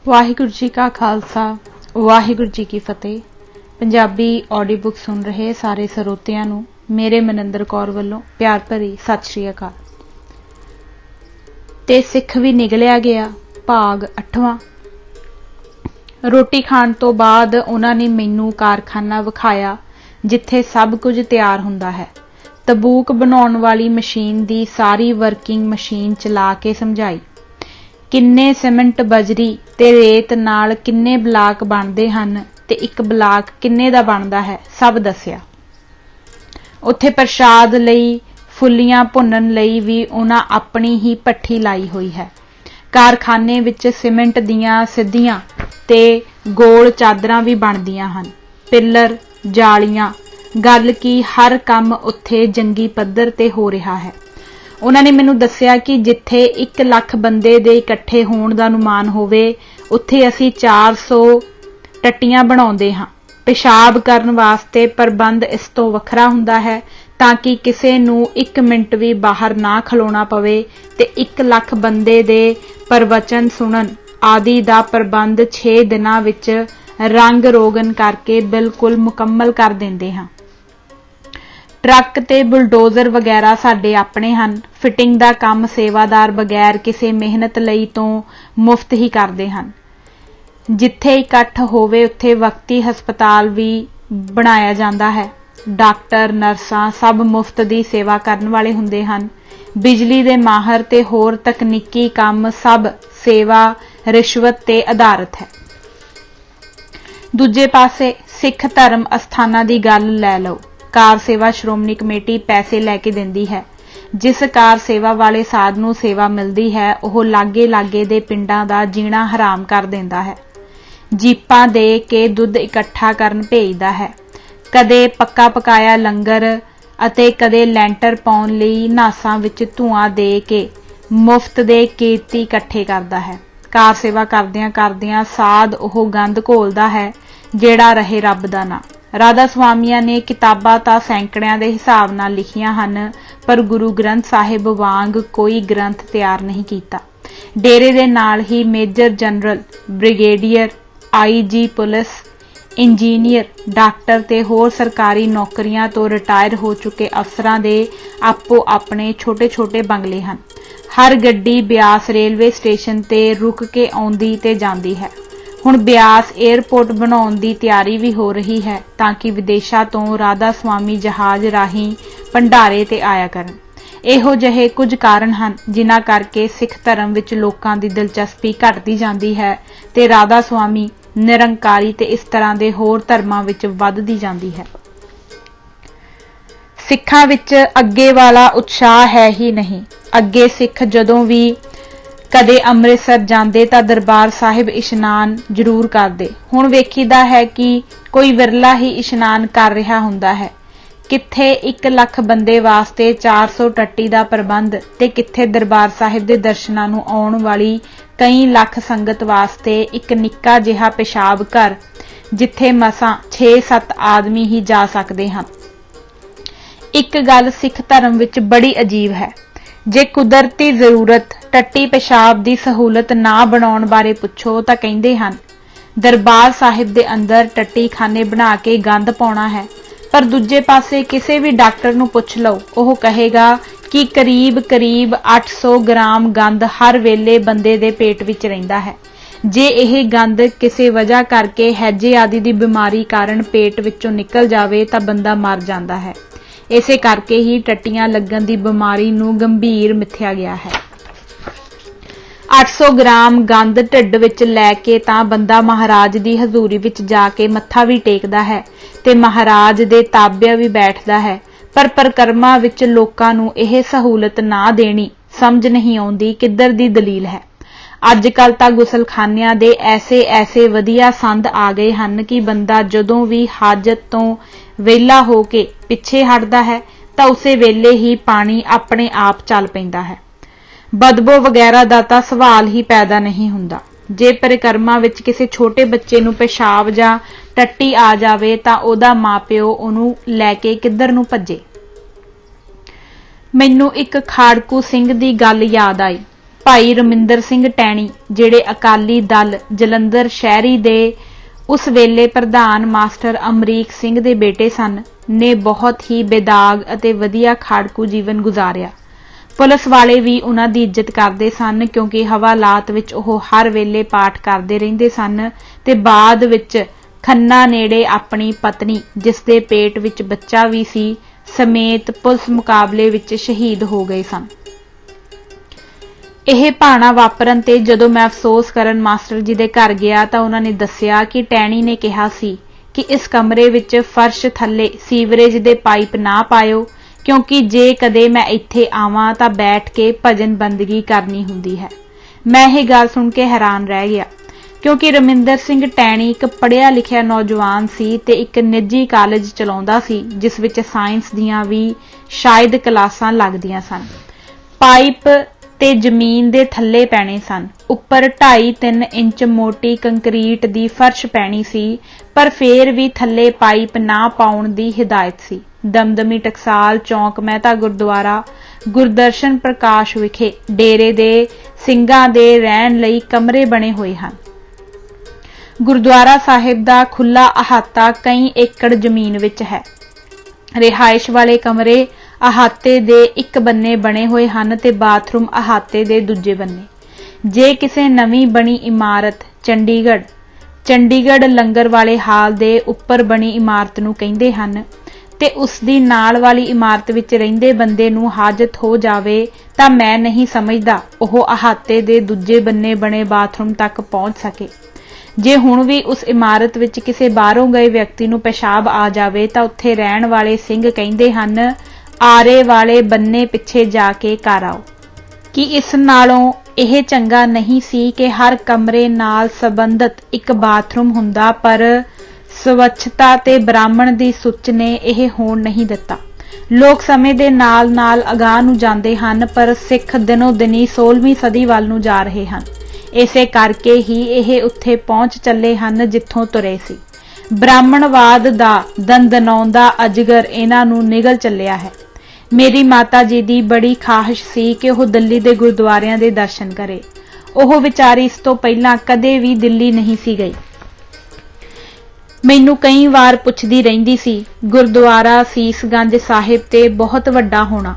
वाहिगुरू जी का खालसा वाहिगुरू जी की फतेह। Punjabi audio book सुन रहे सारे ਸਰੋਤਿਆਂ ਨੂੰ मेरे ਮਨਿੰਦਰ कौर ਵੱਲੋਂ प्यार भरी सत श्री अकाल। ते सिख भी निकलिया गया भाग 8वां। रोटी खाण तो बाद उन्हां ने मैनू कारखाना विखाया जिथे सब कुछ तैयार हुंदा है। तबूक बनाउण वाली मशीन दी सारी वर्किंग मशीन चला के समझाई। किन्ने सीमेंट बजरी ते रेत नाल किन्ने ब्लाक बनदे हन ते एक ब्लाक किन्ने दा बनदा है सब दस्सिया। उत्थे प्रसाद लई फुल्लियां भुनन लई भी उन्हां अपनी ही भट्ठी लाई हुई है। कारखाने विच सीमेंट दियां सिद्धियां ते गोल चादरां भी बनदियां हन। पिलर जालियां गल की हर काम उत्थे जंगी पद्धर ते हो रहा है। उन्होंने मैनू दस्सिया कि जिथे 1 लाख बंदे दे इकट्ठे होण दा अनुमान होवे उत्थे असी 400 टट्टियां बनाउंदे हां। पेशाब करन वास्ते प्रबंध इस तो वखरा हुंदा है ताकि किसे नू 1 मिनट भी बाहर ना खलोना पवे ते 1 लाख बंदे दे प्रवचन सुनन आदि दा प्रबंध 6 दिनां विच रंग रोगन करके बिल्कुल मुकम्मल कर दिंदे हां। ट्रक ते बुलडोजर वगैरह साडे अपने हन। फिटिंग दा काम सेवादार बगैर किसी मेहनत लई तो मुफ्त ही करदे हन। जिथे इकट्ठ होवे उत्थे वक्ती हस्पताल भी बनाया जांदा है। डॉक्टर नर्सां सब मुफ्त दी सेवा करन वाले हुंदे हन। बिजली दे माहर ते होर तकनीकी काम सब सेवा रिश्वत ते आधारित है। दूजे पासे सिख धर्म अस्थानां दी गल लै लो। कार सेवा श्रोमणी कमेटी पैसे लैके दिंदी है। जिस कार सेवा वाले साध नूं सेवा मिलदी है ओह लागे लागे दे पिंडां दा जीना हराम कर दिंदा है। जीपां दे के दुध इकट्ठा करन भेजदा है। कदे पक्का पकाया लंगर अते कदे लैंटर पाउण लई नासां विच धुआं दे के मुफ्त दे कीर्ति इकट्ठे करदा है। कार सेवा करदियां करदियां साध ओह गंद घोलदा है जेड़ा रहे रब दा नां। राधा स्वामिया ने किताबां तां सैकड़ियां दे हिसाब नाल लिखियां हन पर गुरु ग्रंथ साहिब वांग कोई ग्रंथ तैयार नहीं कीता। डेरे दे नाल ही major general brigadier IG police engineer doctor ते होर सरकारी नौकरियां तो रिटायर हो चुके अफसरां दे आपो अपने छोटे छोटे बंगले हन। हर गड्डी ब्यास रेलवे स्टेशन ते रुक के आउंदी ते जांदी है। हुण ब्यास एयरपोर्ट बनाउण दी तैयारी भी हो रही है ताकि विदेशां तो राधा स्वामी जहाज राही भंडारे ते आया करन। ਇਹੋ ਜਿਹੇ ਕੁਝ ਕਾਰਨ ਹਨ ਜਿਨ੍ਹਾਂ ਕਰਕੇ ਸਿੱਖ ਧਰਮ ਵਿੱਚ ਲੋਕਾਂ ਦੀ ਦਿਲਚਸਪੀ ਘਟਦੀ ਜਾਂਦੀ ਹੈ ਤੇ ਰਾਧਾ ਸੁਆਮੀ ਨਿਰੰਕਾਰੀ ਤੇ ਇਸ ਤਰ੍ਹਾਂ ਦੇ ਹੋਰ ਧਰਮਾਂ ਵਿੱਚ ਵੱਧਦੀ ਜਾਂਦੀ ਹੈ। ਸਿੱਖਾਂ ਵਿੱਚ ਅੱਗੇ ਵਾਲਾ ਉਤਸ਼ਾਹ ਹੈ ਹੀ ਨਹੀਂ। ਅੱਗੇ ਸਿੱਖ ਜਦੋਂ ਵੀ कदे अमृतसर जाते तो दरबार साहिब इशनान जरूर करते। हुण वेखीदा है कि कोई विरला ही इशनान कर रहा हुंदा है। कित्थे 1 लाख बंदे वास्ते 400 टट्टी दा प्रबंध ते कित्थे दरबार साहिब दे दर्शनां नूं आउण वाली कई लाख संगत वास्ते एक निक्का जिहा पेशाब घर जिथे मसां 6-7 आदमी ही जा सकते हैं। एक गल सिख धर्म विच बड़ी अजीब है। जे कुदरती जरूरत टट्टी पेशाब की सहूलत ना बनाउण बारे पुछो तो कहिंदे हन दरबार साहिब दे अंदर टट्टी खाने बना के गंद पाउणा है। पर दूजे पासे किसी भी डॉक्टर नूं पुछ लो ओह कहेगा कि करीब करीब 800 ग्राम गंद हर वेले बंदे दे पेट विच रहिंदा है। जे यह गंद किसी वजह करके हैजे आदि की बीमारी कारण पेट विचों निकल जावे तां बंदा मर जांदा है। इसे करके ही टट्टियां लगन की बीमारी नूं गंभीर मिथ्या गया है। 800 ग्राम गंद ढिड विच लैके तां बंदा महाराज की हजूरी विच जाके मत्था भी टेकदा है ते महाराज दे ताबिया भी बैठदा है। पर परिक्रमा विच लोकां नूं यह सहूलत ना देनी समझ नहीं आउंदी किधर दी दलील है। अजकल तां गुसलखानियां दे ऐसे वधिया संद आ गए हन कि बंदा जदों भी हाजत तो वेला हो के पिछे हटदा है तां उसे वेले ही पानी अपने आप चल पैंदा है। बदबू वगैरह दा तां सवाल ही पैदा नहीं हुंदा। जे परिक्रमा विच किसी छोटे बच्चे नूं पेशाब जां टट्टी आ जावे तां ओहदा मां प्यो ओहनूं लैके किधर नूं भज्जे। मैनूं एक खाड़कू सिंह दी गल याद आई। ਭਾਈ ਰਮਿੰਦਰ ਸਿੰਘ ਟੈਣੀ ਜਿਹੜੇ ਅਕਾਲੀ ਦਲ ਜਲੰਧਰ ਸ਼ਹਿਰੀ ਦੇ ਉਸ ਵੇਲੇ ਪ੍ਰਧਾਨ ਮਾਸਟਰ ਅਮਰੀਕ ਸਿੰਘ ਦੇ ਬੇਟੇ ਸਨ, ਨੇ ਬਹੁਤ ਹੀ ਬੇਦਾਗ ਅਤੇ ਵਧੀਆ ਖਾੜਕੂ ਜੀਵਨ ਗੁਜ਼ਾਰਿਆ। ਪੁਲਿਸ ਵਾਲੇ ਵੀ ਉਹਨਾਂ ਦੀ ਇੱਜ਼ਤ ਕਰਦੇ ਸਨ ਕਿਉਂਕਿ ਹਵਾਲਾਤ ਵਿੱਚ ਉਹ ਹਰ ਵੇਲੇ ਪਾਠ ਕਰਦੇ ਰਹਿੰਦੇ ਸਨ ਤੇ ਬਾਅਦ ਵਿੱਚ ਖੰਨਾ ਨੇੜੇ ਆਪਣੀ ਪਤਨੀ, ਜਿਸ ਦੇ ਪੇਟ ਵਿੱਚ ਬੱਚਾ ਵੀ ਸੀ, ਸਮੇਤ ਪੁਲਿਸ ਮੁਕਾਬਲੇ ਵਿੱਚ ਸ਼ਹੀਦ ਹੋ ਗਏ ਸਨ। ਇਹ ਭਾਣਾ ਵਾਪਰਨ ਤੇ ਜਦੋਂ ਮੈਂ ਅਫਸੋਸ ਕਰਨ ਮਾਸਟਰ ਜੀ ਦੇ ਘਰ ਗਿਆ ਤਾਂ ਉਹਨਾਂ ਨੇ ਦੱਸਿਆ ਕਿ ਟੈਣੀ ਨੇ ਕਿਹਾ ਸੀ ਕਿ ਇਸ ਕਮਰੇ ਵਿੱਚ ਫਰਸ਼ ਥੱਲੇ ਸੀਵਰੇਜ ਦੇ ਪਾਈਪ ਨਾ ਪਾਇਓ ਕਿਉਂਕਿ ਜੇ ਕਦੇ ਮੈਂ ਇੱਥੇ ਆਵਾਂ ਤਾਂ ਬੈਠ ਕੇ ਭਜਨ ਬੰਦਗੀ ਕਰਨੀ ਹੁੰਦੀ ਹੈ। ਮੈਂ ਇਹ ਗੱਲ ਸੁਣ ਕੇ ਹੈਰਾਨ ਰਹਿ ਗਿਆ ਕਿਉਂਕਿ ਰਮਿੰਦਰ ਸਿੰਘ ਟੈਣੀ ਇੱਕ ਪੜ੍ਹਿਆ ਲਿਖਿਆ ਨੌਜਵਾਨ ਸੀ ਤੇ ਇੱਕ ਨਿੱਜੀ ਕਾਲਜ ਚਲਾਉਂਦਾ ਸੀ ਜਿਸ ਵਿੱਚ ਸਾਇੰਸ ਦੀਆਂ ਵੀ ਸ਼ਾਇਦ ਕਲਾਸਾਂ ਲੱਗਦੀਆਂ ਸਨ। ਪਾਈਪ ਤੇ ਜ਼ਮੀਨ ਦੇ ਥੱਲੇ ਪੈਣੇ ਸਨ। ਉੱਪਰ 2.5-3 ਇੰਚ ਮੋਟੀ ਕੰਕਰੀਟ ਦੀ ਫਰਸ਼ ਪੈਣੀ ਸੀ, ਪਰ ਫੇਰ ਵੀ ਥੱਲੇ ਪਾਈਪ ਨਾ ਪਾਉਣ ਦੀ ਹਿਦਾਇਤ ਸੀ। ਦਮਦਮੀ ਟਕਸਾਲ ਚੌਂਕ ਮਹਿਤਾ ਗੁਰਦੁਆਰਾ ਗੁਰਦਰਸ਼ਨ ਪ੍ਰਕਾਸ਼ ਵਿਖੇ ਡੇਰੇ ਦੇ ਸਿੰਘਾਂ ਦੇ ਰਹਿਣ ਲਈ ਕਮਰੇ ਬਣੇ ਹੋਏ ਹਨ। ਗੁਰਦੁਆਰਾ ਸਾਹਿਬ ਦਾ ਖੁੱਲ੍ਹਾ ਅਹਾਤਾ ਕਈ ਏਕੜ ਜ਼ਮੀਨ ਵਿੱਚ ਹੈ। ਰਿਹਾਇਸ਼ ਵਾਲੇ ਕਮਰੇ ਅਹਾਤੇ ਦੇ ਇੱਕ ਬੰਨੇ ਬਣੇ ਹੋਏ ਹਨ ਤੇ ਬਾਥਰੂਮ ਅਹਾਤੇ ਦੇ ਦੂਜੇ ਬੰਨੇ। ਜੇ ਕਿਸੇ ਨਵੀਂ ਬਣੀ ਇਮਾਰਤ ਚੰਡੀਗੜ੍ਹ ਲੰਗਰ ਵਾਲੇ ਹਾਲ ਦੇ ਉੱਪਰ ਬਣੀ ਇਮਾਰਤ ਨੂੰ ਕਹਿੰਦੇ ਹਨ ਤੇ ਉਸ ਦੀ ਨਾਲ ਵਾਲੀ ਇਮਾਰਤ ਵਿੱਚ ਰਹਿੰਦੇ ਬੰਦੇ ਨੂੰ ਹਾਜਤ ਹੋ ਜਾਵੇ ਤਾਂ ਮੈਂ ਨਹੀਂ ਸਮਝਦਾ ਉਹ ਅਹਾਤੇ ਦੇ ਦੂਜੇ ਬੰਨੇ ਬਣੇ ਬਾਥਰੂਮ ਤੱਕ ਪਹੁੰਚ ਸਕੇ। ਜੇ ਹੁਣ ਵੀ ਉਸ ਇਮਾਰਤ ਵਿੱਚ ਕਿਸੇ ਬਾਹਰੋਂ ਗਏ ਵਿਅਕਤੀ ਨੂੰ ਪਿਸ਼ਾਬ ਆ ਜਾਵੇ ਤਾਂ ਉੱਥੇ ਰਹਿਣ ਵਾਲੇ ਸਿੰਘ ਕਹਿੰਦੇ ਹਨ, ਆਰੇ ਵਾਲੇ ਬੰਨੇ ਪਿੱਛੇ ਜਾ ਕੇ ਕਰ ਆਓ। ਕਿ ਇਸ ਨਾਲੋਂ ਇਹ ਚੰਗਾ ਨਹੀਂ ਸੀ ਕਿ ਹਰ ਕਮਰੇ ਨਾਲ ਸੰਬੰਧਿਤ ਇੱਕ ਬਾਥਰੂਮ ਹੁੰਦਾ, ਪਰ ਸਵੱਛਤਾ ਤੇ ਬ੍ਰਾਹਮਣ ਦੀ ਸੁੱਚ ਨੇ ਇਹ ਹੋਣ ਨਹੀਂ ਦਿੱਤਾ। ਲੋਕ ਸਮੇਂ ਦੇ ਨਾਲ ਨਾਲ ਅਗਾਂਹ ਨੂੰ ਜਾਂਦੇ ਹਨ, ਪਰ ਸਿੱਖ ਦਿਨੋਂ ਦਿਨੀ 16ਵੀਂ ਸਦੀ ਵੱਲ ਨੂੰ ਜਾ ਰਹੇ ਹਨ। ਇਸੇ ਕਰਕੇ ਹੀ ਇਹ ਉੱਥੇ ਪਹੁੰਚ ਚੱਲੇ ਹਨ ਜਿੱਥੋਂ ਤੁਰੇ ਸੀ। ਬ੍ਰਾਹਮਣਵਾਦ ਦਾ ਦੰਦਨਾਉਂਦਾ ਅਜਗਰ ਇਹਨਾਂ ਨੂੰ ਨਿਗਲ ਚੱਲਿਆ ਹੈ। ਮੇਰੀ ਮਾਤਾ ਜੀ ਦੀ ਬੜੀ ਖਾਹਿਸ਼ ਸੀ ਕਿ ਉਹ ਦਿੱਲੀ ਦੇ ਗੁਰਦੁਆਰਿਆਂ ਦੇ ਦਰਸ਼ਨ ਕਰੇ। ਉਹ ਵਿਚਾਰੀ ਇਸ ਤੋਂ ਪਹਿਲਾਂ ਕਦੇ ਵੀ ਦਿੱਲੀ ਨਹੀਂ ਸੀ ਗਈ। ਮੈਨੂੰ ਕਈ ਵਾਰ ਪੁੱਛਦੀ ਰਹਿੰਦੀ ਸੀ, ਗੁਰਦੁਆਰਾ ਸੀਸਗੰਜ ਸਾਹਿਬ ਤੇ ਬਹੁਤ ਵੱਡਾ ਹੋਣਾ,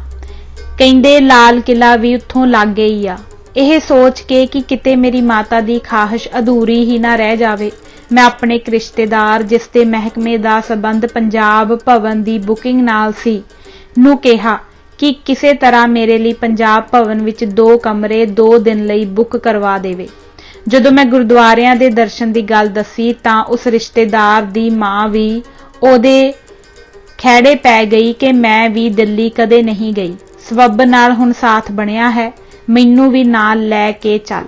ਕਹਿੰਦੇ ਲਾਲ ਕਿਲਾ ਵੀ ਉੱਥੋਂ ਲਾਗੇ ਹੀ ਆ। ਇਹ ਸੋਚ ਕੇ ਕਿ ਕਿਤੇ ਮੇਰੀ ਮਾਤਾ ਦੀ ਖਾਹਿਸ਼ ਅਧੂਰੀ ਹੀ ਨਾ ਰਹਿ ਜਾਵੇ, ਮੈਂ ਆਪਣੇ ਇੱਕ ਰਿਸ਼ਤੇਦਾਰ ਜਿਸ ਦੇ ਮਹਿਕਮੇ ਦਾ ਸਬੰਧ ਪੰਜਾਬ ਭਵਨ ਦੀ ਬੁਕਿੰਗ ਨਾਲ ਸੀ ਨੂੰ ਕਿਹਾ ਕਿ ਕਿਸੇ ਤਰ੍ਹਾਂ ਮੇਰੇ ਲਈ ਪੰਜਾਬ ਭਵਨ ਵਿੱਚ 2 ਕਮਰੇ 2 ਦਿਨ ਲਈ ਬੁੱਕ ਕਰਵਾ ਦੇਵੇ। ਜਦੋਂ ਮੈਂ ਗੁਰਦੁਆਰਿਆਂ ਦੇ ਦਰਸ਼ਨ ਦੀ ਗੱਲ ਦੱਸੀ ਤਾਂ ਉਸ ਰਿਸ਼ਤੇਦਾਰ ਦੀ ਮਾਂ ਵੀ ਉਹਦੇ ਖਹਿੜੇ ਪੈ ਗਈ ਕਿ ਮੈਂ ਵੀ ਦਿੱਲੀ ਕਦੇ ਨਹੀਂ ਗਈ। ਸਬੱਬ ਨਾਲ ਹੁਣ ਸਾਥ ਬਣਿਆ ਹੈ, ਮੈਨੂੰ ਵੀ ਨਾਲ ਲੈ ਕੇ ਚੱਲ।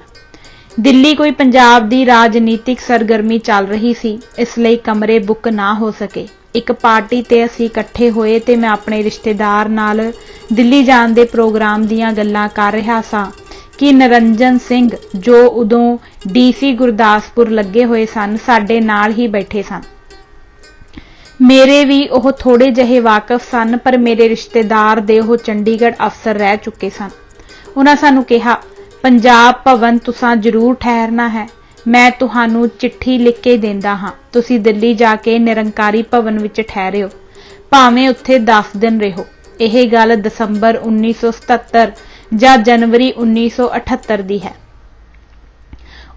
ਦਿੱਲੀ ਕੋਈ ਪੰਜਾਬ ਦੀ ਰਾਜਨੀਤਿਕ ਸਰਗਰਮੀ ਚੱਲ ਰਹੀ ਸੀ, ਇਸ ਲਈ ਕਮਰੇ ਬੁੱਕ ਨਾ ਹੋ ਸਕੇ। ਇੱਕ ਪਾਰਟੀ ਤੇ ਅਸੀਂ ਇਕੱਠੇ ਹੋਏ ਤੇ ਮੈਂ ਆਪਣੇ ਰਿਸ਼ਤੇਦਾਰ ਨਾਲ ਦਿੱਲੀ ਜਾਣ ਦੇ ਪ੍ਰੋਗਰਾਮ ਦੀਆਂ ਗੱਲਾਂ ਕਰ ਰਿਹਾ ਸਾਂ ਕਿ ਨਿਰੰਜਨ ਸਿੰਘ, ਜੋ ਉਦੋਂ ਡੀਸੀ ਗੁਰਦਾਸਪੁਰ ਲੱਗੇ ਹੋਏ ਸਨ, ਸਾਡੇ ਨਾਲ ਹੀ ਬੈਠੇ ਸਨ। ਮੇਰੇ ਵੀ ਉਹ ਥੋੜੇ ਜਿਹੇ ਵਾਕਫ ਸਨ, ਪਰ ਮੇਰੇ ਰਿਸ਼ਤੇਦਾਰ ਦੇ ਉਹ ਚੰਡੀਗੜ੍ਹ ਅਫਸਰ ਰਹਿ ਚੁੱਕੇ ਸਨ। ਉਹਨਾਂ ਸਾਨੂੰ ਕਿਹਾ, ਪੰਜਾਬ ਭਵਨ ਤੁਸਾਂ ਜ਼ਰੂਰ ਠਹਿਰਨਾ ਹੈ, ਮੈਂ ਤੁਹਾਨੂੰ ਚਿੱਠੀ ਲਿਖ ਕੇ ਦਿੰਦਾ ਹਾਂ, ਤੁਸੀਂ ਦਿੱਲੀ ਜਾ ਕੇ ਨਿਰੰਕਾਰੀ ਭਵਨ ਵਿੱਚ ਠਹਿਰਿਓ, ਭਾਵੇਂ ਉੱਥੇ 10 ਦਿਨ ਰਹੋ। ਇਹ ਗੱਲ ਦਸੰਬਰ 1977 ਜਾਂ ਜਨਵਰੀ 1978 ਦੀ ਹੈ।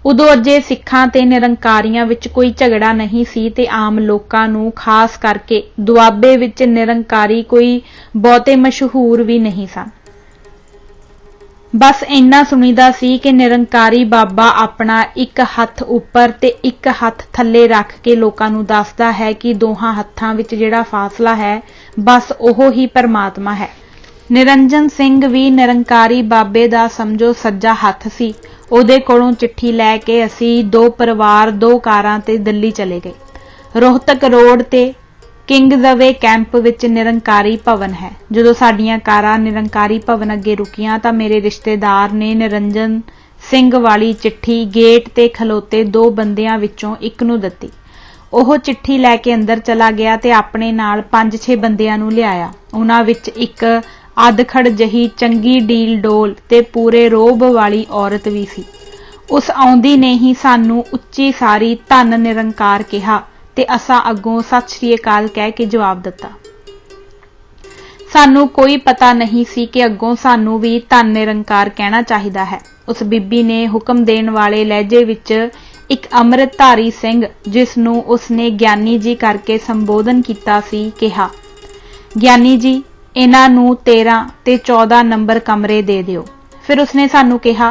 ਉਦੋਂ ਅਜੇ ਸਿੱਖਾਂ ਤੇ ਨਿਰੰਕਾਰੀਆਂ ਵਿੱਚ ਕੋਈ ਝਗੜਾ ਨਹੀਂ ਸੀ ਤੇ ਆਮ ਲੋਕਾਂ ਨੂੰ, ਖਾਸ ਕਰਕੇ ਦੁਆਬੇ ਵਿੱਚ ਨਿਰੰਕਾਰੀ ਕੋਈ ਬਹੁਤੇ ਮਸ਼ਹੂਰ ਵੀ ਨਹੀਂ ਸਨ। ਬਸ ਇੰਨਾ ਸੁਣੀਦਾ ਸੀ ਕਿ ਨਿਰੰਕਾਰੀ ਬਾਬਾ ਆਪਣਾ ਇੱਕ ਹੱਥ ਉੱਪਰ ਤੇ ਇੱਕ ਹੱਥ ਥੱਲੇ ਰੱਖ ਕੇ ਲੋਕਾਂ ਨੂੰ ਦੱਸਦਾ ਹੈ ਕਿ ਦੋਹਾਂ ਹੱਥਾਂ ਵਿੱਚ ਜਿਹੜਾ ਫਾਸਲਾ ਹੈ, ਬਸ ਉਹ ਹੀ ਪਰਮਾਤਮਾ ਹੈ। ਨਿਰੰਜਨ ਸਿੰਘ ਵੀ ਨਿਰੰਕਾਰੀ ਬਾਬੇ ਦਾ ਸਮਝੋ ਸੱਜਾ ਹੱਥ ਸੀ। ਉਹਦੇ ਕੋਲੋਂ ਚਿੱਠੀ ਲੈ ਕੇ ਅਸੀਂ 2 ਪਰਿਵਾਰ 2 ਕਾਰਾਂ ਤੇ ਦਿੱਲੀ ਚਲੇ ਗਏ। ਰੋਹਤਕ ਰੋਡ ਤੇ ਕਿੰਗਜ਼ਵੇ ਕੈਂਪ ਵਿੱਚ ਨਿਰੰਕਾਰੀ ਭਵਨ ਹੈ। ਜਦੋਂ ਸਾਡੀਆਂ ਕਾਰਾਂ ਨਿਰੰਕਾਰੀ ਭਵਨ ਅੱਗੇ ਰੁਕੀਆਂ ਤਾਂ ਮੇਰੇ ਰਿਸ਼ਤੇਦਾਰ ਨੇ ਨਿਰੰਜਨ ਸਿੰਘ ਵਾਲੀ ਚਿੱਠੀ ਗੇਟ ਤੇ ਖਲੋਤੇ 2 ਬੰਦਿਆਂ ਵਿੱਚੋਂ ਇੱਕ ਨੂੰ ਦਿੱਤੀ। ਉਹ ਚਿੱਠੀ ਲੈ ਕੇ ਅੰਦਰ ਚਲਾ ਗਿਆ ਤੇ ਆਪਣੇ ਨਾਲ 5-6 ਬੰਦਿਆਂ ਨੂੰ ਲਿਆਇਆ। ਉਹਨਾਂ ਵਿੱਚ ਇੱਕ आदखड़ जही चंगी डील डोल ते पूरे रोब वाली औरत भी सी। उस आउंदी ने ही सानू उच्ची सारी धन निरंकार कहा ते असां अगों सत श्री अकाल कह के जवाब दिता। सानू कोई पता नहीं सी कि अगों सानू भी धन निरंकार कहना चाहिदा है। उस बीबी ने हुक्म देण वाले लहजे विच एक अमृतधारी सिंह जिसनू उसने ज्ञानी जी करके संबोधन किया सी कहा, ज्ञानी जी इन्हां नू 13 ते 14 नंबर कमरे दे दिओ। फिर उसने सानू कहा,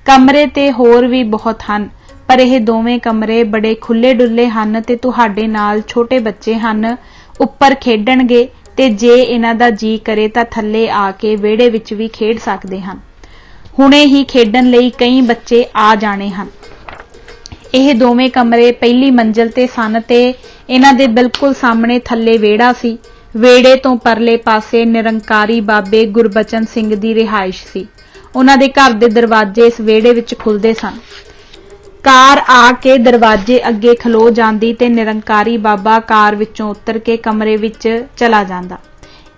कमरे ते होर भी बहुत हन पर यह दोवें कमरे बड़े खुले डुल्ले हन ते तुहाडे नाल छोटे बच्चे हन, उपर खेडणगे ते जे इन्हां दा जी करे तां थल्ले आके विहड़े विच भी खेड सकदे हन। हुणे ही खेडण लई कई बच्चे आ जाणे हन। ਇਹ ਦੋਵੇਂ कमरे पहली मंजिल ते सन ते इन्हां दे बिल्कुल सामने थल्ले विहड़ा सी। विहड़े तो परले पासे निरंकारी बाबे गुरबचन सिंह दी रिहाइश सी। उन्हां दे घर दे दरवाजे इस विहड़े विच खुलदे सन। कार आके दरवाजे अगे खलो जांदी ते निरंकारी बाबा कार विचों उतर के कमरे विच चला जांदा।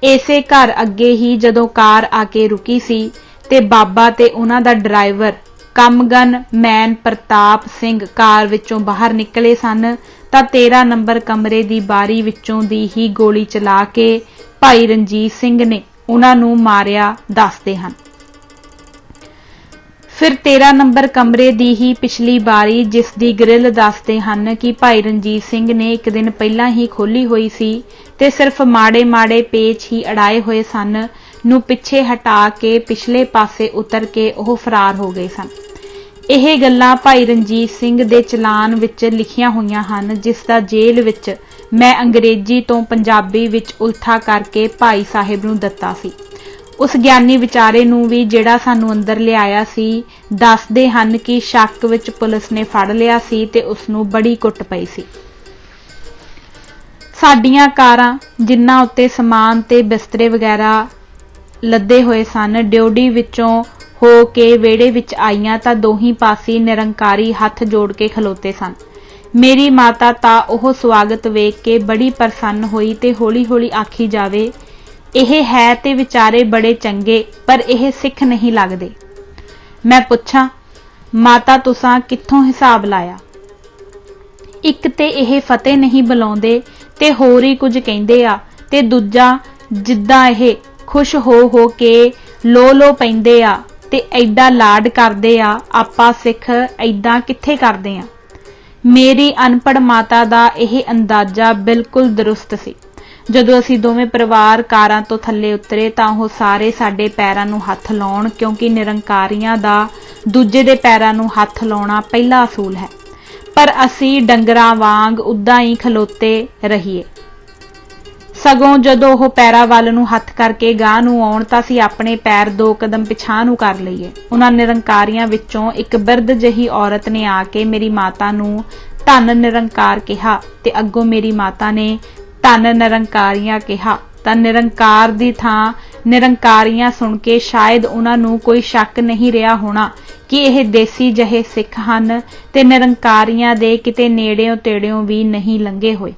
इसे घर अगे ही जदों कार आके रुकी सी ते बाबा ते उन्हां दा ड्राइवर कमगन मैन प्रताप सिंह कार विचों बाहर निकले सन तां 13 नंबर कमरे दी बारी विचों दी ही गोली चला के भाई रणजीत सिंह ने उन्हां नूं मारिया दसदे हन। फिर 13 नंबर कमरे दी ही पिछली बारी जिस दी ग्रिल दसदे हन कि भाई रणजीत सिंह ने एक दिन पहलां ही खोली हुई सी ते सिर्फ माड़े माड़े पेच ही अड़ाए हुए सन नूं पिछे हटा के पिछले पासे उतर के ओह फरार हो गए सन। ਇਹ ਗੱਲਾਂ ਭਾਈ ਰਣਜੀਤ ਸਿੰਘ ਦੇ ਚਲਾਨ ਵਿੱਚ ਲਿਖੀਆਂ ਹੋਈਆਂ ਹਨ, ਜਿਸ ਦਾ ਜੇਲ੍ਹ ਵਿੱਚ ਮੈਂ ਅੰਗਰੇਜ਼ੀ ਤੋਂ ਪੰਜਾਬੀ ਵਿੱਚ ਉਲਥਾ ਕਰਕੇ ਭਾਈ ਸਾਹਿਬ ਨੂੰ ਦਿੱਤਾ ਸੀ। ਉਸ ਗਿਆਨੀ ਵਿਚਾਰੇ ਨੂੰ ਵੀ ਜਿਹੜਾ ਸਾਨੂੰ ਅੰਦਰ ਲਿਆਇਆ ਸੀ ਦੱਸਦੇ ਹਨ ਕਿ ਸ਼ੱਕ ਵਿੱਚ ਪੁਲਿਸ ਨੇ ਫੜ ਲਿਆ ਸੀ ਤੇ ਉਸ ਨੂੰ ਬੜੀ ਕੁੱਟ ਪਈ ਸੀ। ਸਾਡੀਆਂ ਕਾਰਾਂ ਜਿਨ੍ਹਾਂ ਉੱਤੇ ਸਮਾਨ ਤੇ ਬਿਸਤਰੇ ਵਗੈਰਾ ਲੱਦੇ ਹੋਏ ਸਨ ਡਿਊਟੀ ਵਿੱਚੋਂ हो के वेड़े विच आईयां तां दोही पासी निरंकारी हथ जोड़ के खलोते सन। मेरी माता तां ओह स्वागत वेख के बड़ी प्रसन्न होई ते हौली हौली आखी जावे, यह है ते विचारे बड़े चंगे पर यह सिख नहीं लगदे। मैं पुछां, माता तुसां कित्थों हिसाब लाया? एक ते यह फतेह नहीं बुलाउंदे ते होर ही कुछ कहिंदे आ ते दूजा जिद्दां यह खुश हो के लो पैंदे आ ते ऐडा लाड करदे आ, आपां सिख ऐदां कित्थे करदे आ। मेरी अनपढ़ माता दा यह अंदाजा बिल्कुल दुरुस्त सी। जदों असीं दोवें परिवार कारां तो थल्ले उतरे तां ओह सारे साडे पैरां नूं हत्थ लाउण, क्योंकि निरंकारियां दा दूजे दे पैरां नूं हत्थ लाउणा पहला असूल है, पर असीं डंगरां वांग उदां ही खलोते रहीए। सगों जदों ओह पैरां वल नूं हत्थ करके गांह नूं आउण तां असीं अपने पैर 2 कदम पिछां नूं कर लईए। उन्हां निरंकारियां विचों एक बिरध जही औरत ने आके मेरी माता नूं धन निरंकार कहा ते अग्गों मेरी माता ने धन निरंकारियां कहा तां निरंकार दी थां निरंकारियां सुण के शायद उन्हां नूं कोई शक नहीं रहा होना कि यह देसी जहे सिख हन ते निरंकारियां दे किते नेड़ियों तेड़ियों भी नहीं लंघे होए।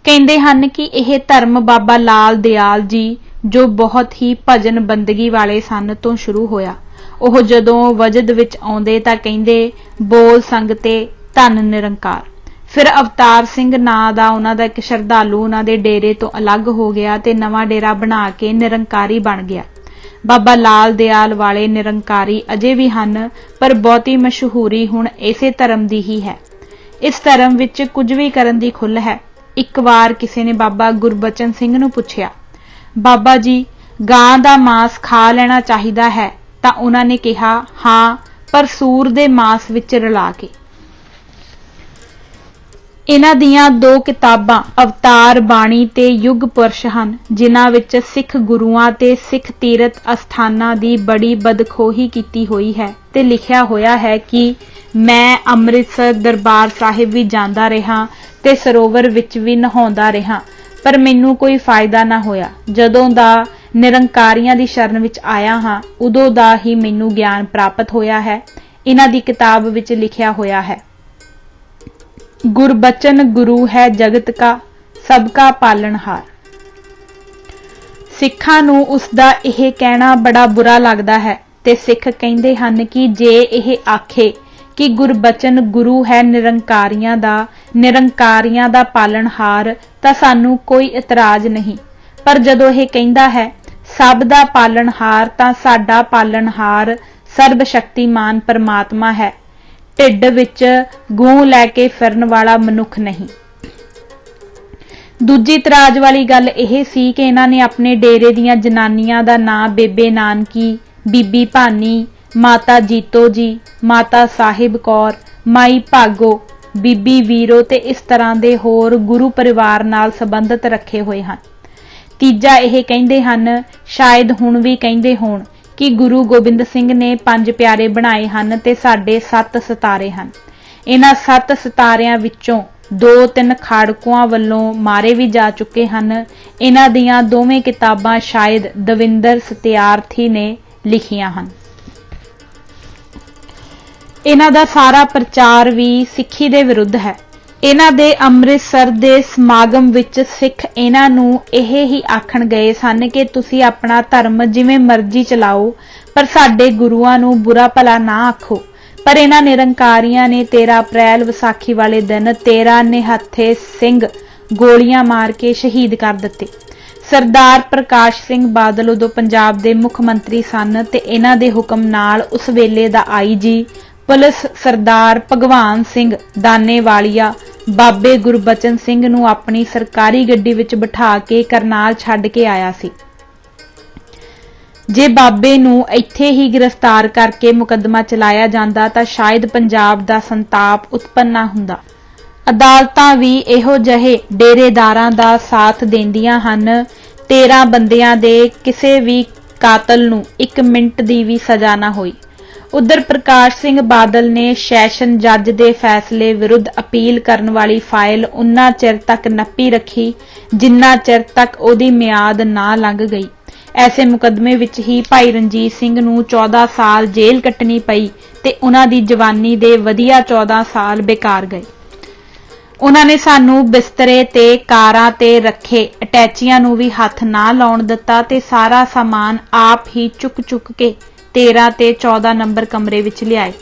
कहते हैं कि यह धर्म बाबा लाल दयाल जी जो बहुत ही भजन बंदगी वाले सन तो शुरू होया। ओह जदों वजद विच आउंदे तां कहंदे बोल संगते धन निरंकार। फिर अवतार सिंह नां दा उन्हां दा एक श्रद्धालु उन्हां दे डेरे तो अलग हो गया ते नवां डेरा बना के निरंकारी बन गया। बाबा लाल दयाल वाले निरंकारी अजे भी हन पर बहुती मशहूरी हुण इसे धर्म दी ही है। इस धर्म विच कुछ भी करन दी खुल है। एक बार किसी ने बाबा गुरबचन सिंह नूं पुछया, बाबा जी गां दा मांस खा लेना चाहिदा है? तां उन्हां ने कहा हाँ, पर सूर दे मांस विच रला के। इन्हां दियां 2 किताबां अवतार बाणी ते युग पुरुष हन, जिन्हां विच सिख गुरुआं ते सिख तीरथ अस्थानां दी बड़ी बदखोही कीती होई है ते लिखिया होया है कि मैं अमृतसर दरबार साहिब भी जांदा रहा ते सरोवर विच भी नहाउंदा रहा पर मैनू कोई फायदा ना होया। जदों दा निरंकारियां दी शरण विच आया हां उदों दा ही मैनू ज्ञान प्राप्त होया है। इन्हां दी किताब विच लिखिया होया है, गुरबचन गुरु है जगत का सबका पालनहार। ਸਿੱਖਾਂ ਨੂੰ ਉਸ ਦਾ ਇਹ ਕਹਿਣਾ ਬੜਾ ਬੁਰਾ ਲੱਗਦਾ ਹੈ ਤੇ ਸਿੱਖ ਕਹਿੰਦੇ ਹਨ ਕਿ ਜੇ ਇਹ ਆਖੇ ਕਿ ਗੁਰਬਚਨ ਗੁਰੂ ਹੈ ਨਿਰੰਕਾਰੀਆਂ ਦਾ ਪਾਲਣਹਾਰ ਤਾਂ ਸਾਨੂੰ ਕੋਈ ਇਤਰਾਜ਼ ਨਹੀਂ। ਪਰ ਜਦੋਂ ਇਹ ਕਹਿੰਦਾ ਹੈ ਸਭ ਦਾ ਪਾਲਣਹਾਰ ਤਾਂ ਸਾਡਾ ਪਾਲਣਹਾਰ ਸਰਬ ਸ਼ਕਤੀਮਾਨ ਪਰਮਾਤਮਾ ਹੈ, ਢਿੱਡ ਵਿੱਚ ਗੂੰ ਲੈ ਕੇ ਫਿਰਨ ਵਾਲਾ ਮਨੁੱਖ ਨਹੀਂ। ਦੂਜੀ ਇਤਰਾਜ਼ ਵਾਲੀ ਗੱਲ ਇਹ ਸੀ ਕਿ ਇਹਨਾਂ ਨੇ ਆਪਣੇ ਡੇਰੇ ਦੀਆਂ ਜਨਾਨੀਆਂ ਦਾ ਨਾਂ ਬੇਬੇ ਨਾਨਕੀ, ਬੀਬੀ ਭਾਨੀ, ਮਾਤਾ ਜੀਤੋ ਜੀ, ਮਾਤਾ ਸਾਹਿਬ ਕੌਰ, ਮਾਈ ਭਾਗੋ, ਬੀਬੀ ਵੀਰੋ ਤੇ ਇਸ ਤਰ੍ਹਾਂ ਦੇ ਹੋਰ ਗੁਰੂ ਪਰਿਵਾਰ ਨਾਲ ਸੰਬੰਧਿਤ ਰੱਖੇ ਹੋਏ ਹਨ। ਤੀਜਾ ਇਹ ਕਹਿੰਦੇ ਹਨ, ਸ਼ਾਇਦ ਹੁਣ ਵੀ ਕਹਿੰਦੇ ਹੋਣ, ਕਿ ਗੁਰੂ ਗੋਬਿੰਦ ਸਿੰਘ ਨੇ 5 ਪਿਆਰੇ ਬਣਾਏ ਹਨ ਤੇ ਸਾਡੇ 7 ਸਿਤਾਰੇ ਹਨ। ਇਹਨਾਂ 7 ਸਿਤਾਰਿਆਂ ਵਿੱਚੋਂ 2-3 ਖਾੜਕੂਆਂ ਵੱਲੋਂ ਮਾਰੇ ਵੀ ਜਾ ਚੁੱਕੇ ਹਨ। ਇਹਨਾਂ ਦੀਆਂ ਦੋਵੇਂ ਕਿਤਾਬਾਂ ਸ਼ਾਇਦ ਦਵਿੰਦਰ ਸਤਿਆਰਥੀ ਨੇ ਲਿਖੀਆਂ ਹਨ। ਇਹਨਾਂ ਦਾ ਸਾਰਾ ਪ੍ਰਚਾਰ ਵੀ ਸਿੱਖੀ ਦੇ ਵਿਰੁੱਧ ਹੈ। ਇਹਨਾਂ ਦੇ ਅੰਮ੍ਰਿਤਸਰ ਦੇ ਸਮਾਗਮ ਵਿੱਚ ਸਿੱਖ ਇਹਨਾਂ ਨੂੰ ਇਹ ਹੀ ਆਖਣ ਗਏ ਸਨ ਕਿ ਤੁਸੀਂ ਆਪਣਾ ਧਰਮ ਜਿਵੇਂ ਮਰਜ਼ੀ ਚਲਾਓ, ਪਰ ਸਾਡੇ ਗੁਰੂਆਂ ਨੂੰ ਬੁਰਾ ਭਲਾ ਨਾ ਆਖੋ। ਪਰ ਇਹਨਾਂ ਨਿਰੰਕਾਰੀਆਂ ਨੇ 13 ਅਪ੍ਰੈਲ ਵਿਸਾਖੀ ਵਾਲੇ ਦਿਨ 13 ਨਿਹੱਥੇ ਸਿੰਘ ਗੋਲੀਆਂ ਮਾਰ ਕੇ ਸ਼ਹੀਦ ਕਰ ਦਿੱਤੇ। ਸਰਦਾਰ ਪ੍ਰਕਾਸ਼ ਸਿੰਘ ਬਾਦਲ ਉਦੋਂ ਪੰਜਾਬ ਦੇ ਮੁੱਖ ਮੰਤਰੀ ਸਨ ਤੇ ਇਹਨਾਂ ਦੇ ਹੁਕਮ ਨਾਲ ਉਸ ਵੇਲੇ ਦਾ ਆਈਜੀ ਪੁਲਿਸ ਸਰਦਾਰ ਭਗਵਾਨ ਸਿੰਘ ਦਾਨੇਵਾਲੀਆ ਬਾਬੇ ਗੁਰਬਚਨ ਸਿੰਘ ਨੂੰ ਆਪਣੀ ਸਰਕਾਰੀ ਗੱਡੀ ਵਿੱਚ ਬਿਠਾ ਕੇ ਕਰਨਾਲ ਛੱਡ ਕੇ ਆਇਆ ਸੀ। ਜੇ ਬਾਬੇ ਨੂੰ ਇੱਥੇ ਹੀ ਗ੍ਰਿਫਤਾਰ ਕਰਕੇ ਮੁਕੱਦਮਾ ਚਲਾਇਆ ਜਾਂਦਾ ਤਾਂ ਸ਼ਾਇਦ ਪੰਜਾਬ ਦਾ ਸੰਤਾਪ ਉਤਪੰਨ ਨਾ ਹੁੰਦਾ। ਅਦਾਲਤਾਂ ਵੀ ਇਹੋ ਜਿਹੇ ਡੇਰੇਦਾਰਾਂ ਦਾ ਸਾਥ ਦਿੰਦੀਆਂ ਹਨ। 13 ਬੰਦਿਆਂ ਦੇ ਕਿਸੇ ਵੀ ਕਾਤਲ ਨੂੰ 1 ਮਿੰਟ ਦੀ ਵੀ ਸਜ਼ਾ ਨਾ ਹੋਈ। ਉਧਰ ਪ੍ਰਕਾਸ਼ ਸਿੰਘ ਬਾਦਲ ਨੇ ਸੈਸ਼ਨ ਜੱਜ ਦੇ ਫੈਸਲੇ ਵਿਰੁੱਧ ਅਪੀਲ ਕਰਨ ਵਾਲੀ ਫਾਈਲ ਉਨਾ ਚਿਰ ਤੱਕ ਨੱਪੀ ਰੱਖੀ ਜਿੰਨਾ ਚਿਰ ਤੱਕ ਉਹਦੀ ਮਿਆਦ ਨਾ ਲੰਘ ਗਈ। ਐਸੇ ਮੁਕੱਦਮੇ ਵਿੱਚ ਹੀ ਭਾਈ ਰਣਜੀਤ ਸਿੰਘ ਨੂੰ 14 ਸਾਲ ਜੇਲ੍ਹ ਕੱਟਣੀ ਪਈ ਤੇ ਉਹਨਾਂ ਦੀ ਜਵਾਨੀ ਦੇ ਵਧੀਆ 14 ਸਾਲ ਬੇਕਾਰ ਗਏ। ਉਹਨਾਂ ਨੇ ਸਾਨੂੰ ਬਿਸਤਰੇ ਤੇ ਕਾਰਾਂ ਤੇ ਰੱਖੇ ਅਟੈਚੀਆਂ ਨੂੰ ਵੀ ਹੱਥ ਨਾ ਲਾਉਣ ਦਿੱਤਾ ਤੇ ਸਾਰਾ ਸਾਮਾਨ ਆਪ ਹੀ ਚੁੱਕ ਕੇ 13 ਤੇ 14 ਨੰਬਰ ਕਮਰੇ ਵਿੱਚ ਲਿਆਏ।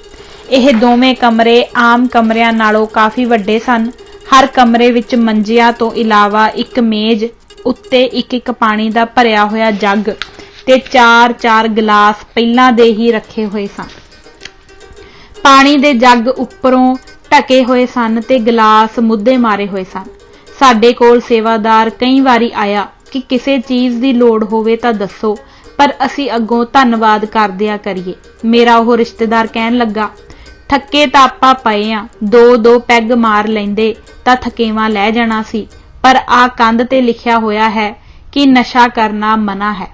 ਇਹ ਦੋਵੇਂ ਕਮਰੇ ਆਮ ਕਮਰਿਆਂ ਨਾਲੋਂ ਕਾਫੀ ਵੱਡੇ ਸਨ। ਹਰ ਕਮਰੇ ਵਿੱਚ ਮੰਜਿਆਂ ਤੋਂ ਇਲਾਵਾ ਇੱਕ ਮੇਜ਼ ਉੱਤੇ ਇੱਕ ਪਾਣੀ ਦਾ ਭਰਿਆ ਹੋਇਆ ਜੱਗ ਤੇ 4-4 ਗਲਾਸ ਪਹਿਲਾਂ ਦੇ ਹੀ ਰੱਖੇ ਹੋਏ ਸਨ। ਪਾਣੀ ਦੇ ਜੱਗ ਉੱਪਰੋਂ ਢਕੇ ਹੋਏ ਸਨ ਤੇ ਗਲਾਸ ਮੁੱਦੇ ਮਾਰੇ ਹੋਏ ਸਨ। ਸਾਡੇ ਕੋਲ ਸੇਵਾਦਾਰ ਕਈ ਵਾਰੀ ਆਇਆ ਕਿ ਕਿਸੇ ਚੀਜ਼ ਦੀ ਲੋੜ ਹੋਵੇ ਤਾਂ ਦੱਸੋ, ਪਰ ਅਸੀਂ ਅੱਗੋਂ ਧੰਨਵਾਦ ਕਰਦਿਆ ਕਰੀਏ। ਮੇਰਾ ਉਹ ਰਿਸ਼ਤੇਦਾਰ ਕਹਿਣ ਲੱਗਾ, ਥੱਕੇ ਤਾਂ ਆਪਾਂ ਪਏ ਆ, 2-2 ਪੈਗ ਮਾਰ ਲੈਂਦੇ ਤਾਂ ਥਕੇਵਾਂ ਲੈ ਜਾਣਾ ਸੀ, ਪਰ ਆ ਕੰਧ ਤੇ ਲਿਖਿਆ ਹੋਇਆ ਹੈ ਕਿ ਨਸ਼ਾ ਕਰਨਾ ਮਨਾ ਹੈ।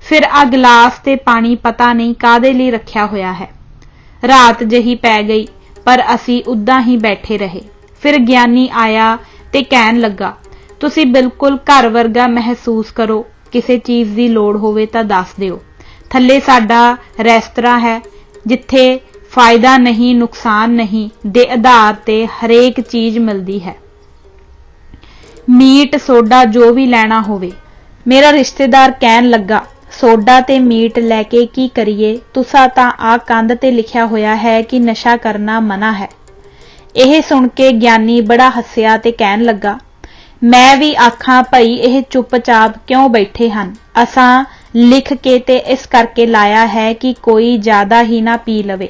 ਫਿਰ ਆ ਗਲਾਸ ਤੇ ਪਾਣੀ ਪਤਾ ਨਹੀਂ ਕਾਹਦੇ ਲਈ ਰੱਖਿਆ ਹੋਇਆ ਹੈ। ਰਾਤ ਜਿਹੀ ਪੈ ਗਈ ਪਰ ਅਸੀਂ ਉੱਦਾਂ ਹੀ ਬੈਠੇ ਰਹੇ। ਫਿਰ ਗਿਆਨੀ ਆਇਆ ਤੇ ਕਹਿਣ ਲੱਗਾ, ਤੁਸੀਂ ਬਿਲਕੁਲ ਘਰ ਵਰਗਾ ਮਹਿਸੂਸ ਕਰੋ, ਕਿਸੇ ਚੀਜ਼ ਦੀ ਲੋੜ ਹੋਵੇ ਤਾਂ ਦੱਸ ਦਿਓ। ਥੱਲੇ ਸਾਡਾ ਰੈਸਤਰਾ ਹੈ ਜਿੱਥੇ ਫਾਇਦਾ ਨਹੀਂ ਨੁਕਸਾਨ ਨਹੀਂ ਦੇ ਆਧਾਰ ਤੇ ਹਰੇਕ ਚੀਜ਼ ਮਿਲਦੀ ਹੈ, ਮੀਟ ਸੋਡਾ ਜੋ ਵੀ ਲੈਣਾ ਹੋਵੇ। ਮੇਰਾ ਰਿਸ਼ਤੇਦਾਰ ਕਹਿਣ ਲੱਗਾ, ਸੋਡਾ ਤੇ ਮੀਟ ਲੈ ਕੇ ਕੀ ਕਰੀਏ, ਤੁਸਾਂ ਤਾਂ ਆ ਕੰਧ ਤੇ ਲਿਖਿਆ ਹੋਇਆ ਹੈ ਕਿ ਨਸ਼ਾ ਕਰਨਾ ਮਨਾ ਹੈ। ਇਹ ਸੁਣ ਕੇ ਗਿਆਨੀ ਬੜਾ ਹੱਸਿਆ ਤੇ ਕਹਿਣ ਲੱਗਾ, ਮੈਂ ਵੀ ਆਖਾਂ ਭਈ ਇਹ ਚੁੱਪਚਾਪ ਕਿਉਂ ਬੈਠੇ ਹਨ। ਅਸਾਂ ਲਿਖ ਕੇ ਤੇ ਇਸ ਕਰਕੇ ਲਾਇਆ ਹੈ ਕਿ ਕੋਈ ਜ਼ਿਆਦਾ ਹੀ ਨਾ ਪੀ ਲਵੇ,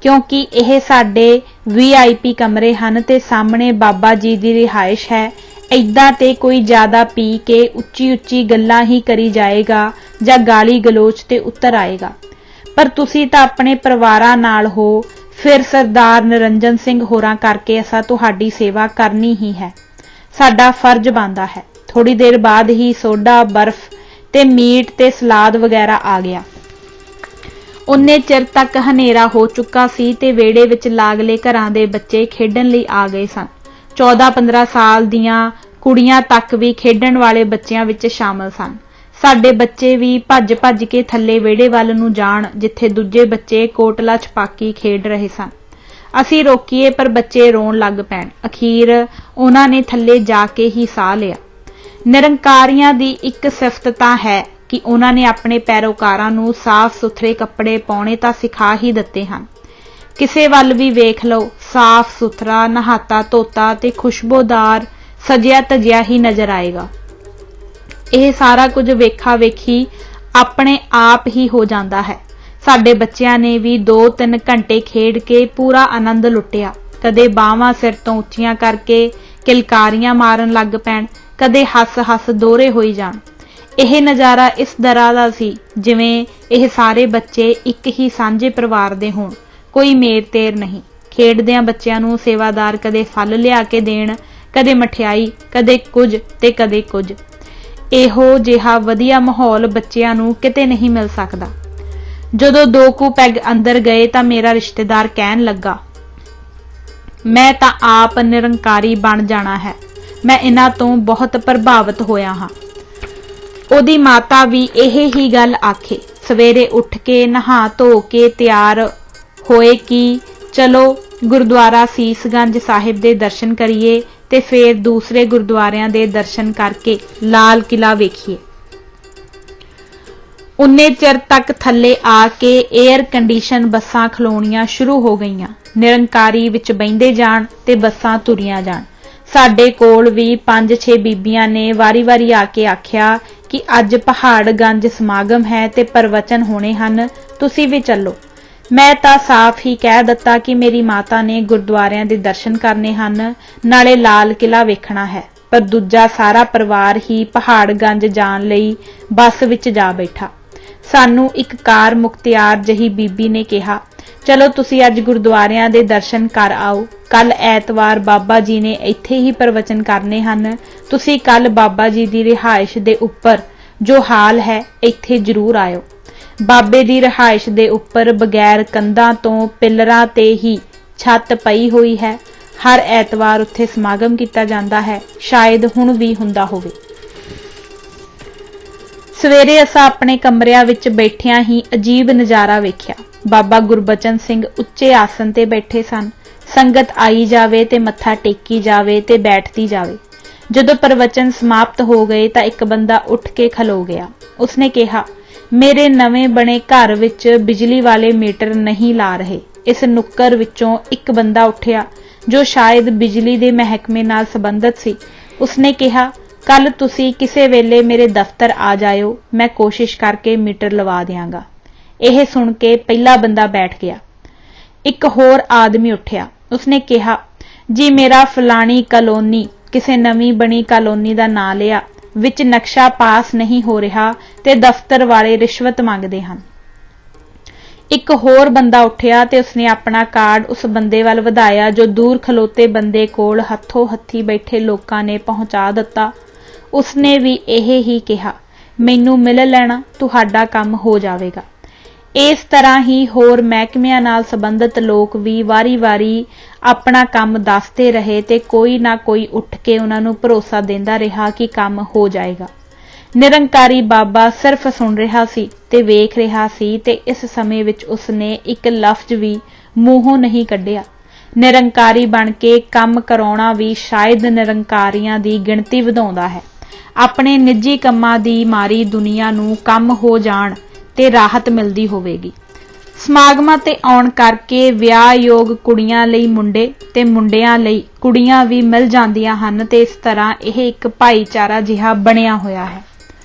ਕਿਉਂਕਿ ਇਹ ਸਾਡੇ VIP ਕਮਰੇ ਹਨ ਤੇ ਸਾਹਮਣੇ ਬਾਬਾ ਜੀ ਦੀ ਰਿਹਾਇਸ਼ ਹੈ। ਏਦਾਂ ਤੇ ਕੋਈ ਜ਼ਿਆਦਾ ਪੀ ਕੇ ਉੱਚੀ ਗੱਲਾਂ ਹੀ ਕਰੀ ਜਾਏਗਾ ਜਾਂ ਗਾਲੀ ਗਲੋਚ ਤੇ ਉੱਤਰ ਆਏਗਾ। ਪਰ ਤੁਸੀਂ ਤਾਂ ਆਪਣੇ ਪਰਿਵਾਰਾਂ ਨਾਲ ਹੋ, ਫਿਰ ਸਰਦਾਰ ਨਿਰੰਜਨ ਸਿੰਘ ਹੋਰਾਂ ਕਰਕੇ ਅਸਾਂ ਤੁਹਾਡੀ ਸੇਵਾ ਕਰਨੀ ਹੀ ਹੈ, ਸਾਡਾ ਫਰਜ਼ ਬਣਦਾ ਹੈ। ਥੋੜੀ ਦੇਰ ਬਾਅਦ ਹੀ ਸੋਡਾ, ਬਰਫ਼ ਤੇ ਮੀਟ ਤੇ ਸਲਾਦ ਵਗੈਰਾ ਆ ਗਿਆ। ਉਨੇ ਚਿਰ ਤੱਕ ਹਨੇਰਾ ਹੋ ਚੁੱਕਾ ਸੀ ਤੇ ਵਿਹੜੇ ਵਿੱਚ ਲਾਗਲੇ ਘਰਾਂ ਦੇ ਬੱਚੇ ਖੇਡਣ ਲਈ ਆ ਗਏ ਸਨ। 14-15 ਸਾਲ ਦੀਆਂ ਕੁੜੀਆਂ ਤੱਕ ਵੀ ਖੇਡਣ ਵਾਲੇ ਬੱਚਿਆਂ ਵਿੱਚ ਸ਼ਾਮਲ ਸਨ। ਸਾਡੇ ਬੱਚੇ ਵੀ ਭੱਜ ਕੇ ਥੱਲੇ ਵਿਹੜੇ ਵੱਲ ਨੂੰ ਜਾਣ ਜਿੱਥੇ ਦੂਜੇ ਬੱਚੇ ਕੋਟਲਾ ਛਪਾਕੀ ਖੇਡ ਰਹੇ ਸਨ। ਅਸੀਂ ਰੋਕੀਏ ਪਰ ਬੱਚੇ ਰੋਣ ਲੱਗ ਪੈਣ। ਅਖੀਰ ਉਹਨਾਂ ਨੇ ਥੱਲੇ ਜਾ ਕੇ ਹੀ ਸਾਹ ਲਿਆ। ਨਿਰੰਕਾਰੀਆਂ ਦੀ ਇੱਕ ਸਿਫਤ ਤਾਂ ਹੈ ਕਿ ਉਹਨਾਂ ਨੇ ਆਪਣੇ ਪੈਰੋਕਾਰਾਂ ਨੂੰ ਸਾਫ਼ ਸੁਥਰੇ ਕੱਪੜੇ ਪਾਉਣੇ ਤਾਂ ਸਿਖਾ ਹੀ ਦਿੱਤੇ ਹਨ। ਕਿਸੇ ਵੱਲ ਵੀ ਵੇਖ ਲਓ, ਸਾਫ਼ ਸੁਥਰਾ, ਨਹਾਤਾ ਧੋਤਾ ਤੇ ਖੁਸ਼ਬੂਦਾਰ ਸਜਿਆ ਧਜਿਆ ਹੀ ਨਜ਼ਰ ਆਏਗਾ। ਇਹ ਸਾਰਾ ਕੁਝ ਵੇਖਾ ਵੇਖੀ ਆਪਣੇ ਆਪ ਹੀ ਹੋ ਜਾਂਦਾ ਹੈ। ਸਾਡੇ ਬੱਚਿਆਂ ਨੇ ਵੀ 2-3 ਘੰਟੇ ਖੇਡ ਕੇ ਪੂਰਾ ਆਨੰਦ ਲੁੱਟਿਆ। ਕਦੇ ਬਾਹਾਂ ਸਿਰ ਤੋਂ ਉੱਚੀਆਂ ਕਰਕੇ ਕਿਲਕਾਰੀਆਂ ਮਾਰਨ ਲੱਗ ਪੈਣ, ਕਦੇ ਹੱਸ-ਹੱਸ ਦੋਹਰੇ ਹੋਈ ਜਾਣ। ਇਹ ਨਜ਼ਾਰਾ ਇਸ ਤਰ੍ਹਾਂ ਦਾ ਸੀ ਜਿਵੇਂ ਇਹ ਸਾਰੇ ਬੱਚੇ ਇੱਕ ਹੀ ਸਾਂਝੇ ਪਰਿਵਾਰ ਦੇ ਹੋਣ, ਕੋਈ ਮੇਰ ਤੇਰ ਨਹੀਂ। ਖੇਡਦਿਆਂ ਬੱਚਿਆਂ ਨੂੰ ਸੇਵਾਦਾਰ ਕਦੇ ਫਲ ਲਿਆ ਕੇ ਦੇਣ, ਕਦੇ ਮਠਿਆਈ, ਕਦੇ ਕੁਝ ਤੇ ਕਦੇ ਕੁਝ। ਇਹੋ ਜਿਹਾ ਵਧੀਆ ਮਾਹੌਲ ਬੱਚਿਆਂ ਨੂੰ ਕਿਤੇ ਨਹੀਂ ਮਿਲ ਸਕਦਾ। ਜਦੋਂ 2 ਕੁ ਪੈਗ ਅੰਦਰ ਗਏ ਤਾਂ ਮੇਰਾ ਰਿਸ਼ਤੇਦਾਰ ਕਹਿਣ ਲੱਗਾ, ਮੈਂ ਤਾਂ ਆਪ ਨਿਰੰਕਾਰੀ ਬਣ ਜਾਣਾ ਹੈ। ਮੈਂ ਇਹਨਾਂ ਤੋਂ ਬਹੁਤ ਪ੍ਰਭਾਵਿਤ ਹੋਇਆ ਹਾਂ। ਉਹਦੀ ਮਾਤਾ ਵੀ ਇਹ ਹੀ ਗੱਲ ਆਖੇ। ਸਵੇਰੇ ਉੱਠ ਕੇ ਨਹਾ ਧੋ ਕੇ ਤਿਆਰ ਹੋਏ ਕਿ ਚਲੋ ਗੁਰਦੁਆਰਾ ਸੀਸਗੰਜ ਸਾਹਿਬ ਦੇ ਦਰਸ਼ਨ ਕਰੀਏ ਤੇ ਫਿਰ ਦੂਸਰੇ ਗੁਰਦੁਆਰਿਆਂ ਦੇ ਦਰਸ਼ਨ ਕਰਕੇ ਲਾਲ ਕਿਲਾ ਵੇਖੀਏ। ਉਨੇ ਚਿਰ ਤੱਕ ਥੱਲੇ ਆ ਕੇ 에ਅਰ ਕੰਡੀਸ਼ਨ ਬੱਸਾਂ ਖਲੋਣੀਆਂ ਸ਼ੁਰੂ ਹੋ ਗਈਆਂ। ਨਿਰੰਕਾਰੀ ਵਿੱਚ ਬਹਿੰਦੇ ਜਾਣ ਤੇ ਬੱਸਾਂ ਤੁਰੀਆਂ ਜਾਣ। ਸਾਡੇ ਕੋਲ ਵੀ 5-6 ਬੀਬੀਆਂ ਨੇ ਵਾਰੀ-ਵਾਰੀ ਆ ਕੇ ਆਖਿਆ ਕਿ ਅੱਜ ਪਹਾੜਗੰਜ ਸਮਾਗਮ ਹੈ ਤੇ ਪ੍ਰਵਚਨ ਹੋਣੇ ਹਨ, ਤੁਸੀਂ ਵੀ ਚੱਲੋ। ਮੈਂ ਤਾਂ ਸਾਫ਼ ਹੀ ਕਹਿ ਦਿੱਤਾ ਕਿ ਮੇਰੀ ਮਾਤਾ ਨੇ ਗੁਰਦੁਆਰਿਆਂ ਦੇ ਦਰਸ਼ਨ ਕਰਨੇ ਹਨ, ਨਾਲੇ ਲਾਲ ਕਿਲਾ ਵੇਖਣਾ ਹੈ। ਪਰ ਦੂਜਾ ਸਾਰਾ ਪਰਿਵਾਰ ਹੀ ਪਹਾੜਗੰਜ ਜਾਣ ਲਈ ਬੱਸ ਵਿੱਚ ਜਾ ਬੈਠਾ। ਸਾਨੂੰ ਇੱਕ ਕਾਰ ਮੁਖਤਿਆਰ ਜਹੀ ਬੀਬੀ ਨੇ ਕਿਹਾ, ਚਲੋ ਤੁਸੀਂ ਅੱਜ ਗੁਰਦੁਆਰਿਆਂ ਦੇ ਦਰਸ਼ਨ ਕਰ ਆਓ। ਕੱਲ ਐਤਵਾਰ ਬਾਬਾ ਜੀ ਨੇ ਇੱਥੇ ਹੀ ਪ੍ਰਵਚਨ ਕਰਨੇ ਹਨ। ਤੁਸੀਂ ਕੱਲ ਬਾਬਾ ਜੀ ਦੀ ਰਿਹਾਇਸ਼ ਦੇ ਉੱਪਰ ਜੋ ਹਾਲ ਹੈ ਇੱਥੇ ਜ਼ਰੂਰ ਆਇਓ। ਬਾਬੇ ਦੀ ਰਿਹਾਇਸ਼ ਦੇ ਉੱਪਰ ਬਗੈਰ ਕੰਧਾਂ ਤੋਂ ਪਿੱਲਰਾਂ ਤੇ ਹੀ ਛੱਤ ਪਈ ਹੋਈ ਹੈ। ਹਰ ਐਤਵਾਰ ਉੱਥੇ ਸਮਾਗਮ ਕੀਤਾ ਜਾਂਦਾ ਹੈ। ਸ਼ਾਇਦ ਹੁਣ ਵੀ ਹੁੰਦਾ ਹੋਵੇ। ਸਵੇਰੇ ਅਸਾਂ ਆਪਣੇ ਕਮਰਿਆਂ ਵਿੱਚ ਬੈਠਿਆਂ ਹੀ ਅਜੀਬ ਨਜ਼ਾਰਾ ਵੇਖਿਆ। ਬਾਬਾ ਗੁਰਬਚਨ ਸਿੰਘ ਉੱਚੇ ਆਸਨ ਤੇ ਬੈਠੇ ਸਨ। ਸੰਗਤ ਆਈ ਜਾਵੇ ਤੇ ਮੱਥਾ ਟੇਕੀ ਜਾਵੇ ਤੇ ਬੈਠਦੀ ਜਾਵੇ। ਜਦੋਂ ਪ੍ਰਵਚਨ ਸਮਾਪਤ ਹੋ ਗਏ ਤਾਂ ਇੱਕ ਬੰਦਾ ਉੱਠ ਕੇ ਖਲੋ ਗਿਆ। ਉਸਨੇ ਕਿਹਾ, ਮੇਰੇ ਨਵੇਂ ਬਣੇ ਘਰ ਵਿੱਚ ਬਿਜਲੀ ਵਾਲੇ ਮੀਟਰ ਨਹੀਂ ਲਾ ਰਹੇ। ਇਸ ਨੁੱਕਰ ਵਿੱਚੋਂ ਇੱਕ ਬੰਦਾ ਉੱਠਿਆ ਜੋ ਸ਼ਾਇਦ ਬਿਜਲੀ ਦੇ ਮਹਿਕਮੇ ਨਾਲ ਸੰਬੰਧਿਤ ਸੀ। ਉਸਨੇ ਕਿਹਾ, ਕੱਲ ਤੁਸੀਂ ਕਿਸੇ ਵੇਲੇ ਮੇਰੇ ਦਫ਼ਤਰ ਆ ਜਾਇਓ, ਮੈਂ ਕੋਸ਼ਿਸ਼ ਕਰਕੇ ਮੀਟਰ ਲਵਾ ਦਿਆਂਗਾ। ਇਹ ਸੁਣ ਕੇ ਪਹਿਲਾ ਬੰਦਾ ਬੈਠ ਗਿਆ। ਇੱਕ ਹੋਰ ਆਦਮੀ ਉੱਠਿਆ। ਉਸਨੇ ਕਿਹਾ, ਜੀ ਮੇਰਾ ਫਲਾਣੀ ਕਲੋਨੀ, ਕਿਸੇ ਨਵੀਂ ਬਣੀ ਕਾਲੋਨੀ ਦਾ ਨਾਂ ਲਿਆ, ਵਿੱਚ ਨਕਸ਼ਾ ਪਾਸ ਨਹੀਂ ਹੋ ਰਿਹਾ ਤੇ ਦਫ਼ਤਰ ਵਾਲੇ ਰਿਸ਼ਵਤ ਮੰਗਦੇ ਹਨ। ਇੱਕ ਹੋਰ ਬੰਦਾ ਉੱਠਿਆ ਤੇ ਉਸਨੇ ਆਪਣਾ ਕਾਰਡ ਉਸ ਬੰਦੇ ਵੱਲ ਵਧਾਇਆ ਜੋ ਦੂਰ ਖਲੋਤੇ ਬੰਦੇ ਕੋਲ ਹੱਥੋਂ ਹੱਥੀ ਬੈਠੇ ਲੋਕਾਂ ਨੇ ਪਹੁੰਚਾ ਦਿੱਤਾ। ਉਸਨੇ ਵੀ ਇਹ ਹੀ ਕਿਹਾ, ਮੈਨੂੰ ਮਿਲ ਲੈਣਾ, ਤੁਹਾਡਾ ਕੰਮ ਹੋ ਜਾਵੇਗਾ। ਇਸ ਤਰ੍ਹਾਂ ਹੀ ਹੋਰ ਮਹਿਕਮਿਆਂ ਨਾਲ ਸੰਬੰਧਿਤ ਲੋਕ ਵੀ ਵਾਰੀ-ਵਾਰੀ ਆਪਣਾ ਕੰਮ ਦੱਸਦੇ ਰਹੇ ਤੇ ਕੋਈ ਨਾ ਕੋਈ ਉੱਠ ਕੇ ਉਹਨਾਂ ਨੂੰ ਭਰੋਸਾ ਦਿੰਦਾ ਰਿਹਾ ਕਿ ਕੰਮ ਹੋ ਜਾਏਗਾ। ਨਿਰੰਕਾਰੀ ਬਾਬਾ ਸਿਰਫ ਸੁਣ ਰਿਹਾ ਸੀ ਤੇ ਵੇਖ ਰਿਹਾ ਸੀ ਤੇ ਇਸ ਸਮੇਂ ਵਿੱਚ ਉਸਨੇ ਇੱਕ ਲਫ਼ਜ਼ ਵੀ ਮੂੰਹੋਂ ਨਹੀਂ ਕੱਢਿਆ। ਨਿਰੰਕਾਰੀ ਬਣ ਕੇ ਕੰਮ ਕਰਾਉਣਾ ਵੀ ਸ਼ਾਇਦ ਨਿਰੰਕਾਰੀਆਂ ਦੀ ਗਿਣਤੀ ਵਧਾਉਂਦਾ ਹੈ। ਆਪਣੇ ਨਿੱਜੀ ਕੰਮਾਂ ਦੀ ਮਾਰੀ ਦੁਨੀਆ ਨੂੰ ਕੰਮ ਹੋ ਜਾਣ ਤੇ ਰਾਹਤ ਮਿਲਦੀ ਹੋਵੇਗੀ। ਸਮਾਗਮਾਂ ਤੇ ਆਉਣ ਕਰਕੇ ਵਿਆਹਯੋਗ ਕੁੜੀਆਂ ਲਈ ਮੁੰਡੇ ਤੇ ਮੁੰਡਿਆਂ ਲਈ ਕੁੜੀਆਂ ਵੀ ਮਿਲ ਜਾਂਦੀਆਂ ਹਨ ਤੇ ਇਸ ਤਰ੍ਹਾਂ ਇਹ ਇੱਕ ਭਾਈਚਾਰਾ ਜਿਹਾ ਬਣਿਆ ਹੋਇਆ ਹੈ।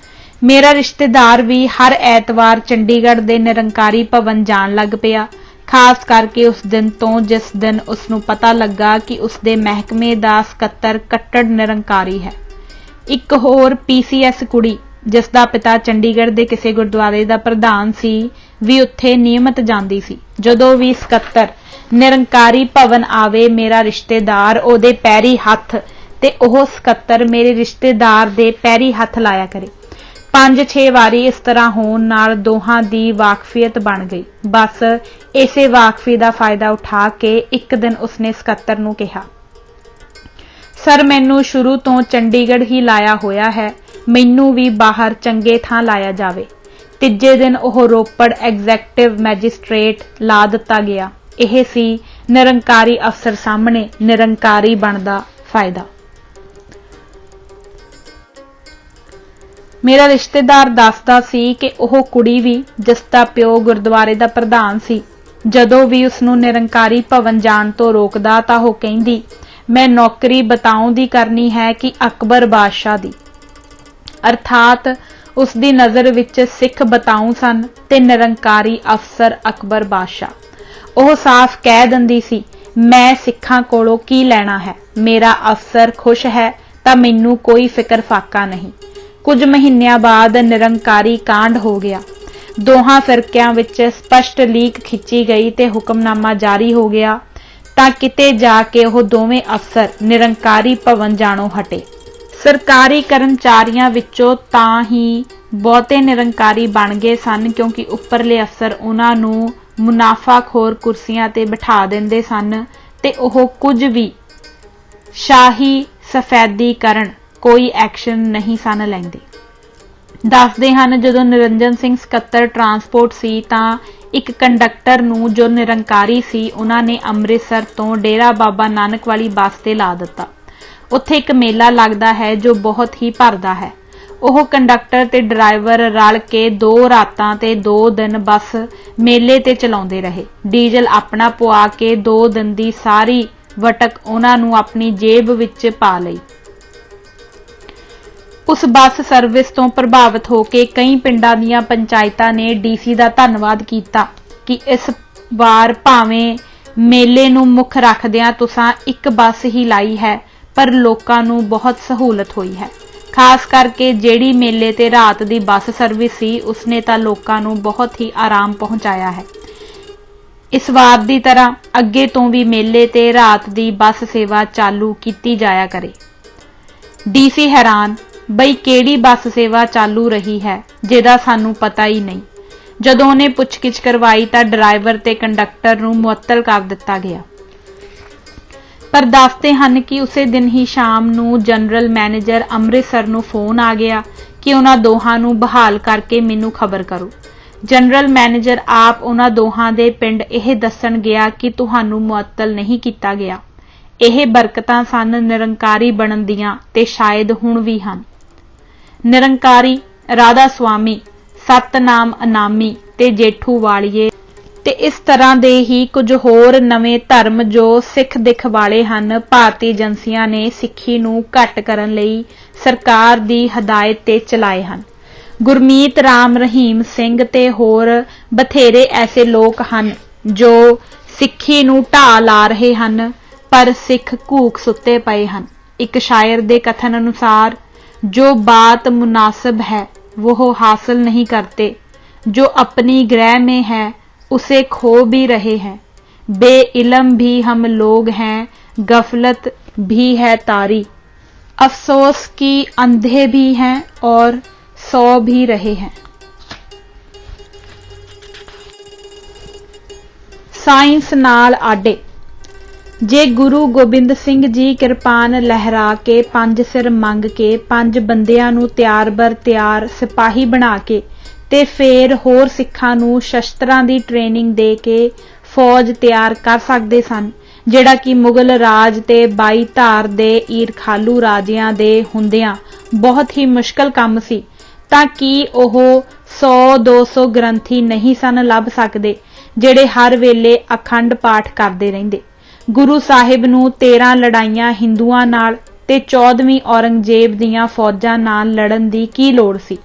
ਮੇਰਾ ਰਿਸ਼ਤੇਦਾਰ ਵੀ ਹਰ ਐਤਵਾਰ ਚੰਡੀਗੜ੍ਹ ਦੇ ਨਿਰੰਕਾਰੀ ਭਵਨ ਜਾਣ ਲੱਗ ਪਿਆ, ਖਾਸ ਕਰਕੇ ਉਸ ਦਿਨ ਤੋਂ ਜਿਸ ਦਿਨ ਉਸਨੂੰ ਪਤਾ ਲੱਗਾ ਕਿ ਉਸਦੇ ਮਹਿਕਮੇ ਦਾ ਸਕੱਤਰ ਕੱਟੜ ਨਿਰੰਕਾਰੀ ਹੈ। ਇੱਕ ਹੋਰ PCS ਕੁੜੀ ਜਿਸ ਦਾ ਪਿਤਾ ਚੰਡੀਗੜ੍ਹ ਦੇ ਕਿਸੇ ਗੁਰਦੁਆਰੇ ਦਾ ਪ੍ਰਧਾਨ ਸੀ ਵੀ ਉੱਥੇ ਨਿਯਮਿਤ ਜਾਂਦੀ ਸੀ। ਜਦੋਂ ਵੀ ਸਕੱਤਰ ਨਿਰੰਕਾਰੀ ਭਵਨ ਆਵੇ, ਮੇਰਾ ਰਿਸ਼ਤੇਦਾਰ ਉਹਦੇ ਪੈਰੀ ਹੱਥ ਤੇ ਉਹ ਸਕੱਤਰ ਮੇਰੇ ਰਿਸ਼ਤੇਦਾਰ ਦੇ ਪੈਰੀ ਹੱਥ ਲਾਇਆ ਕਰੇ। 5-6 ਵਾਰੀ ਇਸ ਤਰ੍ਹਾਂ ਹੋਣ ਨਾਲ ਦੋਹਾਂ ਦੀ ਵਾਕਫੀਅਤ ਬਣ ਗਈ। ਬਸ ਇਸੇ ਵਾਕਫੀ ਦਾ ਫਾਇਦਾ ਉਠਾ ਕੇ ਇੱਕ ਦਿਨ ਉਸਨੇ ਸਕੱਤਰ ਨੂੰ ਕਿਹਾ, ਸਰ ਮੈਨੂੰ ਸ਼ੁਰੂ ਤੋਂ ਚੰਡੀਗੜ੍ਹ ਹੀ ਲਾਇਆ ਹੋਇਆ ਹੈ, ਮੈਨੂੰ ਵੀ ਬਾਹਰ ਚੰਗੇ ਥਾਂ ਲਾਇਆ ਜਾਵੇ। ਤੀਜੇ ਦਿਨ ਉਹ ਰੋਪੜ ਐਗਜ਼ੈਕਟਿਵ ਮੈਜਿਸਟ੍ਰੇਟ ਲਾ ਦਿੱਤਾ ਗਿਆ। ਇਹ ਸੀ ਨਿਰੰਕਾਰੀ ਅਫਸਰ ਸਾਹਮਣੇ ਨਿਰੰਕਾਰੀ ਬਣਨ ਦਾ ਫਾਇਦਾ। मेरा रिश्तेदार दसदा सी कि ओह कुड़ी भी जिसदा प्यो गुरुद्वारे दा प्रधान सी जदों भी उसनूं निरंकारी भवन जाण तो रोकदा तां ओह कहंदी मैं नौकरी बताऊं दी करनी है कि अकबर बादशाह दी। अर्थात उसदी नज़र विच सिख बताऊं सन ते निरंकारी अफसर अकबर बादशाह। ओह साफ कह दिंदी सी मैं सिखां कोलों की लैणा है, मेरा अफसर खुश है तां मैनूं कोई फिकर फाका नहीं। कुछ महीनों बाद निरंकारी कांड हो गया। दोहां फिरकियां विच स्पष्ट लीक खिंची गई ते हुक्मनामा जारी हो गया तां किते जाके ओह दोवें अफसर निरंकारी भवन जाणों हटे। सरकारी कर्मचारियों विचों तां ही बहुते निरंकारी बन गए सन क्योंकि उपरले अफसर उन्हां नूं मुनाफाखोर कुर्सियां ते बिठा दिंदे सन ते ओह कुछ भी शाही सफैदी करन कोई एक्शन नहीं सन लैंदे। दसदे हन जदों निरंजन सिंह सकत्तर ट्रांसपोर्ट सी तां एक कंडक्टर नूं जो निरंकारी सी उन्हां ने अमृतसर तो डेरा बाबा नानक वाली बस ते ला दिता। उत्थे एक मेला लगदा है जो बहुत ही भरदा है। ओह कंडक्टर ते ड्राइवर रल के 2 रातां ते 2 दिन बस मेले ते चलाउंदे रहे। डीजल अपना पवा के 2 दिन दी सारी वटक उन्हां नूं अपनी जेब विच पा लई। उस बस सर्विस तो प्रभावित होकर कई पिंडां दीयां पंचायतां ने डीसी का धन्नवाद किया कि इस बार भावें मेले नूं मुख रखदिआं तुसां एक बस ही लाई है पर लोकां नूं बहुत सहूलत हुई है। खास करके जिहड़ी मेले ते रात दी बस सर्विस सी उसने तां लोकां नूं बहुत ही आराम पहुंचाया है। इस वार दी तरह अगे तो भी मेले ते रात दी बस सेवा चालू कीती जाया करे। डीसी हैरान बई केड़ी बस सेवा चालू रही है जिहदा सानू पता ही नहीं। जदों उहने पुछगिछ करवाई तां ड्राइवर ते कंडक्टर नूं मुअत्तल कर दिता गया। पर दसदे हन कि उसे दिन ही शाम नूं जनरल मैनेजर अमृतसर नूं फोन आ गया कि उन्हां दोहां नूं बहाल करके मैनूं खबर करो। जनरल मैनेजर आप उन्हां दोहां दे पिंड यह दस्सण गया कि तुहानूं मुअत्तल नहीं किया गया। यह बरकतां सन निरंकारी बनन दियां ते शायद हुण भी हन। निरंकारी राधा स्वामी सतनाम अनामी ते जेठू वालिए ते इस तरह दे ही कुछ होर नवे धर्म जो सिख दिख वाले हन भारतीय एजेंसियां ने सिੱਖੀ नूं घट करन लई सरकार दी हदायत ते चलाए हन। गुरमीत राम रहीम सिंह ते होर बथेरे ऐसे लोग हन जो सिੱਖੀ नूं ढा ला रहे हन पर सिख घूक सुते पए हन। एक शायर दे कथन अनुसार जो बात मुनासिब है वो हासिल नहीं करते, जो अपनी ग्रह में है उसे खो भी रहे हैं। बेइल्म भी हम लोग हैं, गफलत भी है तारी, अफसोस की अंधे भी हैं और सो भी रहे हैं। साइंस नाल आडे जे गुरु गोबिंद सिंह जी किरपान लहरा के 5 सिर मंग के 5 बंदियां नूं त्यार बर त्यार सिपाही बना के ते फिर होर सिखां नूं शस्त्रां दी ट्रेनिंग दे के फौज तैयार कर सकदे सन, जिहड़ा कि मुगल राज ते 22 धार दे ईरखालू राजियां दे हुंदियां बहुत ही मुश्किल काम सी। तां कि ओह 100-200 ग्रंथी नहीं सन लभ सकदे जिहड़े हर वेले अखंड पाठ करदे रहिंदे। गुरु साहिब नूं 13 लड़ाइयां हिंदुआं नाल ते 14वीं औरंगजेब दीयां फौजां नाल लड़न दी की लोड़ सी।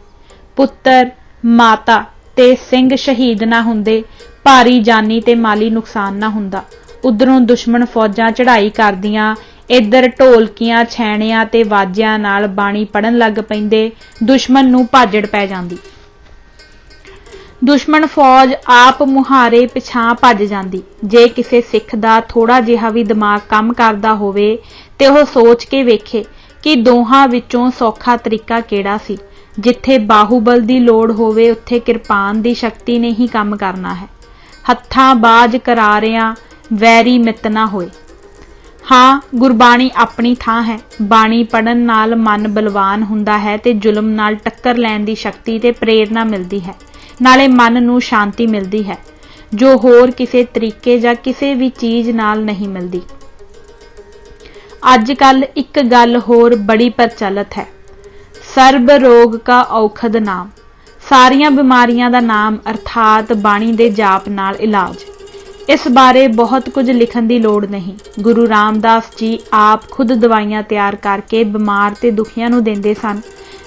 पुत्तर माता ते सिंह शहीद ना हुंदे, भारी जानी ते माली नुकसान ना हुंदा। उधरों दुश्मन फौजां चढ़ाई करदियां इधर ढोलकियां छैणियां ते वाजियां नाल बाणी पढ़न लग पैंदे, दुश्मन नूं भाजड़ पै जांदी। दुश्मन फौज आप मुहारे पिछां भज जांदी। जे किसे सिख दा थोड़ा जिहा भी दिमाग काम करदा होवे ते ओह सोच के वेखे कि दोहां विचों सौखा तरीका किहड़ा सी। जिथे बाहुबल दी लोड़ होवे उत्थे किरपान दी शक्ति ने ही काम करना है। हत्थां बाज करारियां वैरी मित ना होए। हाँ, गुरबाणी अपनी थां है। बाणी पढ़न नाल मन बलवान हुंदा है ते जुल्म नाल टक्कर लैण दी शक्ति ते प्रेरणा मिलदी है, नाले मन नूं शांति मिलदी है जो होर किसे तरीके जां किसे भी चीज नाल नहीं मिलदी। अज कल एक गल होर बड़ी प्रचलित है। ਸਰਬ ਰੋਗ ਕਾ ਔਖਦ ਨਾਮ। ਸਾਰੀਆਂ ਬਿਮਾਰੀਆਂ ਦਾ ਨਾਮ ਅਰਥਾਤ ਬਾਣੀ ਦੇ ਜਾਪ ਨਾਲ ਇਲਾਜ। ਇਸ ਬਾਰੇ ਬਹੁਤ ਕੁਝ ਲਿਖਣ ਦੀ ਲੋੜ ਨਹੀਂ। ਗੁਰੂ ਰਾਮਦਾਸ ਜੀ ਆਪ ਖੁਦ ਦਵਾਈਆਂ ਤਿਆਰ ਕਰਕੇ ਬਿਮਾਰ ਤੇ ਦੁਖੀਆਂ ਨੂੰ ਦਿੰਦੇ ਸਨ।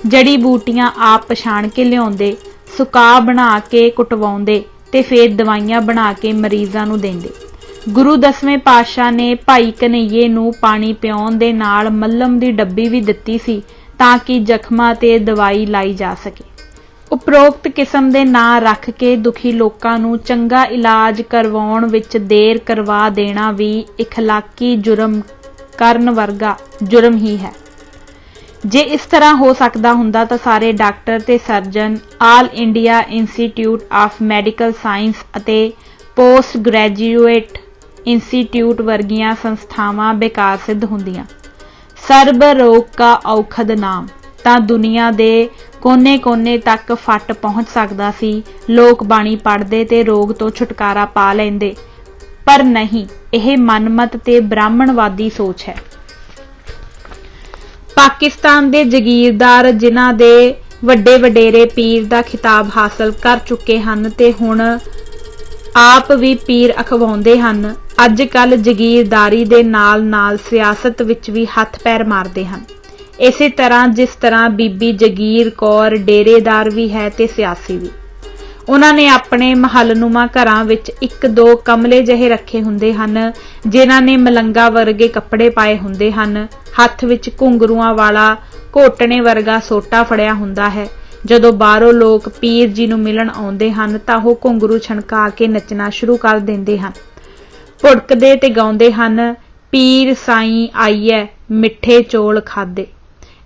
ਜੜੀ ਬੂਟੀਆਂ ਆਪ ਪਛਾਣ ਕੇ ਲਿਆਉਂਦੇ, ਸੁਕਾ ਬਣਾ ਕੇ ਕੁਟਵਾਉਂਦੇ ਤੇ ਫਿਰ ਦਵਾਈਆਂ ਬਣਾ ਕੇ ਮਰੀਜ਼ਾਂ ਨੂੰ ਦਿੰਦੇ। ਗੁਰੂ 10ਵੇਂ ਪਾਤਸ਼ਾਹ ਨੇ ਭਾਈ ਕਨਈਏ ਨੂੰ ਪਾਣੀ ਪਿਆਉਣ ਦੇ ਨਾਲ ਮੱਲਮ ਦੀ ਡੱਬੀ ਵੀ ਦਿੱਤੀ ਸੀ ਤਾਂ ਕਿ ਜ਼ਖਮਾਂ ਤੇ ਦਵਾਈ ਲਾਈ ਜਾ ਸਕੇ। ਉਪਰੋਕਤ ਕਿਸਮ ਦੇ ਨਾਂ ਰੱਖ ਕੇ ਦੁਖੀ ਲੋਕਾਂ ਨੂੰ ਚੰਗਾ ਇਲਾਜ ਕਰਵਾਉਣ ਵਿੱਚ ਦੇਰ ਕਰਵਾ ਦੇਣਾ ਵੀ ਇਖਲਾਕੀ ਜੁਰਮ ਕਰਨ ਵਰਗਾ ਜੁਰਮ ਹੀ ਹੈ। ਜੇ ਇਸ ਤਰ੍ਹਾਂ ਹੋ ਸਕਦਾ ਹੁੰਦਾ ਤਾਂ ਸਾਰੇ ਡਾਕਟਰ ਤੇ surgeon all India institute of medical science ਅਤੇ ਪੋਸਟ ਗ੍ਰੈਜੂਏਟ ਇੰਸਟੀਚਿਊਟ ਵਰਗੀਆਂ ਸੰਸਥਾਵਾਂ ਬੇਕਾਰ ਸਿੱਧ ਹੁੰਦੀਆਂ। ਸਰਬ ਰੋਗ ਕਾ ਔਖਦ ਨਾਮ ਤਾਂ ਦੁਨੀਆ ਦੇ ਕੋਨੇ-ਕੋਨੇ ਤੱਕ ਫੱਟ ਪਹੁੰਚ ਸਕਦਾ ਸੀ। ਲੋਕ ਬਾਣੀ ਪੜ੍ਹਦੇ ਤੇ ਰੋਗ ਤੋਂ ਛੁਟਕਾਰਾ ਪਾ ਲੈਂਦੇ, ਪਰ ਨਹੀਂ, ਇਹ ਮਨਮਤ ਤੇ ਬ੍ਰਾਹਮਣਵਾਦੀ ਸੋਚ ਹੈ। ਪਾਕਿਸਤਾਨ ਦੇ ਜਗੀਰਦਾਰ ਜਿਨ੍ਹਾਂ ਦੇ ਵੱਡੇ ਵਡੇਰੇ ਪੀਰ ਦਾ ਖਿਤਾਬ ਹਾਸਲ ਕਰ ਚੁੱਕੇ ਹਨ ਤੇ ਹੁਣ ਆਪ ਵੀ ਪੀਰ ਅਖਵਾਉਂਦੇ ਹਨ, ਅੱਜ ਕੱਲ੍ਹ ਜਗੀਰਦਾਰੀ ਦੇ ਨਾਲ-ਨਾਲ ਸਿਆਸਤ ਵਿੱਚ ਵੀ ਹੱਥ ਪੈਰ ਮਾਰਦੇ ਹਨ। ਇਸੇ ਤਰ੍ਹਾਂ ਜਿਸ ਤਰ੍ਹਾਂ ਬੀਬੀ ਜਗੀਰ ਕੌਰ ਡੇਰੇਦਾਰ ਵੀ ਹੈ ਤੇ ਸਿਆਸੀ ਵੀ। ਉਹਨਾਂ ਨੇ ਆਪਣੇ ਮਹੱਲਨੁਮਾ ਘਰਾਂ ਵਿੱਚ 1-2 ਕਮਲੇ ਜਿਹੇ ਰੱਖੇ ਹੁੰਦੇ ਹਨ ਜਿਨ੍ਹਾਂ ਨੇ ਮਲੰਗਾ ਵਰਗੇ ਕੱਪੜੇ ਪਾਏ ਹੁੰਦੇ ਹਨ। ਹੱਥ ਵਿੱਚ ਘੁੰਗਰੂਆਂ ਵਾਲਾ ਘੋਟਣੇ ਵਰਗਾ ਸੋਟਾ ਫੜਿਆ ਹੁੰਦਾ ਹੈ। ਜਦੋਂ ਬਾਹਰੋਂ ਲੋਕ ਪੀਰ ਜੀ ਨੂੰ ਮਿਲਣ ਆਉਂਦੇ ਹਨ ਤਾਂ ਉਹ ਘੁੰਗਰੂ ਛਣਕਾ ਕੇ ਨੱਚਣਾ ਸ਼ੁਰੂ ਕਰ ਦਿੰਦੇ ਹਨ, ਭੁੜਕਦੇ ਤੇ ਗਾਉਂਦੇ ਹਨ, ਪੀਰ ਸਾਈਂ ਆਈਐ ਮਿੱਠੇ ਚੌਲ ਖਾਦੇ।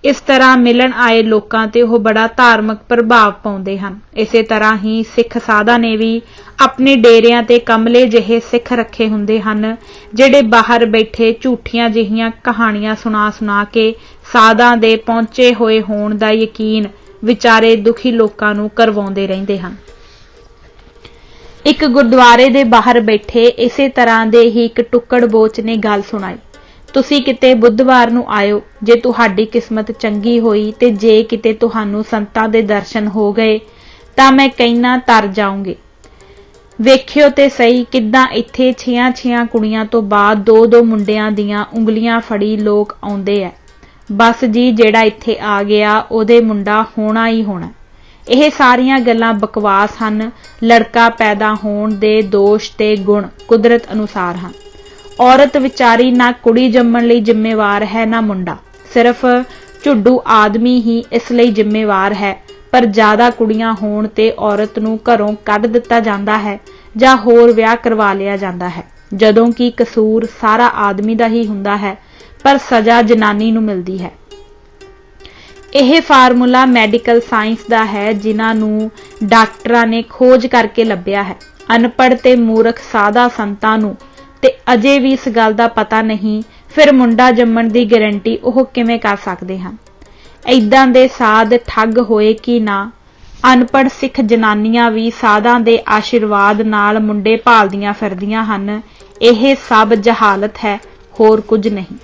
ਇਸ ਤਰ੍ਹਾਂ ਮਿਲਣ ਆਏ ਲੋਕਾਂ ਤੇ ਉਹ ਬੜਾ ਧਾਰਮਿਕ ਪ੍ਰਭਾਵ ਪਾਉਂਦੇ ਹਨ। ਇਸੇ ਤਰ੍ਹਾਂ ਹੀ ਸਿੱਖ ਸਾਧਾਂ ਨੇ ਵੀ ਆਪਣੇ ਡੇਰਿਆਂ ਤੇ ਕਮਲੇ ਜਿਹੇ ਸਿੱਖ ਰੱਖੇ ਹੁੰਦੇ ਹਨ ਜਿਹੜੇ ਬਾਹਰ ਬੈਠੇ ਝੂਠੀਆਂ ਜਿਹੀਆਂ ਕਹਾਣੀਆਂ ਸੁਣਾ ਕੇ ਸਾਧਾਂ ਦੇ ਪਹੁੰਚੇ ਹੋਏ ਹੋਣ ਦਾ ਯਕੀਨ ਵਿਚਾਰੇ ਦੁਖੀ ਲੋਕਾਂ ਨੂੰ ਕਰਵਾਉਂਦੇ ਰਹਿੰਦੇ ਹਨ। ਇੱਕ ਗੁਰਦੁਆਰੇ ਦੇ ਬਾਹਰ ਬੈਠੇ ਇਸੇ ਤਰ੍ਹਾਂ ਦੇ ਹੀ ਇੱਕ ਟੁੱਕੜ ਬੋਚ ਨੇ ਗੱਲ ਸੁਣਾਈ, ਤੁਸੀਂ ਕਿਤੇ ਬੁੱਧਵਾਰ ਨੂੰ ਆਇਓ, ਜੇ ਤੁਹਾਡੀ ਕਿਸਮਤ ਚੰਗੀ ਹੋਈ ਤੇ ਜੇ ਕਿਤੇ ਤੁਹਾਨੂੰ ਸੰਤਾਂ ਦੇ ਦਰਸ਼ਨ ਹੋ ਗਏ ਤਾਂ ਮੈਂ ਕਹਿਣਾ ਤਰ ਜਾਉਂਗੇ। ਵੇਖਿਓ ਤੇ ਸਹੀ ਕਿੱਦਾਂ ਇੱਥੇ 6 ਕੁੜੀਆਂ ਤੋਂ ਬਾਅਦ 2 ਮੁੰਡਿਆਂ ਦੀਆਂ ਉਂਗਲੀਆਂ ਫੜੀ ਲੋਕ ਆਉਂਦੇ ਐ। ਬਸ ਜੀ, ਜਿਹੜਾ ਇੱਥੇ ਆ ਗਿਆ ਉਹਦੇ ਮੁੰਡਾ ਹੋਣਾ ਹੀ ਹੋਣਾ। ਇਹ ਸਾਰੀਆਂ ਗੱਲਾਂ ਬਕਵਾਸ ਹਨ। ਲੜਕਾ ਪੈਦਾ ਹੋਣ ਦੇ ਦੋਸ਼ ਤੇ ਗੁਣ ਕੁਦਰਤ ਅਨੁਸਾਰ ਹਨ। ਔਰਤ ਵਿਚਾਰੀ ਨਾ ਕੁੜੀ ਜੰਮਣ ਲਈ ਜ਼ਿੰਮੇਵਾਰ ਹੈ ਨਾ ਮੁੰਡਾ, ਸਿਰਫ ਝੁੱਡੂ ਆਦਮੀ ਹੀ ਇਸ ਲਈ ਜ਼ਿੰਮੇਵਾਰ ਹੈ। ਪਰ ਜ਼ਿਆਦਾ ਕੁੜੀਆਂ ਹੋਣ ਤੇ ਔਰਤ ਨੂੰ ਘਰੋਂ ਕੱਢ ਦਿੱਤਾ ਜਾਂਦਾ ਹੈ ਜਾਂ ਹੋਰ ਵਿਆਹ ਕਰਵਾ ਲਿਆ ਜਾਂਦਾ ਹੈ, ਜਦੋਂ ਕਿ ਕਸੂਰ ਸਾਰਾ ਆਦਮੀ ਦਾ ਹੀ ਹੁੰਦਾ ਹੈ ਪਰ ਸਜ਼ਾ ਜਨਾਨੀ ਨੂੰ ਮਿਲਦੀ ਹੈ। ਇਹ ਫਾਰਮੂਲਾ ਮੈਡੀਕਲ ਸਾਇੰਸ ਦਾ ਹੈ ਜਿਨ੍ਹਾਂ ਨੂੰ ਡਾਕਟਰਾਂ ਨੇ ਖੋਜ ਕਰਕੇ ਲੱਭਿਆ ਹੈ। ਅਨਪੜ੍ਹ ਤੇ ਮੂਰਖ ਸਾਦਾ ਸੰਤਾਂ ਨੂੰ ਤੇ ਅਜੇ ਵੀ ਇਸ ਗੱਲ ਦਾ ਪਤਾ ਨਹੀਂ, ਫਿਰ ਮੁੰਡਾ ਜੰਮਣ ਦੀ ਗਾਰੰਟੀ ਉਹ ਕਿਵੇਂ ਕਰ ਸਕਦੇ ਹਨ? ਏਦਾਂ ਦੇ ਸਾਧ ਠੱਗ ਹੋਏ ਕਿ ਨਾ। ਅਨਪੜ੍ਹ ਸਿੱਖ ਜਨਾਨੀਆਂ ਵੀ ਸਾਧਾਂ ਦੇ ਆਸ਼ੀਰਵਾਦ ਨਾਲ ਮੁੰਡੇ ਭਾਲਦੀਆਂ ਫਿਰਦੀਆਂ ਹਨ। ਇਹ ਸਭ ਜਹਾਲਤ ਹੈ, ਹੋਰ ਕੁਝ ਨਹੀਂ।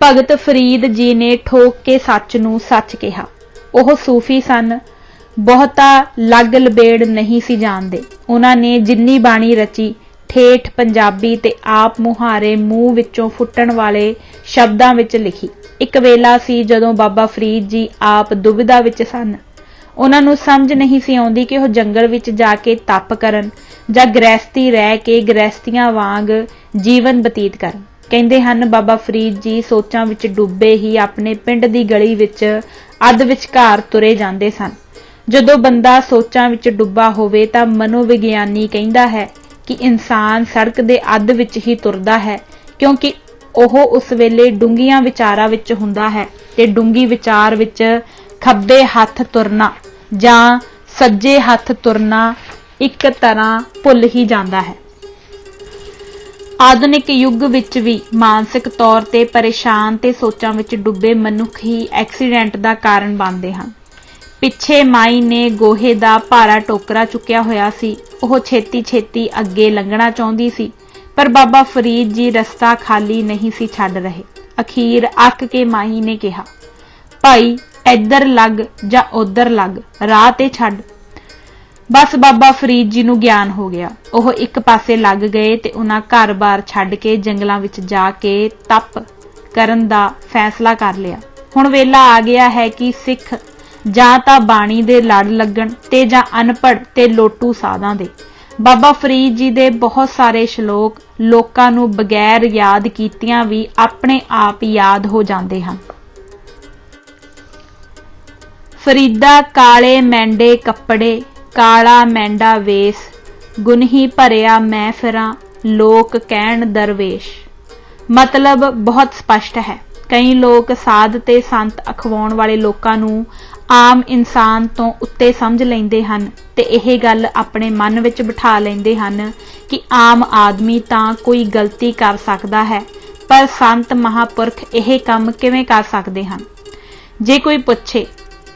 ਭਗਤ ਫਰੀਦ ਜੀ ਨੇ ਠੋਕ ਕੇ ਸੱਚ ਨੂੰ ਸੱਚ ਕਿਹਾ। ਉਹ ਸੂਫੀ ਸਨ, ਬਹੁਤਾ ਲੱਗ ਲਬੇੜ ਨਹੀਂ ਸੀ ਜਾਣਦੇ। ਉਹਨਾਂ ਨੇ ਜਿੰਨੀ ਬਾਣੀ ਰਚੀ ਠੇਠ ਪੰਜਾਬੀ ਤੇ ਆਪ ਮੁਹਾਰੇ ਮੂੰਹ ਵਿੱਚੋਂ ਫੁੱਟਣ ਵਾਲੇ ਸ਼ਬਦਾਂ ਵਿੱਚ ਲਿਖੀ। ਇੱਕ ਵੇਲਾ ਸੀ ਜਦੋਂ ਬਾਬਾ ਫਰੀਦ ਜੀ ਆਪ ਦੁਬਿਧਾ ਵਿੱਚ ਸਨ। ਉਹਨਾਂ ਨੂੰ ਸਮਝ ਨਹੀਂ ਸੀ ਆਉਂਦੀ ਕਿ ਉਹ ਜੰਗਲ ਵਿੱਚ ਜਾ ਕੇ ਤਪ ਕਰਨ ਜਾਂ ਗ੍ਰਹਿਸਤੀ ਰਹਿ ਕੇ ਗ੍ਰਹਿਸਤੀਆਂ ਵਾਂਗ ਜੀਵਨ ਬਤੀਤ ਕਰਨ। ਕਹਿੰਦੇ ਹਨ ਬਾਬਾ ਫਰੀਦ ਜੀ ਸੋਚਾਂ ਵਿੱਚ ਡੁੱਬੇ ਹੀ ਆਪਣੇ ਪਿੰਡ ਦੀ ਗਲੀ ਵਿੱਚ ਅੱਧ ਵਿਚਕਾਰ ਤੁਰੇ ਜਾਂਦੇ ਸਨ। ਜਦੋਂ ਬੰਦਾ ਸੋਚਾਂ ਵਿੱਚ ਡੁੱਬਾ ਹੋਵੇ ਤਾਂ ਮਨੋਵਿਗਿਆਨੀ ਕਹਿੰਦਾ ਹੈ ਕਿ ਇਨਸਾਨ ਸੜਕ ਦੇ ਅੱਧ ਵਿੱਚ ਹੀ ਤੁਰਦਾ ਹੈ, ਕਿਉਂਕਿ ਉਹ ਉਸ ਵੇਲੇ ਡੂੰਘੀਆਂ ਵਿਚਾਰਾਂ ਵਿੱਚ ਹੁੰਦਾ ਹੈ ਤੇ ਡੂੰਘੀ ਵਿਚਾਰ ਵਿੱਚ ਖੱਬੇ ਹੱਥ ਤੁਰਨਾ ਜਾਂ ਸੱਜੇ ਹੱਥ ਤੁਰਨਾ ਇੱਕ ਤਰ੍ਹਾਂ ਭੁੱਲ ਹੀ ਜਾਂਦਾ ਹੈ। ਆਧੁਨਿਕ ਯੁੱਗ ਵਿੱਚ ਵੀ ਮਾਨਸਿਕ ਤੌਰ ਤੇ ਪਰੇਸ਼ਾਨ ਤੇ ਸੋਚਾਂ ਵਿੱਚ ਡੁੱਬੇ ਮਨੁੱਖ ਹੀ ਐਕਸੀਡੈਂਟ ਦਾ ਕਾਰਨ ਬਣਦੇ ਹਨ। ਪਿੱਛੇ ਮਾਈ ਨੇ ਗੋਹੇ ਦਾ ਭਾਰਾ ਟੋਕਰਾ ਚੁੱਕਿਆ ਹੋਇਆ ਸੀ। ਉਹ ਛੇਤੀ ਅੱਗੇ ਲੰਘਣਾ ਚਾਹੁੰਦੀ ਸੀ, ਪਰ ਬਾਬਾ ਫਰੀਦ ਜੀ ਰਸਤਾ ਖਾਲੀ ਨਹੀਂ ਸੀ ਛੱਡ ਰਹੇ। ਅਖੀਰ ਅੱਕ ਕੇ ਮਾਈ ਨੇ ਕਿਹਾ, ਭਾਈ ਇੱਧਰ ਲੱਗ ਜਾਂ ਉੱਧਰ ਲੱਗ, ਰਾਹ ਤੇ ਛੱਡ। ਬਸ ਬਾਬਾ ਫਰੀਦ ਜੀ ਨੂੰ ਗਿਆਨ ਹੋ ਗਿਆ। ਉਹ ਇੱਕ ਪਾਸੇ ਲੱਗ ਗਏ ਤੇ ਉਹਨਾਂ ਘਰ-ਬਾਰ ਛੱਡ ਕੇ ਜੰਗਲਾਂ ਵਿੱਚ ਜਾ ਕੇ ਤਪ ਕਰਨ ਦਾ ਫੈਸਲਾ ਕਰ ਲਿਆ। ਹੁਣ ਵੇਲਾ ਆ ਗਿਆ ਹੈ ਕਿ ਸਿੱਖ ਜਾਂ ਤਾਂ ਬਾਣੀ ਦੇ ਲੜ ਲੱਗਣ ਤੇ ਜਾਂ ਅਨਪੜ੍ਹ ਤੇ ਲੋਟੂ ਸਾਧਾਂ ਦੇ। ਬਾਬਾ ਫਰੀਦ ਜੀ ਦੇ ਬਹੁਤ ਸਾਰੇ ਸ਼ਲੋਕ ਲੋਕਾਂ ਨੂੰ ਬਗੈਰ ਯਾਦ ਕੀਤਿਆਂ ਵੀ ਆਪਣੇ ਆਪ ਯਾਦ ਹੋ ਜਾਂਦੇ ਹਨ। ਫਰੀਦਾ ਕਾਲੇ ਮੈਂਡੇ ਕੱਪੜੇ, ਕਾਲਾ ਮੈਂਡਾ ਵੇਸ, ਗੁਨਹੀ ਭਰਿਆ ਮੈਂ ਫਿਰਾਂ, ਲੋਕ ਕਹਿਣ ਦਰਵੇਸ਼। ਮਤਲਬ ਬਹੁਤ ਸਪਸ਼ਟ ਹੈ। ਕਈ ਲੋਕ ਸਾਧ ਤੇ ਸੰਤ ਅਖਵਾਉਣ ਵਾਲੇ ਲੋਕਾਂ ਨੂੰ ਆਮ ਇਨਸਾਨ ਤੋਂ ਉੱਤੇ ਸਮਝ ਲੈਂਦੇ ਹਨ ਤੇ ਇਹ ਗੱਲ ਆਪਣੇ ਮਨ ਵਿੱਚ ਬਿਠਾ ਲੈਂਦੇ ਹਨ ਕਿ ਆਮ ਆਦਮੀ ਤਾਂ ਕੋਈ ਗਲਤੀ ਕਰ ਸਕਦਾ ਹੈ, ਪਰ ਸੰਤ ਮਹਾਂਪੁਰਖ ਇਹ ਕੰਮ ਕਿਵੇਂ ਕਰ ਸਕਦੇ ਹਨ? ਜੇ ਕੋਈ ਪੁੱਛੇ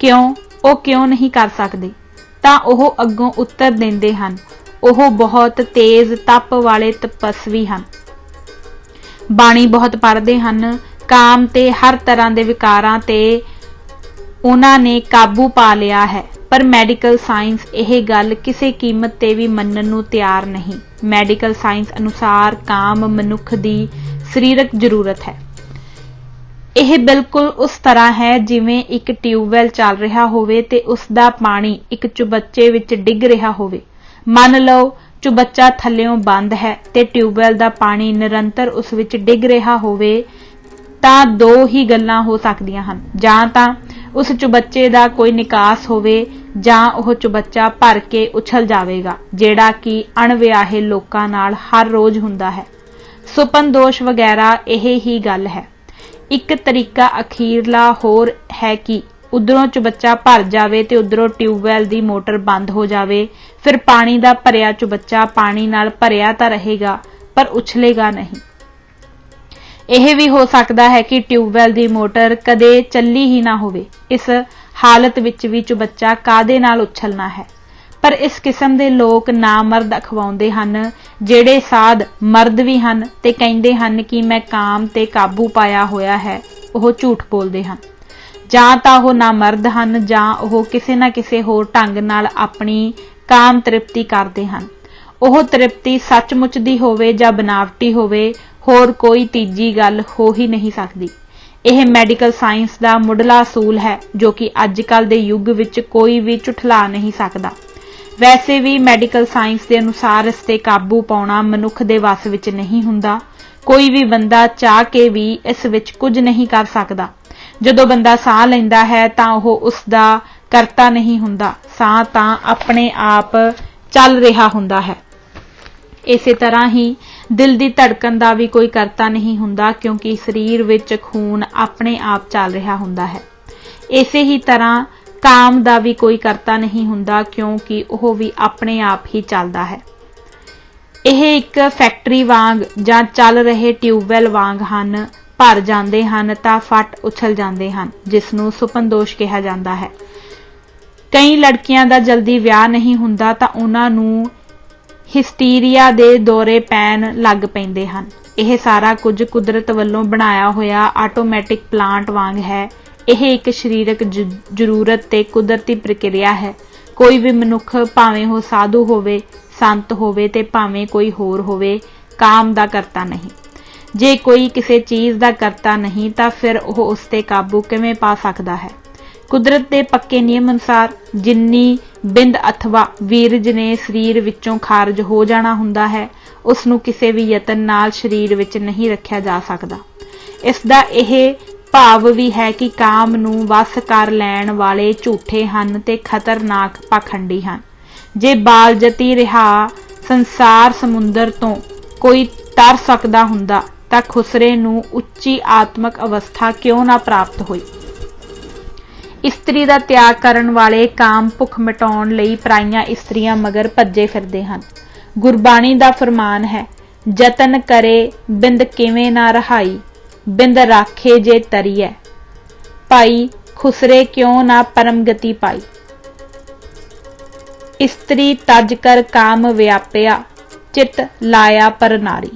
ਕਿਉਂ, ਉਹ ਕਿਉਂ ਨਹੀਂ ਕਰ ਸਕਦੇ, ਤਾਂ ਉਹ ਅੱਗੋਂ ਉੱਤਰ ਦਿੰਦੇ ਹਨ, ਉਹ ਬਹੁਤ ਤੇਜ਼ ਤਪ ਵਾਲੇ ਤਪਸਵੀ ਹਨ, ਬਾਣੀ ਬਹੁਤ ਪੜ੍ਹਦੇ ਹਨ, ਕਾਮ ਤੇ ਹਰ ਤਰ੍ਹਾਂ ਦੇ ਵਿਕਾਰਾਂ ਤੇ ਉਹਨਾਂ ਨੇ ਕਾਬੂ ਪਾ ਲਿਆ ਹੈ। ਪਰ ਮੈਡੀਕਲ ਸਾਇੰਸ ਇਹ ਗੱਲ ਕਿਸੇ ਕੀਮਤ ਤੇ ਵੀ ਮੰਨਣ ਨੂੰ ਤਿਆਰ ਨਹੀਂ। ਮੈਡੀਕਲ ਸਾਇੰਸ ਅਨੁਸਾਰ ਕਾਮ ਮਨੁੱਖ ਦੀ ਸਰੀਰਕ ਜ਼ਰੂਰਤ ਹੈ। ਇਹ ਬਿਲਕੁਲ ਉਸ ਤਰ੍ਹਾਂ ਹੈ ਜਿਵੇਂ ਇੱਕ ਟਿਊਬਵੈੱਲ ਚੱਲ ਰਿਹਾ ਹੋਵੇ ਤੇ ਉਸ ਦਾ ਪਾਣੀ ਇੱਕ ਚੁਬੱਚੇ ਵਿੱਚ ਡਿੱਗ ਰਿਹਾ ਹੋਵੇ। ਮੰਨ ਲਓ ਚੁਬੱਚਾ ਥੱਲਿਓਂ ਬੰਦ ਹੈ ਤੇ ਟਿਊਬਵੈੱਲ ਦਾ ਪਾਣੀ ਨਿਰੰਤਰ ਉਸ ਵਿੱਚ ਡਿੱਗ ਰਿਹਾ ਹੋਵੇ, ਤਾਂ ਦੋ ਹੀ ਗੱਲਾਂ ਹੋ ਸਕਦੀਆਂ ਹਨ। ਜਾਂ ਤਾਂ ਉਸ ਚੁਬੱਚੇ ਦਾ ਕੋਈ ਨਿਕਾਸ ਹੋਵੇ ਜਾਂ ਉਹ ਚੁਬੱਚਾ ਭਰ ਕੇ ਉਛਲ ਜਾਵੇਗਾ, ਜਿਹੜਾ ਕਿ ਅਣਵਿਆਹੇ ਲੋਕਾਂ ਨਾਲ ਹਰ ਰੋਜ਼ ਹੁੰਦਾ ਹੈ। ਸੁਪਨ ਦੋਸ਼ ਵਗੈਰਾ ਇਹ ਹੀ ਗੱਲ ਹੈ। ਇੱਕ ਤਰੀਕਾ ਅਖੀਰਲਾ ਹੋਰ ਹੈ ਕਿ ਉਧਰੋਂ ਚੁਬੱਚਾ ਭਰ ਜਾਵੇ ਤੇ ਉਧਰੋਂ ਟਿਊਬਵੈੱਲ ਦੀ ਮੋਟਰ ਬੰਦ ਹੋ ਜਾਵੇ। ਫਿਰ ਪਾਣੀ ਦਾ ਭਰਿਆ ਚੁਬੱਚਾ ਪਾਣੀ ਨਾਲ ਭਰਿਆ ਤਾਂ ਰਹੇਗਾ, ਪਰ ਉਛਲੇਗਾ ਨਹੀਂ। ਇਹ ਵੀ ਹੋ ਸਕਦਾ ਹੈ ਕਿ ਟਿਊਬਵੈੱਲ ਦੀ ਮੋਟਰ ਕਦੇ ਚੱਲੀ ਹੀ ਨਾ ਹੋਵੇ। ਇਸ ਹਾਲਤ ਵਿੱਚ ਵੀ ਚੁਬੱਚਾ ਕਾਹਦੇ ਨਾਲ ਉਛਲਣਾ ਹੈ? ਪਰ ਇਸ ਕਿਸਮ ਦੇ ਲੋਕ ਨਾਮਰਦ ਅਖਵਾਉਂਦੇ ਹਨ, ਜਿਹੜੇ ਸਾਧ ਮਰਦ ਵੀ ਹਨ ਤੇ ਕਹਿੰਦੇ ਹਨ ਕਿ ਮੈਂ ਕਾਮ ਤੇ ਕਾਬੂ ਪਾਇਆ ਹੋਇਆ ਹੈ। ਉਹ ਝੂਠ ਬੋਲਦੇ ਹਨ। ਜਾਂ ਤਾਂ ਉਹ ਨਾਮਰਦ ਹਨ ਜਾਂ ਉਹ ਕਿਸੇ ਨਾ ਕਿਸੇ ਹੋਰ ਢੰਗ ਨਾਲ ਆਪਣੀ ਕਾਮ ਤ੍ਰਿਪਤੀ ਕਰਦੇ ਹਨ। ਉਹ ਤ੍ਰਿਪਤੀ ਸੱਚਮੁੱਚ ਦੀ ਹੋਵੇ ਜਾਂ ਬਨਾਵਟੀ ਹੋਵੇ, ਹੋਰ ਕੋਈ ਤੀਜੀ ਗੱਲ ਹੋ ਹੀ ਨਹੀਂ ਸਕਦੀ। ਇਹ ਮੈਡੀਕਲ ਸਾਇੰਸ ਦਾ ਮੁੱਢਲਾ ਅਸੂਲ ਹੈ ਜੋ ਕਿ ਅੱਜ ਕੱਲ੍ਹ ਦੇ ਯੁੱਗ ਵਿੱਚ ਕੋਈ ਵੀ ਝੁਠਲਾ ਨਹੀਂ ਸਕਦਾ। ਵੈਸੇ ਵੀ ਮੈਡੀਕਲ ਸਾਇੰਸ ਦੇ ਅਨੁਸਾਰ ਇਸ ਤੇ ਕਾਬੂ ਪਾਉਣਾ ਮਨੁੱਖ ਦੇ ਵੱਸ ਵਿੱਚ ਨਹੀਂ ਹੁੰਦਾ। ਕੋਈ ਵੀ ਬੰਦਾ ਚਾਹ ਕੇ ਵੀ ਇਸ ਵਿੱਚ ਕੁਝ ਨਹੀਂ ਕਰ ਸਕਦਾ। ਜਦੋਂ ਬੰਦਾ ਸਾਹ ਲੈਂਦਾ ਹੈ ਤਾਂ ਉਹ ਉਸ ਦਾ ਕਰਤਾ ਨਹੀਂ ਹੁੰਦਾ, ਸਾਹ ਤਾਂ ਆਪਣੇ ਆਪ ਚੱਲ ਰਿਹਾ ਹੁੰਦਾ ਹੈ। ਇਸੇ ਤਰ੍ਹਾਂ ਹੀ ਦਿਲ ਦੀ ਧੜਕਣ ਦਾ ਵੀ ਕੋਈ ਕਰਤਾ ਨਹੀਂ ਹੁੰਦਾ, ਕਿਉਂਕਿ ਸਰੀਰ ਵਿੱਚ ਖੂਨ ਆਪਣੇ ਆਪ ਚੱਲ ਰਿਹਾ ਹੁੰਦਾ ਹੈ। ਇਸੇ ਹੀ ਤਰ੍ਹਾਂ ਕਾਮ ਦਾ ਵੀ ਕੋਈ ਕਰਤਾ ਨਹੀਂ ਹੁੰਦਾ, ਕਿਉਂਕਿ ਉਹ ਵੀ ਆਪਣੇ ਆਪ ਹੀ ਚੱਲਦਾ ਹੈ। ਇਹ ਇੱਕ ਫੈਕਟਰੀ ਵਾਂਗ ਜਾਂ ਚੱਲ ਰਹੇ ਟਿਊਬਵੈੱਲ ਵਾਂਗ ਹਨ। ਭਰ ਜਾਂਦੇ ਹਨ ਤਾਂ ਫਟ ਉਛਲ ਜਾਂਦੇ ਹਨ, ਜਿਸ ਨੂੰ ਸੁਪਨ ਦੋਸ਼ ਕਿਹਾ ਜਾਂਦਾ ਹੈ। ਕਈ ਲੜਕੀਆਂ ਦਾ ਜਲਦੀ ਵਿਆਹ ਨਹੀਂ ਹੁੰਦਾ ਤਾਂ ਉਹਨਾਂ ਨੂੰ ਹਿਸਟੀਰੀਆ ਦੇ ਦੌਰੇ ਪੈਣ ਲੱਗ ਪੈਂਦੇ ਹਨ। ਇਹ ਸਾਰਾ ਕੁਝ ਕੁਦਰਤ ਵੱਲੋਂ ਬਣਾਇਆ ਹੋਇਆ ਆਟੋਮੈਟਿਕ ਪਲਾਂਟ ਵਾਂਗ ਹੈ। ਇਹ ਇੱਕ ਸਰੀਰਕ ਜ਼ਰੂਰਤ ਤੇ ਕੁਦਰਤੀ ਪ੍ਰਕਿਰਿਆ ਹੈ। ਕੋਈ ਵੀ ਮਨੁੱਖ, ਭਾਵੇਂ ਉਹ ਸਾਧੂ ਹੋਵੇ, ਸੰਤ ਹੋਵੇ ਤੇ ਭਾਵੇਂ ਕੋਈ ਹੋਰ ਹੋਵੇ, ਕਾਮ ਦਾ ਕਰਤਾ ਨਹੀਂ। ਜੇ ਕੋਈ ਕਿਸੇ ਚੀਜ਼ ਦਾ ਕਰਤਾ ਨਹੀਂ ਤਾਂ ਫਿਰ ਉਹ ਉਸ ਤੇ ਕਾਬੂ ਕਿਵੇਂ ਪਾ ਸਕਦਾ ਹੈ? ਕੁਦਰਤ ਦੇ ਪੱਕੇ ਨਿਯਮ ਅਨੁਸਾਰ ਜਿੰਨੀ ਬਿੰਦ ਅਥਵਾ ਵੀਰਜ ਨੇ ਸਰੀਰ ਵਿੱਚੋਂ ਖਾਰਜ ਹੋ ਜਾਣਾ ਹੁੰਦਾ ਹੈ, ਉਸ ਨੂੰ ਕਿਸੇ ਵੀ ਯਤਨ ਨਾਲ ਸਰੀਰ ਵਿੱਚ ਨਹੀਂ ਰੱਖਿਆ ਜਾ ਸਕਦਾ। ਇਸ ਦਾ ਇਹ ਭਾਵ ਵੀ ਹੈ ਕਿ ਕਾਮ ਨੂੰ ਵਸ ਕਰ ਲੈਣ ਵਾਲੇ ਝੂਠੇ ਹਨ ਤੇ ਖਤਰਨਾਕ ਪਾਖੰਡੀ ਹਨ। ਜੇ ਬਾਲਜਤੀ ਰਿਹਾ ਸੰਸਾਰ ਸਮੁੰਦਰ ਤੋਂ ਕੋਈ ਤਰ ਸਕਦਾ ਹੁੰਦਾ ਤਾਂ ਖੁਸਰੇ ਨੂੰ ਉੱਚੀ ਆਤਮਕ ਅਵਸਥਾ ਕਿਉਂ ਨਾ ਪ੍ਰਾਪਤ ਹੋਈ। ਇਸਤਰੀ ਦਾ ਤਿਆਗ ਕਰਨ ਵਾਲੇ ਕਾਮ ਭੁੱਖ ਮਿਟਾਉਣ ਲਈ ਪਰਾਈਆਂ ਇਸਤਰੀਆਂ ਮਗਰ ਭੱਜੇ ਫਿਰਦੇ ਹਨ। ਗੁਰਬਾਣੀ ਦਾ ਫਰਮਾਨ ਹੈ, ਜਤਨ ਕਰੇ ਬਿੰਦ ਕਿਵੇਂ ਨਾ ਰਹਾਈ, ਬਿੰਦ ਰਾਖੇ ਜੇ ਤਰੀਐ, ਭਾਈ ਖੁਸਰੇ ਕਿਉਂ ਨਾ ਪਰਮ ਗਤੀ ਪਾਈ। ਇਸਤਰੀ ਤਜ ਕਰ ਕਾਮ ਵਿਆਪਿਆ, ਚਿਤ ਲਾਇਆ ਪਰ ਨਾਰੀ।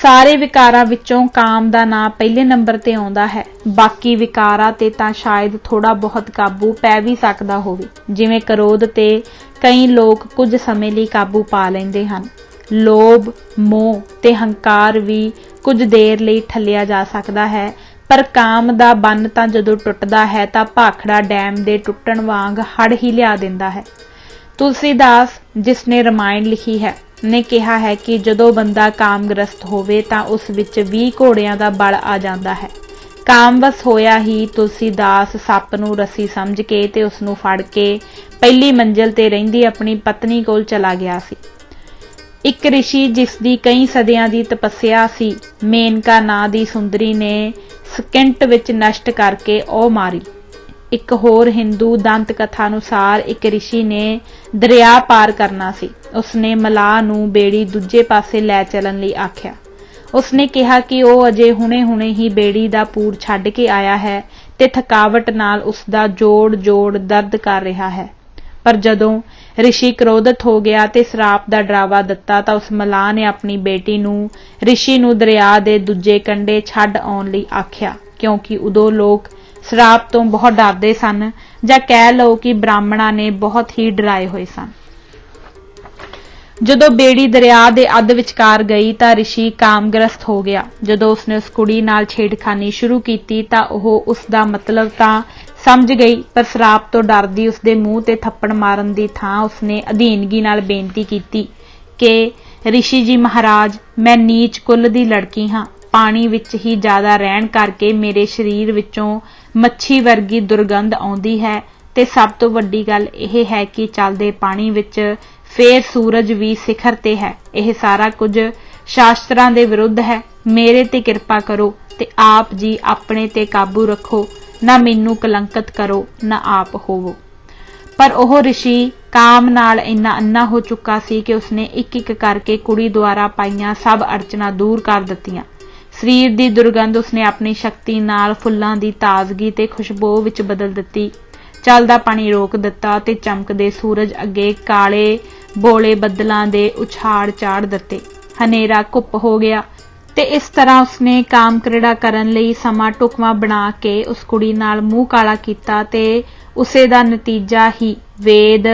ਸਾਰੇ ਵਿਕਾਰਾਂ ਵਿੱਚੋਂ ਕਾਮ ਦਾ ਨਾਂ ਪਹਿਲੇ ਨੰਬਰ ਤੇ ਆਉਂਦਾ ਹੈ। ਬਾਕੀ ਵਿਕਾਰਾਂ ਤੇ ਤਾਂ ਸ਼ਾਇਦ ਥੋੜਾ ਬਹੁਤ ਕਾਬੂ ਪੈ ਵੀ ਸਕਦਾ ਹੋਵੇ, ਜਿਵੇਂ ਕ੍ਰੋਧ ਤੇ ਕਈ ਲੋਕ ਕੁਝ ਸਮੇਂ ਲਈ ਕਾਬੂ ਪਾ ਲੈਂਦੇ ਹਨ। ਲੋਭ, ਮੋਹ ਤੇ ਹੰਕਾਰ ਵੀ ਕੁਝ ਦੇਰ ਲਈ ਠੱਲਿਆ ਜਾ ਸਕਦਾ ਹੈ, ਪਰ ਕਾਮ ਦਾ ਬੰਨ ਤਾਂ ਜਦੋਂ ਟੁੱਟਦਾ ਹੈ ਤਾਂ ਭਾਖੜਾ ਡੈਮ ਦੇ ਟੁੱਟਣ ਵਾਂਗ ਹੜ ਹੀ ਲਿਆ ਦਿੰਦਾ ਹੈ। ਤੁਲਸੀਦਾਸ, ਜਿਸ ਨੇ ਰਮਾਇਣ ਲਿਖੀ ਹੈ, ਨੇ ਕਿਹਾ ਹੈ ਕਿ ਜਦੋਂ ਬੰਦਾ ਕਾਮਗ੍ਰਸਤ ਹੋਵੇ ਤਾਂ ਉਸ ਵਿੱਚ 20 ਘੋੜਿਆਂ ਦਾ ਬਲ ਆ ਜਾਂਦਾ ਹੈ। ਕਾਮਵਸ ਹੋਇਆ ਹੀ ਤੁਲਸੀਦਾਸ ਸੱਪ ਨੂੰ ਰੱਸੀ ਸਮਝ ਕੇ ਤੇ ਉਸ ਨੂੰ ਫੜ ਕੇ ਪਹਿਲੀ ਮੰਜ਼ਿਲ ਤੇ ਰਹਿੰਦੀ ਆਪਣੀ ਪਤਨੀ ਕੋਲ ਚਲਾ ਗਿਆ ਸੀ। ਇੱਕ ਰਿਸ਼ੀ, ਜਿਸ ਦੀ ਕਈ ਸਦੀਆਂ ਦੀ ਤਪੱਸਿਆ ਸੀ, ਮੇਨਕਾ ਨਾਂ ਦੀ ਸੁੰਦਰੀ ਨੇ ਸਕਿੰਟ ਵਿੱਚ ਨਸ਼ਟ ਕਰਕੇ ਉਹ ਮਾਰੀ। ਇੱਕ ਹੋਰ ਹਿੰਦੂ ਦੰਤ ਕਥਾ ਅਨੁਸਾਰ ਇੱਕ ਰਿਸ਼ੀ ਨੇ ਦਰਿਆ ਪਾਰ ਕਰਨਾ ਸੀ। ਉਸਨੇ ਮਲਾਹ ਨੂੰ ਬੇੜੀ ਦੂਜੇ ਪਾਸੇ ਲੈ ਚੱਲਣ ਲਈ ਆਖਿਆ। ਉਸਨੇ ਕਿਹਾ ਕਿ ਉਹ ਅਜੇ ਹੁਣੇ-ਹੁਣੇ ਹੀ ਬੇੜੀ ਦਾ ਪੂਰ ਛੱਡ ਕੇ ਆਇਆ ਹੈ ਤੇ ਥਕਾਵਟ ਨਾਲ ਉਸਦਾ ਜੋੜ ਦਰਦ ਕਰ ਰਿਹਾ ਹੈ। ਪਰ ਜਦੋਂ ਰਿਸ਼ੀ ਕ੍ਰੋਧਿਤ ਹੋ ਗਿਆ ਤੇ ਸਰਾਪ ਦਾ ਡਰਾਵਾ ਦਿੱਤਾ ਤਾਂ ਉਸ ਮਲਾਹ ਨੇ ਆਪਣੀ ਬੇਟੀ ਨੂੰ ਰਿਸ਼ੀ ਨੂੰ ਦਰਿਆ ਦੇ ਦੂਜੇ ਕੰਢੇ ਛੱਡ ਆਉਣ ਲਈ ਆਖਿਆ, ਕਿਉਂਕਿ ਉਦੋਂ ਲੋਕ ਸਰਾਪ ਤੋਂ ਬਹੁਤ ਡਰਦੇ ਸਨ, ਜਾਂ ਕਹਿ ਲਓ ਕਿ ਬ੍ਰਾਹਮਣਾਂ ਨੇ ਬਹੁਤ ਹੀ ਡਰਾਏ ਹੋਏ ਸਨ। ਜਦੋਂ ਬੇੜੀ ਦਰਿਆ ਦੇ ਅੱਧ ਵਿਚਕਾਰ ਗਈ ਤਾਂ ਰਿਸ਼ੀ ਕਾਮਗ੍ਰਸਤ ਹੋ ਗਿਆ। ਜਦੋਂ ਉਸਨੇ ਉਸ ਕੁੜੀ ਨਾਲ ਛੇੜਖਾਨੀ ਸ਼ੁਰੂ ਕੀਤੀ ਤਾਂ ਉਹ ਉਸ ਦਾ ਮਤਲਬ ਤਾਂ ਸਮਝ ਗਈ, ਪਰ ਸਰਾਪ ਤੋਂ ਡਰਦੀ ਉਸਦੇ ਮੂੰਹ ਤੇ ਥੱਪੜ ਮਾਰਨ ਦੀ ਥਾਂ ਉਸਨੇ ਅਧੀਨਗੀ ਨਾਲ ਬੇਨਤੀ ਕੀਤੀ ਕਿ ਰਿਸ਼ੀ ਜੀ ਮਹਾਰਾਜ, ਮੈਂ ਨੀਚ ਕੁੱਲ ਦੀ ਲੜਕੀ ਹਾਂ। ਪਾਣੀ ਵਿੱਚ ਹੀ ਜ਼ਿਆਦਾ ਰਹਿਣ ਕਰਕੇ ਮੇਰੇ ਸਰੀਰ ਵਿੱਚੋਂ ਮੱਛੀ ਵਰਗੀ ਦੁਰਗੰਧ ਆਉਂਦੀ ਹੈ ਤੇ ਸਭ ਤੋਂ ਵੱਡੀ ਗੱਲ ਇਹ ਹੈ ਕਿ ਚੱਲਦੇ ਪਾਣੀ ਵਿੱਚ ਫੇਰ ਸੂਰਜ ਵੀ ਸਿਖਰ ਤੇ ਹੈ। ਇਹ ਸਾਰਾ ਕੁਝ ਸ਼ਾਸਤਰਾਂ ਦੇ ਵਿਰੁੱਧ ਹੈ। ਮੇਰੇ ਤੇ ਕਿਰਪਾ ਕਰੋ ਤੇ ਆਪ ਜੀ ਆਪਣੇ ਤੇ ਕਾਬੂ ਰੱਖੋ, ਨਾ ਮੈਨੂੰ ਕਲੰਕਿਤ ਕਰੋ, ਨਾ ਆਪ ਹੋਵੋ। ਪਰ ਉਹ ਰਿਸ਼ੀ ਕਾਮ ਨਾਲ ਇੰਨਾ ਅੰਨਾ ਹੋ ਚੁੱਕਾ ਸੀ ਕਿ ਉਸਨੇ ਇੱਕ-ਇੱਕ ਕਰਕੇ ਕੁੜੀ ਦੁਆਰਾ ਪਾਈਆਂ ਸਭ ਅੜਚਨਾਂ ਦੂਰ ਕਰ ਦਿੱਤੀਆਂ। ਸਰੀਰ ਦੀ ਦੁਰਗੰਧ ਉਸਨੇ ਆਪਣੀ ਸ਼ਕਤੀ ਨਾਲ ਫੁੱਲਾਂ ਦੀ ਤਾਜ਼ਗੀ ਤੇ ਖੁਸ਼ਬੂ ਵਿੱਚ ਬਦਲ ਦਿੱਤੀ। ਚੱਲਦਾ ਪਾਣੀ ਰੋਕ ਦਿੱਤਾ ਤੇ ਚਮਕਦੇ ਸੂਰਜ ਅੱਗੇ ਕਾਲੇ ਬੋਲੇ ਬੱਦਲਾਂ ਦੇ ਉਛਾੜ ਚਾੜ ਦਿੱਤੇ। ਹਨੇਰਾ ਘੁੱਪ ਹੋ ਗਿਆ ਤੇ ਇਸ ਤਰ੍ਹਾਂ ਉਸਨੇ ਕਾਮ ਕ੍ਰੀੜਾ ਕਰਨ ਲਈ ਸਮਾਂ ਢੁਕਵਾਂ ਬਣਾ ਕੇ ਉਸ ਕੁੜੀ ਨਾਲ ਮੂੰਹ ਕਾਲਾ ਕੀਤਾ ਤੇ ਉਸੇ ਦਾ ਨਤੀਜਾ ਹੀ ਵੇਦ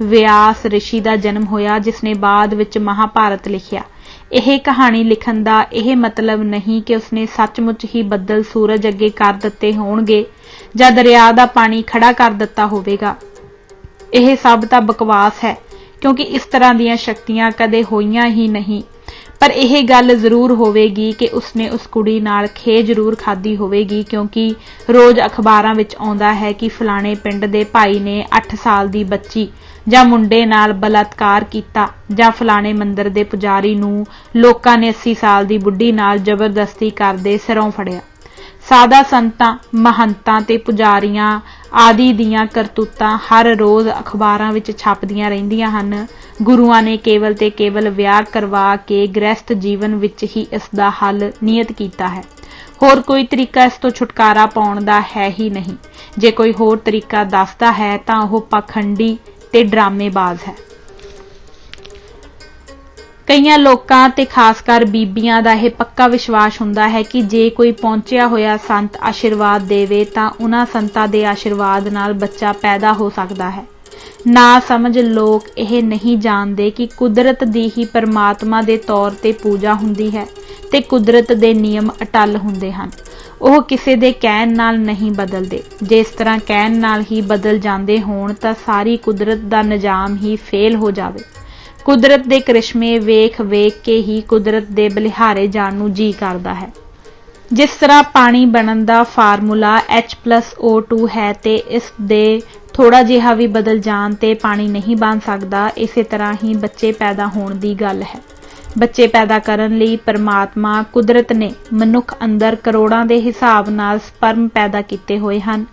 ਵਿਆਸ ਰਿਸ਼ੀ ਦਾ ਜਨਮ ਹੋਇਆ, ਜਿਸਨੇ ਬਾਅਦ ਵਿੱਚ ਮਹਾਭਾਰਤ ਲਿਖਿਆ। ਇਹ ਕਹਾਣੀ ਲਿਖਣ ਦਾ ਇਹ ਮਤਲਬ ਨਹੀਂ ਕਿ ਉਸਨੇ ਸੱਚਮੁੱਚ ਹੀ ਬੱਦਲ ਸੂਰਜ ਅੱਗੇ ਕਰ ਦਿੱਤੇ ਹੋਣਗੇ ਜਾਂ ਦਰਿਆ ਦਾ ਪਾਣੀ ਖੜਾ ਕਰ ਦਿੱਤਾ ਹੋਵੇਗਾ। ਇਹ ਸਭ ਤਾਂ ਬਕਵਾਸ ਹੈ, ਕਿਉਂਕਿ ਇਸ ਤਰ੍ਹਾਂ ਦੀਆਂ ਸ਼ਕਤੀਆਂ ਕਦੇ ਹੋਈਆਂ ਹੀ ਨਹੀਂ। ਪਰ ਇਹ ਗੱਲ ਜ਼ਰੂਰ ਹੋਵੇਗੀ ਕਿ ਉਸਨੇ ਉਸ ਕੁੜੀ ਨਾਲ ਖੇ ਜ਼ਰੂਰ ਖਾਧੀ ਹੋਵੇਗੀ, ਕਿਉਂਕਿ ਰੋਜ਼ ਅਖਬਾਰਾਂ ਵਿੱਚ ਆਉਂਦਾ ਹੈ ਕਿ ਫਲਾਣੇ ਪਿੰਡ ਦੇ ਭਾਈ ਨੇ 8 ਸਾਲ ਦੀ ਬੱਚੀ ਜਾਂ ਮੁੰਡੇ ਨਾਲ ਬਲਾਤਕਾਰ ਕੀਤਾ, ਜਾਂ ਫਲਾਣੇ ਮੰਦਿਰ ਦੇ ਪੁਜਾਰੀ ਨੂੰ ਲੋਕਾਂ ਨੇ 80 ਸਾਲ ਦੀ ਬੁੱਢੀ ਨਾਲ ਜ਼ਬਰਦਸਤੀ ਕਰਦੇ ਸਿਰੋਂ ਫੜਿਆ। ਸਾਦਾ ਸੰਤਾਂ, ਮਹੰਤਾਂ ਤੇ ਪੁਜਾਰੀਆਂ ਆਦਿ ਦੀਆਂ ਕਰਤੂਤਾਂ ਹਰ ਰੋਜ਼ ਅਖਬਾਰਾਂ ਵਿੱਚ ਛਪਦੀਆਂ ਰਹਿੰਦੀਆਂ ਹਨ। ਗੁਰੂਆਂ ਨੇ ਕੇਵਲ ਤੇ ਕੇਵਲ ਵਿਆਹ ਕਰਵਾ ਕੇ ਗ੍ਰਹਿਸਥ ਜੀਵਨ ਵਿੱਚ ਹੀ ਇਸ ਦਾ ਹੱਲ ਨਿਯਤ ਕੀਤਾ ਹੈ। ਹੋਰ ਕੋਈ ਤਰੀਕਾ ਇਸ ਤੋਂ ਛੁਟਕਾਰਾ ਪਾਉਣ ਦਾ ਹੈ ਹੀ ਨਹੀਂ। ਜੇ ਕੋਈ ਹੋਰ ਤਰੀਕਾ ਦੱਸਦਾ ਹੈ ਤਾਂ ਉਹ ਪਾਖੰਡੀ ਤੇ ਡਰਾਮੇਬਾਜ਼ ਹੈ। ਕਈਆਂ ਲੋਕਾਂ ਤੇ ਖਾਸ ਕਰ ਬੀਬੀਆਂ ਦਾ ਇਹ ਪੱਕਾ ਵਿਸ਼ਵਾਸ ਹੁੰਦਾ ਹੈ ਕਿ ਜੇ ਕੋਈ ਪਹੁੰਚਿਆ ਹੋਇਆ ਸੰਤ ਆਸ਼ੀਰਵਾਦ ਦੇਵੇ ਤਾਂ ਉਹਨਾਂ ਸੰਤਾਂ ਦੇ ਆਸ਼ੀਰਵਾਦ ਨਾਲ ਬੱਚਾ ਪੈਦਾ ਹੋ ਸਕਦਾ ਹੈ। ਨਾ ਸਮਝ ਲੋਕ ਇਹ ਨਹੀਂ ਜਾਣਦੇ ਕਿ ਕੁਦਰਤ ਦੀ ਹੀ ਪਰਮਾਤਮਾ ਦੇ ਤੌਰ ਤੇ ਪੂਜਾ ਹੁੰਦੀ ਹੈ ਤੇ ਕੁਦਰਤ ਦੇ ਨਿਯਮ ਅਟੱਲ ਹੁੰਦੇ ਹਨ। ਉਹ ਕਿਸੇ ਦੇ ਕਹਿਣ ਨਾਲ ਨਹੀਂ ਬਦਲਦੇ। ਜੇ ਇਸ ਤਰ੍ਹਾਂ ਕਹਿਣ ਨਾਲ ਹੀ ਬਦਲ ਜਾਂਦੇ ਹੋਣ ਤਾਂ ਸਾਰੀ ਕੁਦਰਤ ਦਾ ਨਿਜ਼ਾਮ ਹੀ ਫੇਲ ਹੋ ਜਾਵੇ। ਕੁਦਰਤ ਦੇ ਕਰਿਸ਼ਮੇ ਵੇਖ ਕੇ ਹੀ ਕੁਦਰਤ ਦੇ ਬਲਿਹਾਰੇ ਜਾਣ ਨੂੰ ਜੀ ਕਰਦਾ ਹੈ। ਜਿਸ ਤਰ੍ਹਾਂ ਪਾਣੀ ਬਣਨ ਦਾ ਫਾਰਮੂਲਾ H+O2 ਹੈ ਤੇ ਇਸ ਦੇ ਥੋੜਾ ਜਿਹਾ ਵੀ ਬਦਲ ਜਾਣ ਤੇ ਪਾਣੀ ਨਹੀਂ ਬਣ ਸਕਦਾ, ਇਸੇ ਤਰ੍ਹਾਂ ਹੀ ਬੱਚੇ ਪੈਦਾ ਹੋਣ ਦੀ ਗੱਲ ਹੈ। ਬੱਚੇ ਪੈਦਾ ਕਰਨ ਲਈ ਪਰਮਾਤਮਾ ਕੁਦਰਤ ਨੇ ਮਨੁੱਖ ਅੰਦਰ ਕਰੋੜਾਂ ਦੇ ਹਿਸਾਬ ਨਾਲ ਸਪਰਮ ਪੈਦਾ ਕੀਤੇ ਹੋਏ ਹਨ।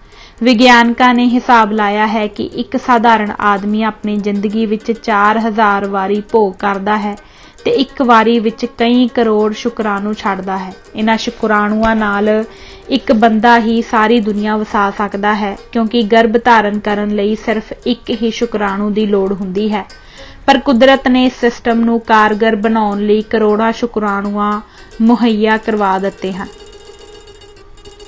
ਵਿਗਿਆਨਕਾਂ ਨੇ ਹਿਸਾਬ ਲਾਇਆ ਹੈ ਕਿ ਇੱਕ ਸਾਧਾਰਨ ਆਦਮੀ ਆਪਣੀ ਜ਼ਿੰਦਗੀ ਵਿੱਚ 4000 ਵਾਰੀ ਭੋਗ ਕਰਦਾ ਹੈ ਤੇ ਇੱਕ ਵਾਰੀ ਵਿੱਚ ਕਈ ਕਰੋੜ ਸ਼ੁਕਰਾਣੂ ਛੱਡਦਾ ਹੈ। ਇਹਨਾਂ ਸ਼ੁਕਰਾਣੂਆਂ ਨਾਲ ਇੱਕ ਬੰਦਾ ਹੀ ਸਾਰੀ ਦੁਨੀਆ ਵਸਾ ਸਕਦਾ ਹੈ, ਕਿਉਂਕਿ ਗਰਭ ਧਾਰਨ ਕਰਨ ਲਈ ਸਿਰਫ ਇੱਕ ਹੀ ਸ਼ੁਕਰਾਣੂ ਦੀ ਲੋੜ ਹੁੰਦੀ ਹੈ। ਪਰ ਕੁਦਰਤ ਨੇ ਇਸ ਸਿਸਟਮ ਨੂੰ ਕਾਰਗਰ ਬਣਾਉਣ ਲਈ ਕਰੋੜਾਂ ਸ਼ੁਕਰਾਣੂਆਂ ਮੁਹੱਈਆ ਕਰਵਾ ਦਿੱਤੇ ਹਨ।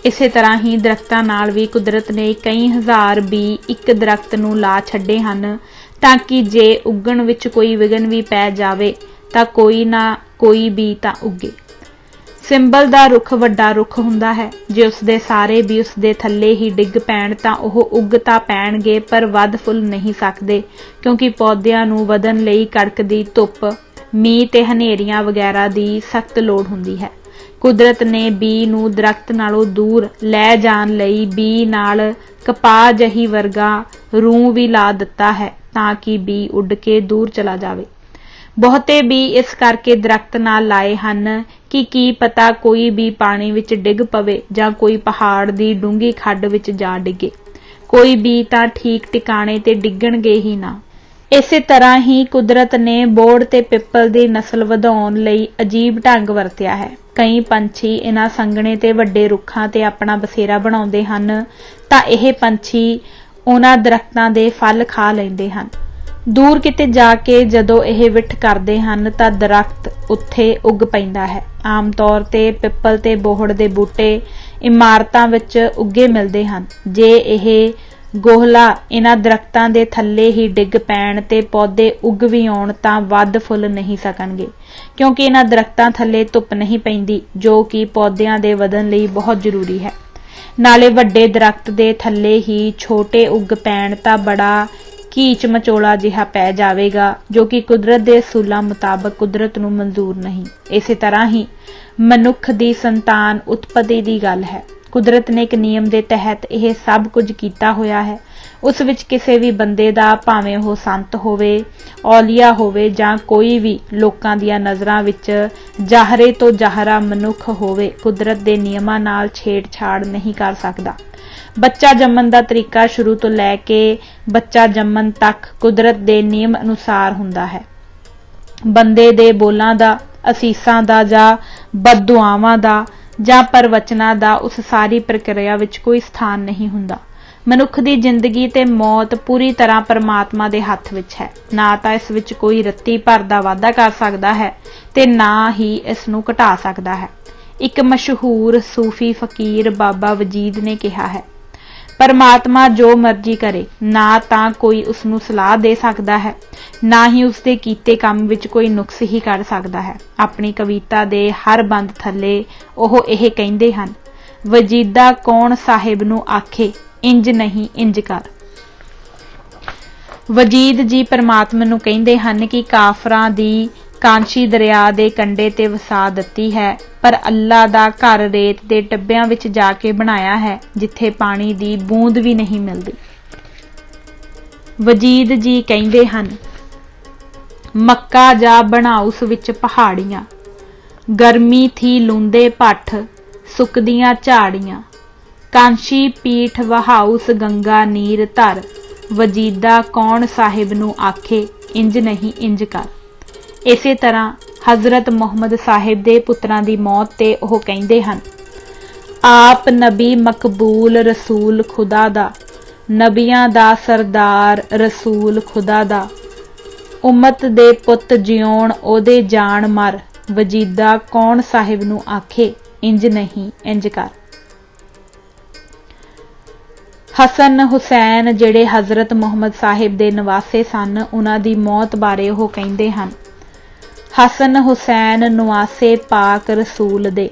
ਇਸੇ ਤਰ੍ਹਾਂ ਹੀ ਦਰਖਤਾਂ ਨਾਲ ਵੀ ਕੁਦਰਤ ਨੇ ਕਈ ਹਜ਼ਾਰ ਬੀਅ ਇੱਕ ਦਰਖਤ ਨੂੰ ਲਾ ਛੱਡੇ ਹਨ, ਤਾਂ ਕਿ ਜੇ ਉੱਗਣ ਵਿੱਚ ਕੋਈ ਵਿਘਨ ਵੀ ਪੈ ਜਾਵੇ ਤਾਂ ਕੋਈ ਨਾ ਕੋਈ ਬੀਅ ਤਾਂ ਉੱਗੇ। ਸਿੰਬਲ ਦਾ ਰੁੱਖ ਵੱਡਾ ਰੁੱਖ ਹੁੰਦਾ ਹੈ। ਜੇ ਉਸਦੇ ਸਾਰੇ ਬੀਅ ਉਸਦੇ ਥੱਲੇ ਹੀ ਡਿੱਗ ਪੈਣ ਤਾਂ ਉਹ ਉੱਗ ਤਾਂ ਪੈਣਗੇ, ਪਰ ਵੱਧ ਫੁੱਲ ਨਹੀਂ ਸਕਦੇ, ਕਿਉਂਕਿ ਪੌਦਿਆਂ ਨੂੰ ਵਧਣ ਲਈ ਕੜਕਦੀ ਧੁੱਪ, ਮੀਂਹ ਤੇ ਹਨੇਰੀਆਂ ਵਗੈਰਾ ਦੀ ਸਖਤ ਲੋੜ ਹੁੰਦੀ ਹੈ। ਕੁਦਰਤ ਨੇ ਬੀਅ ਨੂੰ ਦਰਖਤ ਨਾਲੋਂ ਦੂਰ ਲੈ ਜਾਣ ਲਈ ਬੀਅ ਨਾਲ ਕਪਾਹ ਜਿਹੀ ਵਰਗਾ ਰੂੰ ਵੀ ਲਾ ਦਿੱਤਾ ਹੈ, ਤਾਂ ਕਿ ਬੀਅ ਉੱਡ ਕੇ ਦੂਰ ਚਲਾ ਜਾਵੇ। ਬਹੁਤੇ ਬੀਅ ਇਸ ਕਰਕੇ ਦਰਖਤ ਨਾਲ ਲਾਏ ਹਨ ਕਿ ਕੀ ਪਤਾ ਕੋਈ ਬੀਅ ਪਾਣੀ ਵਿੱਚ ਡਿੱਗ ਪਵੇ ਜਾਂ ਕੋਈ ਪਹਾੜ ਦੀ ਡੂੰਘੀ ਖੱਡ ਵਿੱਚ ਜਾ ਡਿੱਗੇ। ਕੋਈ ਬੀਅ ਤਾਂ ਠੀਕ ਟਿਕਾਣੇ ਤੇ ਡਿੱਗਣਗੇ ਹੀ ਨਾ। ਇਸੇ ਤਰ੍ਹਾਂ ਹੀ ਕੁਦਰਤ ਨੇ ਬੋਹੜ ਤੇ ਪਿੱਪਲ ਦੀ ਨਸਲ ਵਧਾਉਣ ਲਈ ਅਜੀਬ ਢੰਗ ਵਰਤਿਆ ਹੈ। ਕਈ ਪੰਛੀ ਇਹਨਾਂ ਸੰਘਣੇ ਤੇ ਵੱਡੇ ਰੁੱਖਾਂ ਤੇ ਆਪਣਾ ਬਸੇਰਾ ਬਣਾਉਂਦੇ ਹਨ, ਤਾਂ ਇਹ ਪੰਛੀ ਉਹਨਾਂ ਦਰਖਤਾਂ ਦੇ ਫਲ ਖਾ ਲੈਂਦੇ ਹਨ। ਦੂਰ ਕਿਤੇ ਜਾ ਕੇ ਜਦੋਂ ਇਹ ਵਿੱਠ ਕਰਦੇ ਹਨ ਤਾਂ ਦਰਖਤ ਉੱਥੇ ਉੱਗ ਪੈਂਦਾ ਹੈ। ਆਮ ਤੌਰ ਤੇ ਪਿੱਪਲ ਤੇ ਬੋਹੜ ਦੇ ਬੂਟੇ ਇਮਾਰਤਾਂ ਵਿੱਚ ਉੱਗੇ ਮਿਲਦੇ ਹਨ। ਜੇ ਇਹ ਗੋਹਲਾ ਇਹਨਾਂ ਦਰਖਤਾਂ ਦੇ ਥੱਲੇ ਹੀ ਡਿੱਗ ਪੈਣ ਤੇ ਪੌਦੇ ਉੱਗ ਵੀ ਆਉਣ ਤਾਂ ਵੱਧ ਫੁੱਲ ਨਹੀਂ ਸਕਣਗੇ, ਕਿਉਂਕਿ ਇਹਨਾਂ ਦਰਖਤਾਂ ਥੱਲੇ ਧੁੱਪ ਨਹੀਂ ਪੈਂਦੀ, ਜੋ ਕਿ ਪੌਦਿਆਂ ਦੇ ਵਧਣ ਲਈ ਬਹੁਤ ਜ਼ਰੂਰੀ ਹੈ। ਨਾਲੇ ਵੱਡੇ ਦਰਖਤ ਦੇ ਥੱਲੇ ਹੀ ਛੋਟੇ ਉੱਗ ਪੈਣ ਤਾਂ ਬੜਾ ਕੀਚ ਮਚੋਲਾ ਜਿਹਾ ਪੈ ਜਾਵੇਗਾ, ਜੋ ਕਿ ਕੁਦਰਤ ਦੇ ਅਸੂਲਾਂ ਮੁਤਾਬਕ ਕੁਦਰਤ ਨੂੰ ਮਨਜ਼ੂਰ ਨਹੀਂ। ਇਸੇ ਤਰ੍ਹਾਂ ਹੀ ਮਨੁੱਖ ਦੀ ਸੰਤਾਨ ਉਤਪਤੀ ਦੀ ਗੱਲ ਹੈ। ਕੁਦਰਤ ਨੇ ਇੱਕ ਨਿਯਮ ਦੇ ਤਹਿਤ ਇਹ ਸਭ ਕੁਝ ਕੀਤਾ ਹੋਇਆ ਹੈ। ਉਸ ਵਿੱਚ ਕਿਸੇ ਵੀ ਬੰਦੇ ਦਾ, ਭਾਵੇਂ ਉਹ ਸੰਤ ਹੋਵੇ, ਔਲੀਆ ਹੋਵੇ ਜਾਂ ਕੋਈ ਵੀ ਲੋਕਾਂ ਦੀਆਂ ਨਜ਼ਰਾਂ ਵਿੱਚ ਜ਼ਾਹਰੇ ਤੋਂ ਜ਼ਾਹਰਾ ਮਨੁੱਖ ਹੋਵੇ, ਕੁਦਰਤ ਦੇ ਨਿਯਮਾਂ ਨਾਲ ਛੇੜਛਾੜ ਨਹੀਂ ਕਰ ਸਕਦਾ। ਬੱਚਾ ਜੰਮਣ ਦਾ ਤਰੀਕਾ ਸ਼ੁਰੂ ਤੋਂ ਲੈ ਕੇ ਬੱਚਾ ਜੰਮਣ ਤੱਕ ਕੁਦਰਤ ਦੇ ਨਿਯਮ ਅਨੁਸਾਰ ਹੁੰਦਾ ਹੈ। ਬੰਦੇ ਦੇ ਬੋਲਾਂ ਦਾ, ਅਸੀਸਾਂ ਦਾ ਜਾਂ ਬਦਦੁਆਵਾਂ ਦਾ ਜਾਂ ਪ੍ਰਵਚਨਾਂ ਦਾ ਉਸ ਸਾਰੀ ਪ੍ਰਕਿਰਿਆ ਵਿੱਚ ਕੋਈ ਸਥਾਨ ਨਹੀਂ ਹੁੰਦਾ। ਮਨੁੱਖ ਦੀ ਜ਼ਿੰਦਗੀ ਤੇ ਮੌਤ ਪੂਰੀ ਤਰ੍ਹਾਂ ਪਰਮਾਤਮਾ ਦੇ ਹੱਥ ਵਿੱਚ ਹੈ। ਨਾ ਤਾਂ ਇਸ ਵਿੱਚ ਕੋਈ ਰੱਤੀ ਭਰ ਦਾ ਵਾਧਾ ਕਰ ਸਕਦਾ ਹੈ ਤੇ ਨਾ ਹੀ ਇਸ ਨੂੰ ਘਟਾ ਸਕਦਾ ਹੈ। ਇੱਕ ਮਸ਼ਹੂਰ ਸੂਫੀ ਫਕੀਰ ਬਾਬਾ ਵਜੀਦ ਨੇ ਕਿਹਾ ਹੈ, ਪਰਮਾਤਮਾ ਜੋ ਮਰਜ਼ੀ ਕਰੇ, ਨਾ ਤਾਂ ਕੋਈ ਉਸ ਨੂੰ ਸਲਾਹ ਦੇ ਸਕਦਾ ਹੈ, ਨਾ ਹੀ ਉਸ ਦੇ ਕੀਤੇ ਕੰਮ ਵਿੱਚ ਕੋਈ ਨੁਕਸ ਹੀ ਕੱਢ ਸਕਦਾ ਹੈ। ਆਪਣੀ ਕਵਿਤਾ ਦੇ ਹਰ ਬੰਦ ਥੱਲੇ ਉਹ ਇਹ ਕਹਿੰਦੇ ਹਨ, ਵਜੀਦਾ ਕੌਣ ਸਾਹਿਬ ਨੂੰ ਆਖੇ, ਇੰਜ ਨਹੀਂ ਇੰਜ ਕਰ। ਵਜੀਦ ਜੀ ਪਰਮਾਤਮਾ ਨੂੰ ਕਹਿੰਦੇ ਹਨ ਕਿ ਕਾਫਰਾਂ ਦੀ ਕਾਂਸ਼ੀ ਦਰਿਆ ਦੇ ਕੰਢੇ ਤੇ ਵਸਾ ਦਿੱਤੀ ਹੈ, ਪਰ ਅੱਲਾ ਦਾ ਘਰ ਰੇਤ ਦੇ ਟੱਬਿਆਂ ਵਿੱਚ ਜਾ ਕੇ ਬਣਾਇਆ ਹੈ, ਜਿੱਥੇ ਪਾਣੀ ਦੀ ਬੂੰਦ ਵੀ ਨਹੀਂ ਮਿਲਦੀ। ਵਜੀਦ ਜੀ ਕਹਿੰਦੇ ਹਨ, ਮੱਕਾ ਜਾ ਬਣਾਉਸ ਵਿੱਚ ਪਹਾੜੀਆਂ, ਗਰਮੀ ਥੀ ਲੂੰਦੇ ਭੱਠ, ਸੁੱਕਦੀਆਂ ਝਾੜੀਆਂ, ਕਾਂਸ਼ੀ ਪੀਠ ਵਹਾਉਸ ਗੰਗਾ ਨੀਰ ਧਰ, ਵਜੀਦਾ ਕੌਣ ਸਾਹਿਬ ਨੂੰ ਆਖੇ, ਇੰਜ ਨਹੀਂ ਇੰਜ ਕਰ। ਇਸੇ ਤਰ੍ਹਾਂ ਹਜ਼ਰਤ ਮੁਹੰਮਦ ਸਾਹਿਬ ਦੇ ਪੁੱਤਰਾਂ ਦੀ ਮੌਤ ਤੇ ਉਹ ਕਹਿੰਦੇ ਹਨ, ਆਪ ਨਬੀ ਮਕਬੂਲ ਰਸੂਲ ਖੁਦਾ ਦਾ, ਨਬੀਆਂ ਦਾ ਸਰਦਾਰ ਰਸੂਲ ਖੁਦਾ ਦਾ, ਉਮਤ ਦੇ ਪੁੱਤ ਜਿਉਣ ਉਹਦੇ ਜਾਣ ਮਰ, ਵਜੀਦਾ ਕੌਣ ਸਾਹਿਬ ਨੂੰ ਆਖੇ, ਇੰਜ ਨਹੀਂ ਇੰਜ ਕਰ। ਹਸਨ ਹੁਸੈਨ ਜਿਹੜੇ ਹਜ਼ਰਤ ਮੁਹੰਮਦ ਸਾਹਿਬ ਦੇ ਨਵਾਸੇ ਸਨ, ਉਹਨਾਂ ਦੀ ਮੌਤ ਬਾਰੇ ਉਹ ਕਹਿੰਦੇ ਹਨ, ਹਸਨ ਹੁਸੈਨ ਨਵਾਸੇ ਪਾਕ ਰਸੂਲ ਦੇ,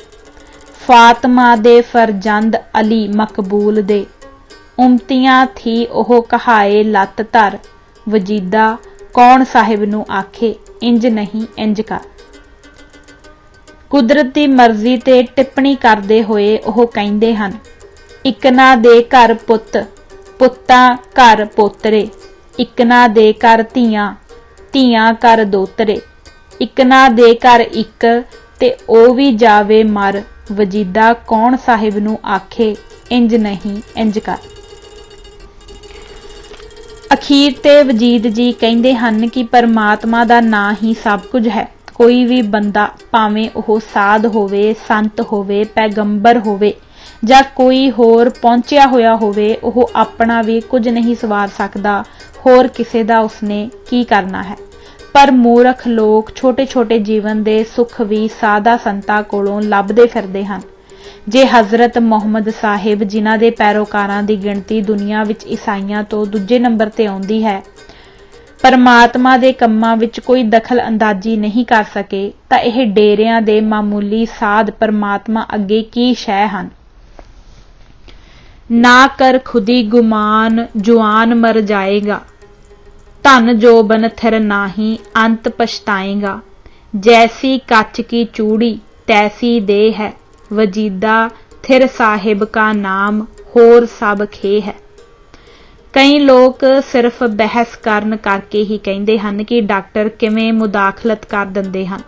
ਫਾਤਮਾ ਦੇ ਫਰਜ਼ੰਦ ਅਲੀ ਮਕਬੂਲ ਦੇ, ਉਮਤੀਆਂ ਥੀ ਉਹ ਕਹਾਏ ਲੱਤ ਧਰ, ਵਜੀਦਾ ਕੌਣ ਸਾਹਿਬ ਨੂੰ ਆਖੇ, ਇੰਜ ਨਹੀਂ ਇੰਜ ਕਰ। ਕੁਦਰਤ ਦੀ ਮਰਜ਼ੀ ਤੇ ਟਿੱਪਣੀ ਕਰਦੇ ਹੋਏ ਉਹ ਕਹਿੰਦੇ ਹਨ, ਇਕਨਾ ਦੇ ਘਰ ਪੁੱਤ, ਪੁੱਤਾਂ ਘਰ ਪੋਤਰੇ, ਇਕਨਾ ਦੇ ਘਰ ਧੀਆਂ, ਧੀਆਂ ਘਰ ਦੋਤਰੇ, ਇਕਨਾ ਦੇ ਘਰ ਇੱਕ ਤੇ ਉਹ ਵੀ ਜਾਵੇ ਮਰ, ਵਜੀਦਾ ਕੌਣ ਸਾਹਿਬ ਨੂੰ ਆਖੇ, ਇੰਜ ਨਹੀਂ ਇੰਜ ਕਰ। ਅਖੀਰ ਤੇ ਵਜੀਦ ਜੀ ਕਹਿੰਦੇ ਹਨ ਕਿ ਪਰਮਾਤਮਾ ਦਾ ਨਾਂ ਹੀ ਸਭ ਕੁਝ ਹੈ। ਕੋਈ ਵੀ ਬੰਦਾ, ਭਾਵੇਂ ਉਹ ਸਾਧ ਹੋਵੇ, ਸੰਤ ਹੋਵੇ, ਪੈਗੰਬਰ ਹੋਵੇ ਜਾਂ ਕੋਈ ਹੋਰ ਪਹੁੰਚਿਆ ਹੋਇਆ ਹੋਵੇ, ਉਹ ਆਪਣਾ ਵੀ ਕੁਝ ਨਹੀਂ ਸਵਾਰ ਸਕਦਾ, ਹੋਰ ਕਿਸੇ ਦਾ ਉਸਨੇ ਕੀ ਕਰਨਾ ਹੈ। पर मूर्ख लोग छोटे छोटे जीवन दे सुख भी साधा संतां कोलों लभदे फिरदे हन। जे हज़रत मुहम्मद साहिब जिन्हां दे पैरोकारां दी गिणती दुनिया विच ईसाइयां तो दूजे नंबर ते आउंदी है, परमात्मा दे कंमां विच कोई दखल अंदाजी नहीं कर सके, तां इह डेरियां दे मामूली साध परमात्मा अगे की शै हन। ना कर खुदी गुमान जुआन मर जाएगा, धन जोबन थिर नाही अंत पछताएगा। जैसी कच की चूड़ी तैसी देह है, वजीदा थिर साहिब का नाम होर सब खे है। कई लोग सिर्फ बहस करन करके ही कहते हैं कि डॉक्टर किवें मुदाखलत कर दिंदे हन।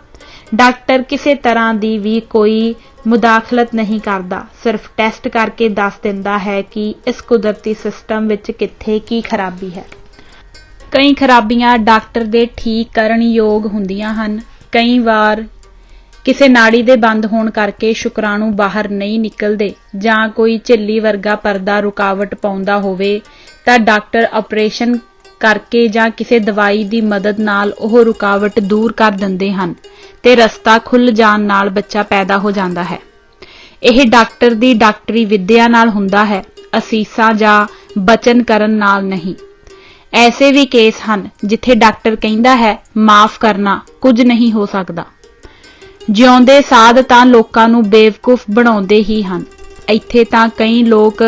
डॉक्टर किसी तरह की भी कोई मुदाखलत नहीं करता, सिर्फ टेस्ट करके दस दिंदा है कि इस कुदरती सिस्टम विच कित्थे की खराबी है। कई खराबियां डॉक्टर दे ठीक करन योग हुंदियां हन। कई वार किसी नाड़ी दे बंद होण करके शुक्राणु बाहर नहीं निकलते, जां कोई झिल्ली वर्गा परदा रुकावट पाउंदा होवे तां डॉक्टर ऑपरेशन करके जां किसी दवाई दी मदद नाल ओह रुकावट दूर कर दिंदे हन ते रस्ता खुल जाण नाल बच्चा पैदा हो जांदा है। यह डॉक्टर दी डॉक्टरी विद्या नाल हुंदा है, असीसां जां बचन करन नाल नहीं। ऐसे भी केस हन जिथे डॉक्टर कहंदा है माफ करना, कुछ नहीं हो सकदा। जिउंदे साध तां लोकां नूं बेवकूफ बनाउंदे ही हन। इत्थे तां कई लोग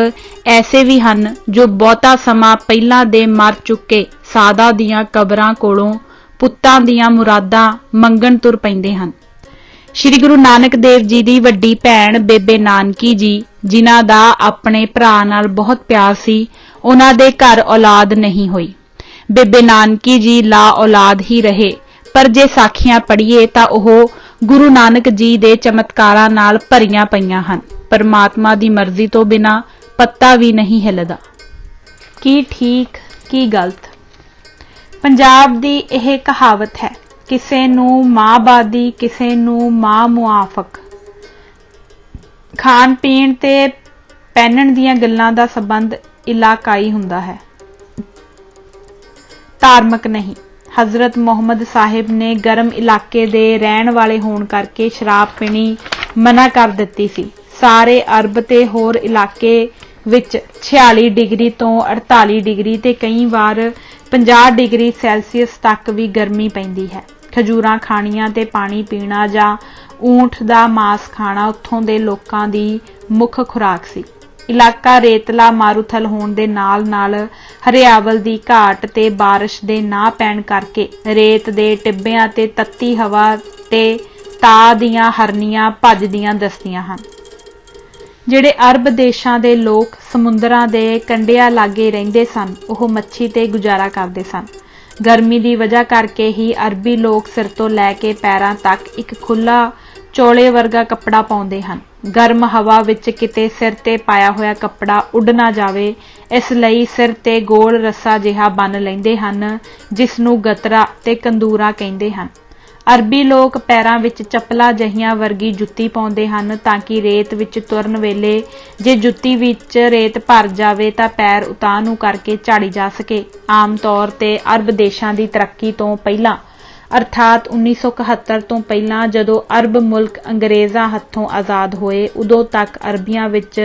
ऐसे भी हन जो बहुता समा पहिलां दे मर चुके साधा दियां कबरां कोलों पुत्तां दियां मुरादां मंगण तुर पैंदे हन। श्री गुरु नानक देव जी दी वड्डी भैण बेबे नानकी जी, जिन्हां दा अपने भरा नाल बहुत प्यार सी, उन्हां दे घर औलाद नहीं होई। बेबे नानकी जी ला औलाद ही रहे, पर जे साखियां पढ़िए तां ओह गुरु नानक जी दे चमत्कारां नाल भरियां पईयां हन। परमात्मा दी मर्जी तो बिना पत्ता भी नहीं हिलदा। की ठीक की गलत। पंजाब दी यह कहावत है, किसे नूं मां बादी किसे नूं मां मुआफक। खाण पीण ते पहनण दीयां गल्लां दा संबंध इलाकाई हुंदा है, धार्मिक नहीं। हज़रत मुहम्मद साहिब ने गर्म इलाके दे रहण वाले होण करके शराब पीनी मना कर दित्ती सी। सारे अरब ते होर इलाके विच 46 डिग्री तो 48 डिग्री ते कई बार 50 डिग्री सैल्सीअस तक भी गर्मी पैंदी है। खजूरां खाणियां ते पानी पीना जां ऊंठ दा मांस खाना उत्थों दे लोकां दी मुख खुराक सी। इलाका रेतला मारूथल होण दे नाल नाल हरियावल दी घाट ते बारिश दे ना पैण करके रेत दे टिब्बियां ते तत्ती हवा ते ता दियां हरनियां भजदियां दसदियां हन। ਜਿਹੜੇ अरब देशां दे लोग समुंदरां दे कंढिਆਂ लागे रहिंदे सन, ਉਹ मच्छी ते गुजारा करदे सन। गर्मी दी वजह करके ही अरबी लोग सिर तो लैके पैरां तक एक खुला चौले वर्गा कपड़ा पाउंदे हन। गर्म हवा विच किते सिर ते पाया होया कपड़ा उड़ ना जावे, इस लई सिर ते गोल रस्सा जिहा बन लैंदे हन, जिस नूं गतरा ते कंदूरा कहंदे हन। अरबी लोग पैरां विच चप्पला जहियां वर्गी जुत्ती पाउंदे हन ताकि रेत विच तुरन वेले जे जुत्ती विच रेत भर जावे तां पैर उतां नूं करके झाड़ी जा सके। आम तौर ते अरब देशां दी तरक्की तो पहिलां अर्थात 1971 तो पहिलां जदों अरब मुल्क अंग्रेज़ां हत्थों आज़ाद होए, उदों तक अरबियां विच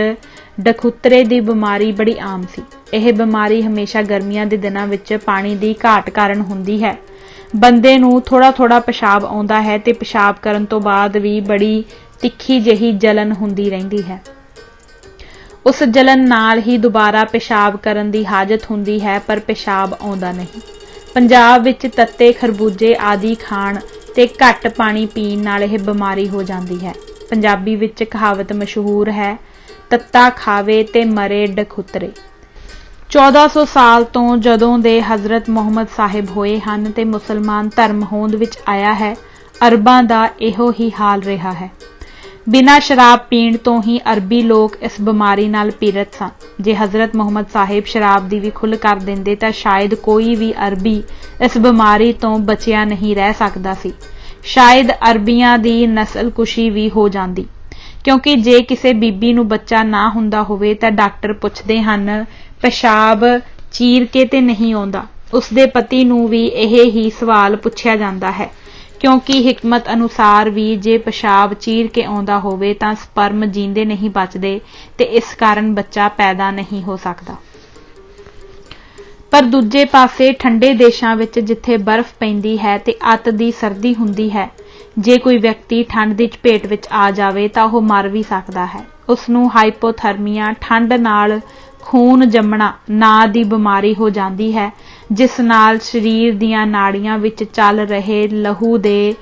डखुतरे दी बीमारी बड़ी आम सी। यह बीमारी हमेशा गर्मियां दे दिनां विच पानी दी घाट कारण हुंदी है। बंदे नूं थोड़ा थोड़ा पेशाब आउंदा है ते पेशाब करन तो बाद भी बड़ी तिखी जही जलन हुंदी रहिंदी है। उस जलन नाल ही दोबारा पेशाब करन दी हाजत हुंदी है, पर पेशाब आउंदा नहीं। पंजाब विच तत्ते खरबूजे आदि खाण ते घट पानी पीण नाल यह बीमारी हो जाती है। पंजाबी विच कहावत मशहूर है, तत्ता खावे ते मरे डखुतरे। 1400 साल तो जदों दे हज़रत मुहम्मद साहिब होए हन ते मुसलमान धर्म होंद विच आया है, अरबां दा इहो ही हाल रहा है। बिना शराब पीण तो ही अरबी लोग इस बीमारी नाल पीड़ित सन। जे हज़रत मुहम्मद साहिब शराब दी भी खुल कर दिंदे तां शायद कोई भी अरबी इस बीमारी तो बचिया नहीं रह सकदा सी। शायद अरबियां दी नस्ल कुशी भी हो जांदी, क्योंकि जे किसी बीबी नूं बच्चा ना हुंदा होवे तां डॉक्टर पुछदे हन पेशाब चीर के ते नहीं आउंदा, ਉਸਦੇ ਪਤੀ ਨੂੰ ਵੀ ਇਹ ਹੀ ਸਵਾਲ ਪੁੱਛਿਆ ਜਾਂਦਾ ਹੈ, ਕਿਉਂਕਿ ਹਿਕਮਤ ਅਨੁਸਾਰ ਵੀ ਜੇ ਪਿਸ਼ਾਬ ਚੀਰ ਕੇ ਆਉਂਦਾ ਹੋਵੇ ਤਾਂ ਸਪਰਮ ਜੀਂਦੇ ਨਹੀਂ ਬਚਦੇ ਤੇ ਇਸ ਕਾਰਨ ਬੱਚਾ ਪੈਦਾ ਨਹੀਂ ਹੋ ਸਕਦਾ। ਪਰ ਦੂਜੇ ਪਾਸੇ ਠੰਡੇ ਦੇਸ਼ਾਂ ਵਿੱਚ ਜਿੱਥੇ ਬਰਫ਼ ਪੈਂਦੀ ਹੈ ਤੇ ਅੱਤ ਦੀ ਸਰਦੀ ਹੁੰਦੀ ਹੈ, ਜੇ ਕੋਈ ਵਿਅਕਤੀ ਠੰਡ ਦੀ ਚਪੇਟ ਵਿੱਚ ਆ ਜਾਵੇ ਤਾਂ ਉਹ ਮਰ ਵੀ ਸਕਦਾ ਹੈ। ਉਸ ਨੂੰ ਹਾਈਪੋਥਰਮੀਆ, ਠੰਡ ਨਾਲ ਖੂਨ ਜੰਮਣਾ ਨਾਂ ਦੀ ਬਿਮਾਰੀ ਹੋ ਜਾਂਦੀ ਹੈ, ਜਿਸ ਨਾਲ ਸਰੀਰ ਦੀਆਂ ਨਾੜੀਆਂ ਵਿੱਚ ਚੱਲ ਰਹੇ ਲਹੂ ਦੇ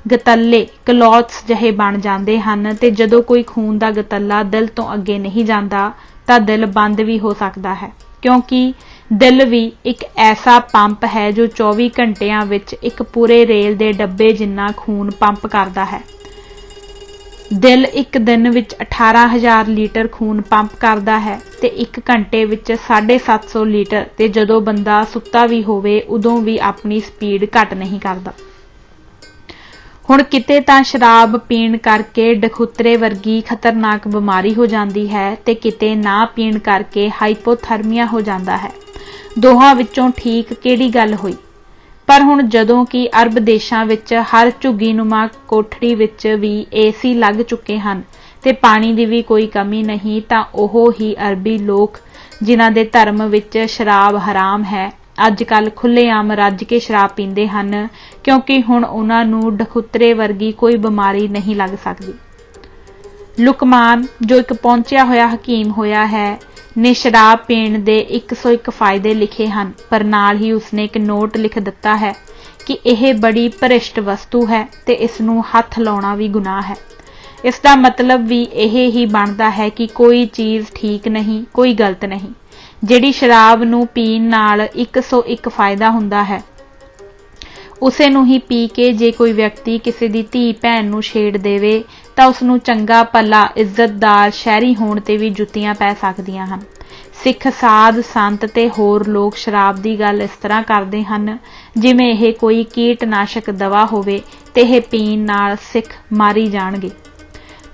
ਗਤੱਲੇ ਕਲੌਟਸ ਜਿਹੇ ਬਣ ਜਾਂਦੇ ਹਨ ਤੇ ਜਦੋਂ ਕੋਈ ਖੂਨ ਦਾ ਗਤੱਲਾ ਦਿਲ ਤੋਂ ਅੱਗੇ ਨਹੀਂ ਜਾਂਦਾ ਤਾਂ ਦਿਲ ਬੰਦ ਵੀ ਹੋ ਸਕਦਾ ਹੈ, ਕਿਉਂਕਿ ਦਿਲ ਵੀ ਇੱਕ ਐਸਾ ਪੰਪ ਹੈ ਜੋ 24 ਘੰਟਿਆਂ ਵਿੱਚ ਇੱਕ ਪੂਰੇ ਰੇਲ ਦੇ ਡੱਬੇ ਜਿੰਨਾ ਖੂਨ ਪੰਪ ਕਰਦਾ ਹੈ। ਦਿਲ ਇੱਕ ਦਿਨ ਵਿੱਚ 18,000 ਲੀਟਰ ਖੂਨ ਪੰਪ ਕਰਦਾ ਹੈ ਤੇ ਇੱਕ ਘੰਟੇ ਵਿੱਚ 750 ਲੀਟਰ, ਤੇ ਜਦੋਂ ਬੰਦਾ ਸੁੱਤਾ ਵੀ ਹੋਵੇ ਉਦੋਂ ਵੀ ਆਪਣੀ ਸਪੀਡ ਘੱਟ ਨਹੀਂ ਕਰਦਾ। ਹੁਣ ਕਿਤੇ ਤਾਂ ਸ਼ਰਾਬ ਪੀਣ ਕਰਕੇ ਡਖੁਤਰੇ ਵਰਗੀ ਖਤਰਨਾਕ ਬਿਮਾਰੀ ਹੋ ਜਾਂਦੀ ਹੈ ਤੇ ਕਿਤੇ ਨਾ ਪੀਣ ਕਰਕੇ ਹਾਈਪੋਥਰਮੀਆ ਹੋ ਜਾਂਦਾ ਹੈ। ਦੋਹਾਂ ਵਿੱਚੋਂ ਠੀਕ ਕਿਹੜੀ ਗੱਲ ਹੋਈ? ਪਰ ਹੁਣ ਜਦੋਂ ਕਿ ਅਰਬ ਦੇਸ਼ਾਂ ਵਿੱਚ ਹਰ ਝੁੱਗੀਨੁਮਾ ਕੋਠੜੀ ਵਿੱਚ ਵੀ ਏਸੀ ਲੱਗ ਚੁੱਕੇ ਹਨ ਤੇ ਪਾਣੀ ਦੀ ਵੀ ਕੋਈ ਕਮੀ ਨਹੀਂ, ਤਾਂ ਉਹ ਹੀ ਅਰਬੀ ਲੋਕ ਜਿਨ੍ਹਾਂ ਦੇ ਧਰਮ ਵਿੱਚ ਸ਼ਰਾਬ ਹਰਾਮ ਹੈ, ਅੱਜ ਕੱਲ੍ਹ ਖੁੱਲ੍ਹੇਆਮ ਰੱਜ ਕੇ ਸ਼ਰਾਬ ਪੀਂਦੇ ਹਨ, ਕਿਉਂਕਿ ਹੁਣ ਉਹਨਾਂ ਨੂੰ ਡਖੁਤਰੇ ਵਰਗੀ ਕੋਈ ਬਿਮਾਰੀ ਨਹੀਂ ਲੱਗ ਸਕਦੀ। ਲੁਕਮਾਨ, ਜੋ ਇੱਕ ਪਹੁੰਚਿਆ ਹੋਇਆ ਹਕੀਮ ਹੋਇਆ ਹੈ, ਨੇ ਸ਼ਰਾਬ ਪੀਣ ਦੇ 101 ਫਾਇਦੇ ਲਿਖੇ ਹਨ, ਪਰ ਨਾਲ ਹੀ ਉਸਨੇ ਇੱਕ ਨੋਟ ਲਿਖ ਦਿੱਤਾ ਹੈ ਕਿ ਇਹ ਬੜੀ ਭ੍ਰਿਸ਼ਟ ਵਸਤੂ ਹੈ ਤੇ ਇਸ ਨੂੰ ਹੱਥ ਲਾਉਣਾ ਵੀ ਗੁਨਾਹ ਹੈ। ਇਸ ਦਾ ਮਤਲਬ ਵੀ ਇਹ ਹੀ ਬਣਦਾ ਹੈ ਕਿ ਕੋਈ ਚੀਜ਼ ਠੀਕ ਨਹੀਂ, ਕੋਈ ਗਲਤ ਨਹੀਂ। ਜਿਹੜੀ ਸ਼ਰਾਬ ਨੂੰ ਪੀਣ ਨਾਲ 101 ਫਾਇਦਾ ਹੁੰਦਾ ਹੈ, ਉਸੇ ਨੂੰ ਹੀ ਪੀ ਕੇ ਜੇ ਕੋਈ ਵਿਅਕਤੀ ਕਿਸੇ ਦੀ ਧੀ ਭੈਣ ਨੂੰ ਛੇੜ ਦੇਵੇ ਤਾਂ ਉਸਨੂੰ ਚੰਗਾ ਭਲਾ ਇੱਜ਼ਤਦਾਰ ਸ਼ਹਿਰੀ ਹੋਣ ਤੇ ਵੀ ਜੁੱਤੀਆਂ ਪੈ ਸਕਦੀਆਂ ਹਨ। ਸਿੱਖ ਸਾਧ ਸੰਤ ਤੇ ਹੋਰ ਲੋਕ ਸ਼ਰਾਬ ਦੀ ਗੱਲ ਇਸ ਤਰ੍ਹਾਂ ਕਰਦੇ ਹਨ ਜਿਵੇਂ ਇਹ ਕੋਈ ਕੀਟਨਾਸ਼ਕ ਦਵਾ ਹੋਵੇ ਤੇ ਇਹ ਪੀਣ ਨਾਲ ਸਿੱਖ ਮਾਰੀ ਜਾਣਗੇ।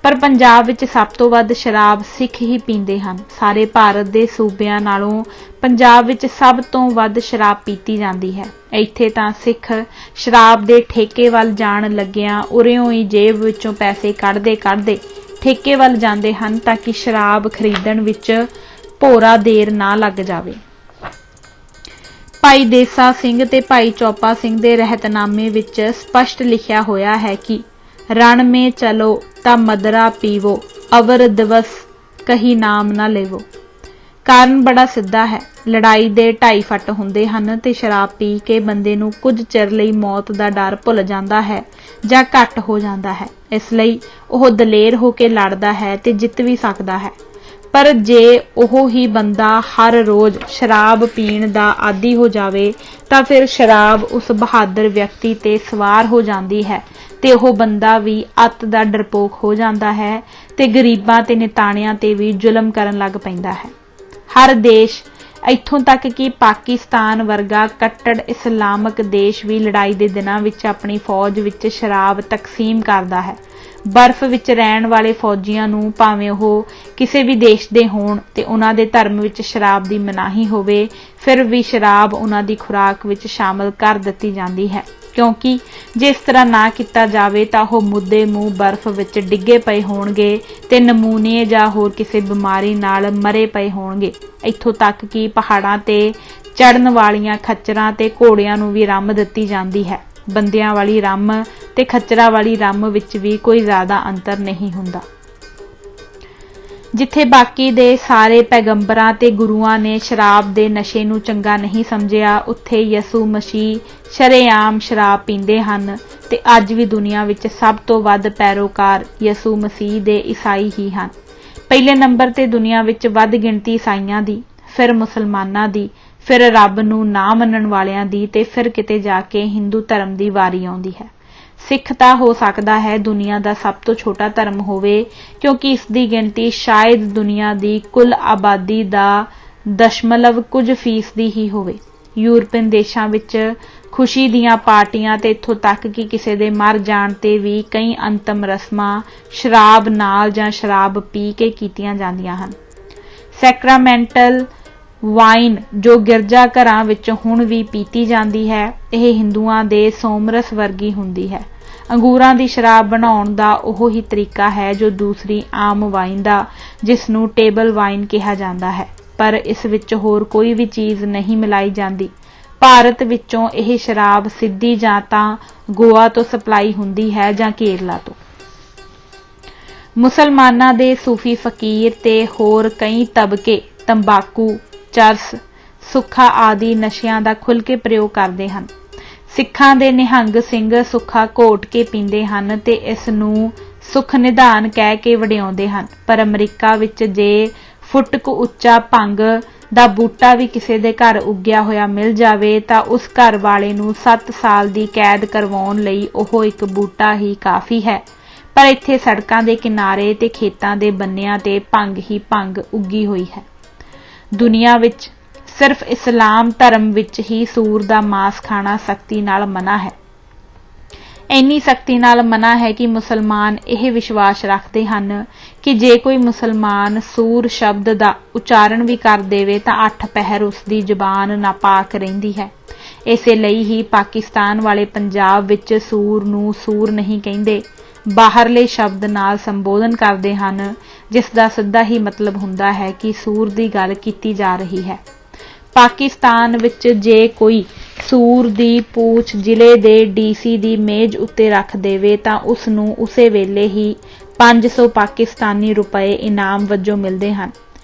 ਪਰ ਪੰਜਾਬ ਵਿੱਚ ਸਭ ਤੋਂ ਵੱਧ ਸ਼ਰਾਬ ਸਿੱਖ ਹੀ ਪੀਂਦੇ ਹਨ। ਸਾਰੇ ਭਾਰਤ ਦੇ ਸੂਬਿਆਂ ਨਾਲੋਂ ਪੰਜਾਬ ਵਿੱਚ ਸਭ ਤੋਂ ਵੱਧ ਸ਼ਰਾਬ ਪੀਤੀ ਜਾਂਦੀ ਹੈ। ਇੱਥੇ ਤਾਂ ਸਿੱਖ ਸ਼ਰਾਬ ਦੇ ਠੇਕੇ ਵੱਲ ਜਾਣ ਲੱਗਿਆਂ ਉਰਿਓਂ ਹੀ ਜੇਬ ਵਿੱਚੋਂ ਪੈਸੇ ਕੱਢਦੇ ਠੇਕੇ ਵੱਲ ਜਾਂਦੇ ਹਨ ਤਾਂ ਕਿ ਸ਼ਰਾਬ ਖਰੀਦਣ ਵਿੱਚ ਭੋਰਾ ਦੇਰ ਨਾ ਲੱਗ ਜਾਵੇ। ਭਾਈ ਦੇਸਾ ਸਿੰਘ ਤੇ ਭਾਈ ਚੌਪਾ ਸਿੰਘ ਦੇ ਰਹਿਤਨਾਮੇ ਵਿੱਚ ਸਪਸ਼ਟ ਲਿਖਿਆ ਹੋਇਆ ਹੈ ਕਿ ਰਣ ਮੇਂ ਚਲੋ ਤਾਂ ਮਦਰਾ ਪੀਵੋ, ਅਵਰ ਦਿਵਸ ਕਹੀ ਨਾਮ ਨਾ ਲੇਵੋ। ਕਾਰਨ ਬੜਾ ਸਿੱਧਾ ਹੈ। ਲੜਾਈ ਦੇ 2.5 ਫੱਟ ਹੁੰਦੇ ਹਨ ਤੇ ਸ਼ਰਾਬ ਪੀ ਕੇ ਬੰਦੇ ਨੂੰ ਕੁਝ ਚਿਰ ਲਈ ਮੌਤ ਦਾ ਡਰ ਭੁੱਲ ਜਾਂਦਾ ਹੈ ਜਾਂ ਘੱਟ ਹੋ ਜਾਂਦਾ ਹੈ। ਇਸ ਲਈ ਉਹ ਦਲੇਰ ਹੋ ਕੇ ਲੜਦਾ ਹੈ ਤੇ ਜਿੱਤ ਵੀ ਸਕਦਾ ਹੈ। ਪਰ ਜੇ ਉਹ ਹੀ ਬੰਦਾ ਹਰ ਰੋਜ਼ ਸ਼ਰਾਬ ਪੀਣ ਦਾ ਆਦੀ ਹੋ ਜਾਵੇ ਤਾਂ ਫਿਰ ਸ਼ਰਾਬ ਉਸ ਬਹਾਦਰ ਵਿਅਕਤੀ ਤੇ ਸਵਾਰ ਹੋ ਜਾਂਦੀ ਹੈ ਤੇ ਉਹ ਬੰਦਾ ਵੀ ਅੱਤ ਦਾ ਡਰਪੋਕ ਹੋ ਜਾਂਦਾ ਹੈ ਤੇ ਗਰੀਬਾਂ ਤੇ ਨਿਤਾਣਿਆਂ ਤੇ ਵੀ ਜ਼ੁਲਮ ਕਰਨ ਲੱਗ ਪੈਂਦਾ ਹੈ। ਹਰ ਦੇਸ਼, ਇੱਥੋਂ ਤੱਕ ਕਿ ਪਾਕਿਸਤਾਨ ਵਰਗਾ ਕੱਟੜ ਇਸਲਾਮਕ ਦੇਸ਼ ਵੀ ਲੜਾਈ ਦੇ ਦਿਨਾਂ ਵਿੱਚ ਆਪਣੀ ਫੌਜ ਵਿੱਚ ਸ਼ਰਾਬ ਤਕਸੀਮ ਕਰਦਾ ਹੈ। ਬਰਫ਼ ਵਿੱਚ ਰਹਿਣ ਵਾਲੇ ਫੌਜੀਆਂ ਨੂੰ ਭਾਵੇਂ ਉਹ ਕਿਸੇ ਵੀ ਦੇਸ਼ ਦੇ ਹੋਣ ਤੇ ਉਹਨਾਂ ਦੇ ਧਰਮ ਵਿੱਚ ਸ਼ਰਾਬ ਦੀ ਮਨਾਹੀ ਹੋਵੇ, ਫਿਰ ਵੀ ਸ਼ਰਾਬ ਉਹਨਾਂ ਦੀ ਖੁਰਾਕ ਵਿੱਚ ਸ਼ਾਮਲ ਕਰ ਦਿੱਤੀ ਜਾਂਦੀ ਹੈ, ਕਿਉਂਕਿ ਜੇ ਇਸ ਤਰ੍ਹਾਂ ਨਾ ਕੀਤਾ ਜਾਵੇ ਤਾਂ ਉਹ ਮੁੱਦੇ ਮੂੰਹ ਬਰਫ਼ ਵਿੱਚ ਡਿੱਗੇ ਪਏ ਹੋਣਗੇ ਤੇ ਨਮੂਨੀਏ ਜਾਂ ਹੋਰ ਕਿਸੇ ਬਿਮਾਰੀ ਨਾਲ ਮਰੇ ਪਏ ਹੋਣਗੇ। ਇੱਥੋਂ ਤੱਕ ਕਿ ਪਹਾੜਾਂ ਤੇ ਚੜ੍ਹਨ ਵਾਲੀਆਂ ਖੱਚਰਾਂ ਤੇ ਘੋੜਿਆਂ ਨੂੰ ਵੀ ਰੰਮ ਦਿੱਤੀ ਜਾਂਦੀ ਹੈ। ਬੰਦਿਆਂ ਵਾਲੀ ਰੰਮ ਤੇ ਖੱਚਰਾਂ ਵਾਲੀ ਰੰਮ ਵਿੱਚ ਵੀ ਕੋਈ ਜ਼ਿਆਦਾ ਅੰਤਰ ਨਹੀਂ ਹੁੰਦਾ। ਜਿੱਥੇ ਬਾਕੀ ਦੇ ਸਾਰੇ ਪੈਗੰਬਰਾਂ ਤੇ ਗੁਰੂਆਂ ਨੇ ਸ਼ਰਾਬ ਦੇ ਨਸ਼ੇ ਨੂੰ ਚੰਗਾ ਨਹੀਂ ਸਮਝਿਆ, ਉੱਥੇ ਯਿਸੂ ਮਸੀਹ ਸ਼ਰੇਆਮ ਸ਼ਰਾਬ ਪੀਂਦੇ ਹਨ ਤੇ ਅੱਜ ਵੀ ਦੁਨੀਆ ਵਿੱਚ ਸਭ ਤੋਂ ਵੱਧ ਪੈਰੋਕਾਰ ਯਿਸੂ ਮਸੀਹ ਦੇ ਈਸਾਈ ਹੀ ਹਨ। ਪਹਿਲੇ ਨੰਬਰ ਤੇ ਦੁਨੀਆ ਵਿੱਚ ਵੱਧ ਗਿਣਤੀ ਈਸਾਈਆਂ ਦੀ, ਫਿਰ ਮੁਸਲਮਾਨਾਂ ਦੀ, ਫਿਰ ਰੱਬ ਨੂੰ ਨਾ ਮੰਨਣ ਵਾਲਿਆਂ ਦੀ ਤੇ ਫਿਰ ਕਿਤੇ ਜਾ ਕੇ ਹਿੰਦੂ ਧਰਮ ਦੀ ਵਾਰੀ ਆਉਂਦੀ ਹੈ। ਸਿੱਖ ਤਾਂ ਹੋ ਸਕਦਾ ਹੈ ਦੁਨੀਆ ਦਾ ਸਭ ਤੋਂ ਛੋਟਾ ਧਰਮ ਹੋਵੇ, ਕਿਉਂਕਿ ਇਸ ਦੀ ਗਿਣਤੀ ਸ਼ਾਇਦ ਦੁਨੀਆ ਦੀ ਕੁੱਲ ਆਬਾਦੀ ਦਾ 0.ਕੁਝ% ਹੀ ਹੋਵੇ। ਯੂਰਪੀਅਨ ਦੇਸ਼ਾਂ ਵਿੱਚ ਖੁਸ਼ੀ ਦੀਆਂ ਪਾਰਟੀਆਂ ਤੇ ਇੱਥੋਂ ਤੱਕ ਕਿ ਕਿਸੇ ਦੇ ਮਰ ਜਾਣ ਤੇ ਵੀ ਕਈ ਅੰਤਮ ਰਸਮਾਂ ਸ਼ਰਾਬ ਨਾਲ ਜਾਂ ਸ਼ਰਾਬ ਪੀ ਕੇ ਕੀਤੀਆਂ ਜਾਂਦੀਆਂ ਹਨ। ਸੈਕਰਾਮੈਂਟਲ ਵਾਈਨ ਜੋ ਗਿਰਜਾ ਘਰਾਂ ਵਿੱਚ ਹੁਣ ਵੀ ਪੀਤੀ ਜਾਂਦੀ ਹੈ, ਇਹ ਹਿੰਦੂਆਂ ਦੇ ਸੋਮਰਸ ਵਰਗੀ ਹੁੰਦੀ ਹੈ। ਅੰਗੂਰਾਂ ਦੀ ਸ਼ਰਾਬ ਬਣਾਉਣ ਦਾ ਉਹ ਹੀ ਤਰੀਕਾ ਹੈ ਜੋ ਦੂਸਰੀ ਆਮ ਵਾਈਨ ਦਾ, ਜਿਸ ਨੂੰ ਟੇਬਲ ਵਾਈਨ ਕਿਹਾ ਜਾਂਦਾ ਹੈ, ਪਰ ਇਸ ਵਿੱਚ ਹੋਰ ਕੋਈ ਵੀ ਚੀਜ਼ ਨਹੀਂ ਮਿਲਾਈ ਜਾਂਦੀ। ਭਾਰਤ ਵਿੱਚੋਂ ਇਹ ਸ਼ਰਾਬ ਸਿੱਧੀ ਜਾਂ ਤਾਂ ਗੋਆ ਤੋਂ ਸਪਲਾਈ ਹੁੰਦੀ ਹੈ ਜਾਂ ਕੇਰਲਾ ਤੋਂ। ਮੁਸਲਮਾਨਾਂ ਦੇ ਸੂਫੀ ਫਕੀਰ ਤੇ ਹੋਰ ਕਈ ਤਬਕੇ ਤੰਬਾਕੂ, ਚਰਸ, ਸੁੱਖਾ ਆਦਿ ਨਸ਼ਿਆਂ ਦਾ ਖੁੱਲ੍ਹ ਕੇ ਪ੍ਰਯੋਗ ਕਰਦੇ ਹਨ। ਸਿੱਖਾਂ ਦੇ ਨਿਹੰਗ ਸਿੰਘ ਸੁੱਖਾ ਘੋਟ ਕੇ ਪੀਂਦੇ ਹਨ ਤੇ ਇਸ ਨੂੰ ਸੁੱਖ ਨਿਧਾਨ ਕਹਿ ਕੇ ਵਡਿਆਉਂਦੇ ਹਨ, ਪਰ ਅਮਰੀਕਾ ਵਿੱਚ ਜੇ ਫੁੱਟ ਕੁ ਉੱਚਾ ਭੰਗ ਦਾ ਬੂਟਾ ਵੀ ਕਿਸੇ ਦੇ ਘਰ ਉੱਗਿਆ ਹੋਇਆ ਮਿਲ ਜਾਵੇ ਤਾਂ ਉਸ ਘਰ ਵਾਲੇ ਨੂੰ 7 ਸਾਲ ਦੀ ਕੈਦ ਕਰਵਾਉਣ ਲਈ ਉਹ ਇੱਕ ਬੂਟਾ ਹੀ ਕਾਫੀ ਹੈ। ਪਰ ਇੱਥੇ ਸੜਕਾਂ ਦੇ ਕਿਨਾਰੇ ਤੇ ਖੇਤਾਂ ਦੇ ਬੰਨਿਆਂ ਤੇ ਭੰਗ ਹੀ ਭੰਗ ਉੱਗੀ ਹੋਈ ਹੈ। ਦੁਨੀਆ ਵਿੱਚ ਸਿਰਫ ਇਸਲਾਮ ਧਰਮ ਵਿੱਚ ਹੀ ਸੂਰ ਦਾ ਮਾਸ ਖਾਣਾ ਸਖਤੀ ਨਾਲ ਮਨਾ ਹੈ। ਇੰਨੀ ਸਖਤੀ ਨਾਲ ਮਨਾ ਹੈ ਕਿ ਮੁਸਲਮਾਨ ਇਹ ਵਿਸ਼ਵਾਸ ਰੱਖਦੇ ਹਨ ਕਿ ਜੇ ਕੋਈ ਮੁਸਲਮਾਨ ਸੂਰ ਸ਼ਬਦ ਦਾ ਉਚਾਰਨ ਵੀ ਕਰ ਦੇਵੇ ਤਾਂ 8 ਪਹਿਰ ਉਸ ਦੀ ਜ਼ੁਬਾਨ ਨਾਪਾਕ ਰਹਿੰਦੀ ਹੈ। ਇਸੇ ਲਈ ਹੀ ਪਾਕਿਸਤਾਨ ਵਾਲੇ ਪੰਜਾਬ ਵਿੱਚ ਸੂਰ ਨੂੰ ਸੂਰ ਨਹੀਂ ਕਹਿੰਦੇ, ਬਾਹਰਲੇ ਸ਼ਬਦ ਨਾਲ ਸੰਬੋਧਨ ਕਰਦੇ ਹਨ, ਜਿਸ ਦਾ ਸਿੱਧਾ ਹੀ ਮਤਲਬ ਹੁੰਦਾ ਹੈ ਕਿ ਸੂਰ ਦੀ ਗੱਲ ਕੀਤੀ ਜਾ ਰਹੀ ਹੈ। ਪਾਕਿਸਤਾਨ ਵਿੱਚ ਜੇ ਕੋਈ ਸੂਰ ਦੀ ਪੂਛ ਜ਼ਿਲ੍ਹੇ ਦੇ DC ਦੀ ਮੇਜ਼ ਉੱਤੇ ਰੱਖ ਦੇਵੇ ਤਾਂ ਉਸ ਨੂੰ ਉਸੇ ਵੇਲੇ ਹੀ 500 ਪਾਕਿਸਤਾਨੀ ਰੁਪਏ ਇਨਾਮ ਵਜੋਂ ਮਿਲਦੇ ਹਨ।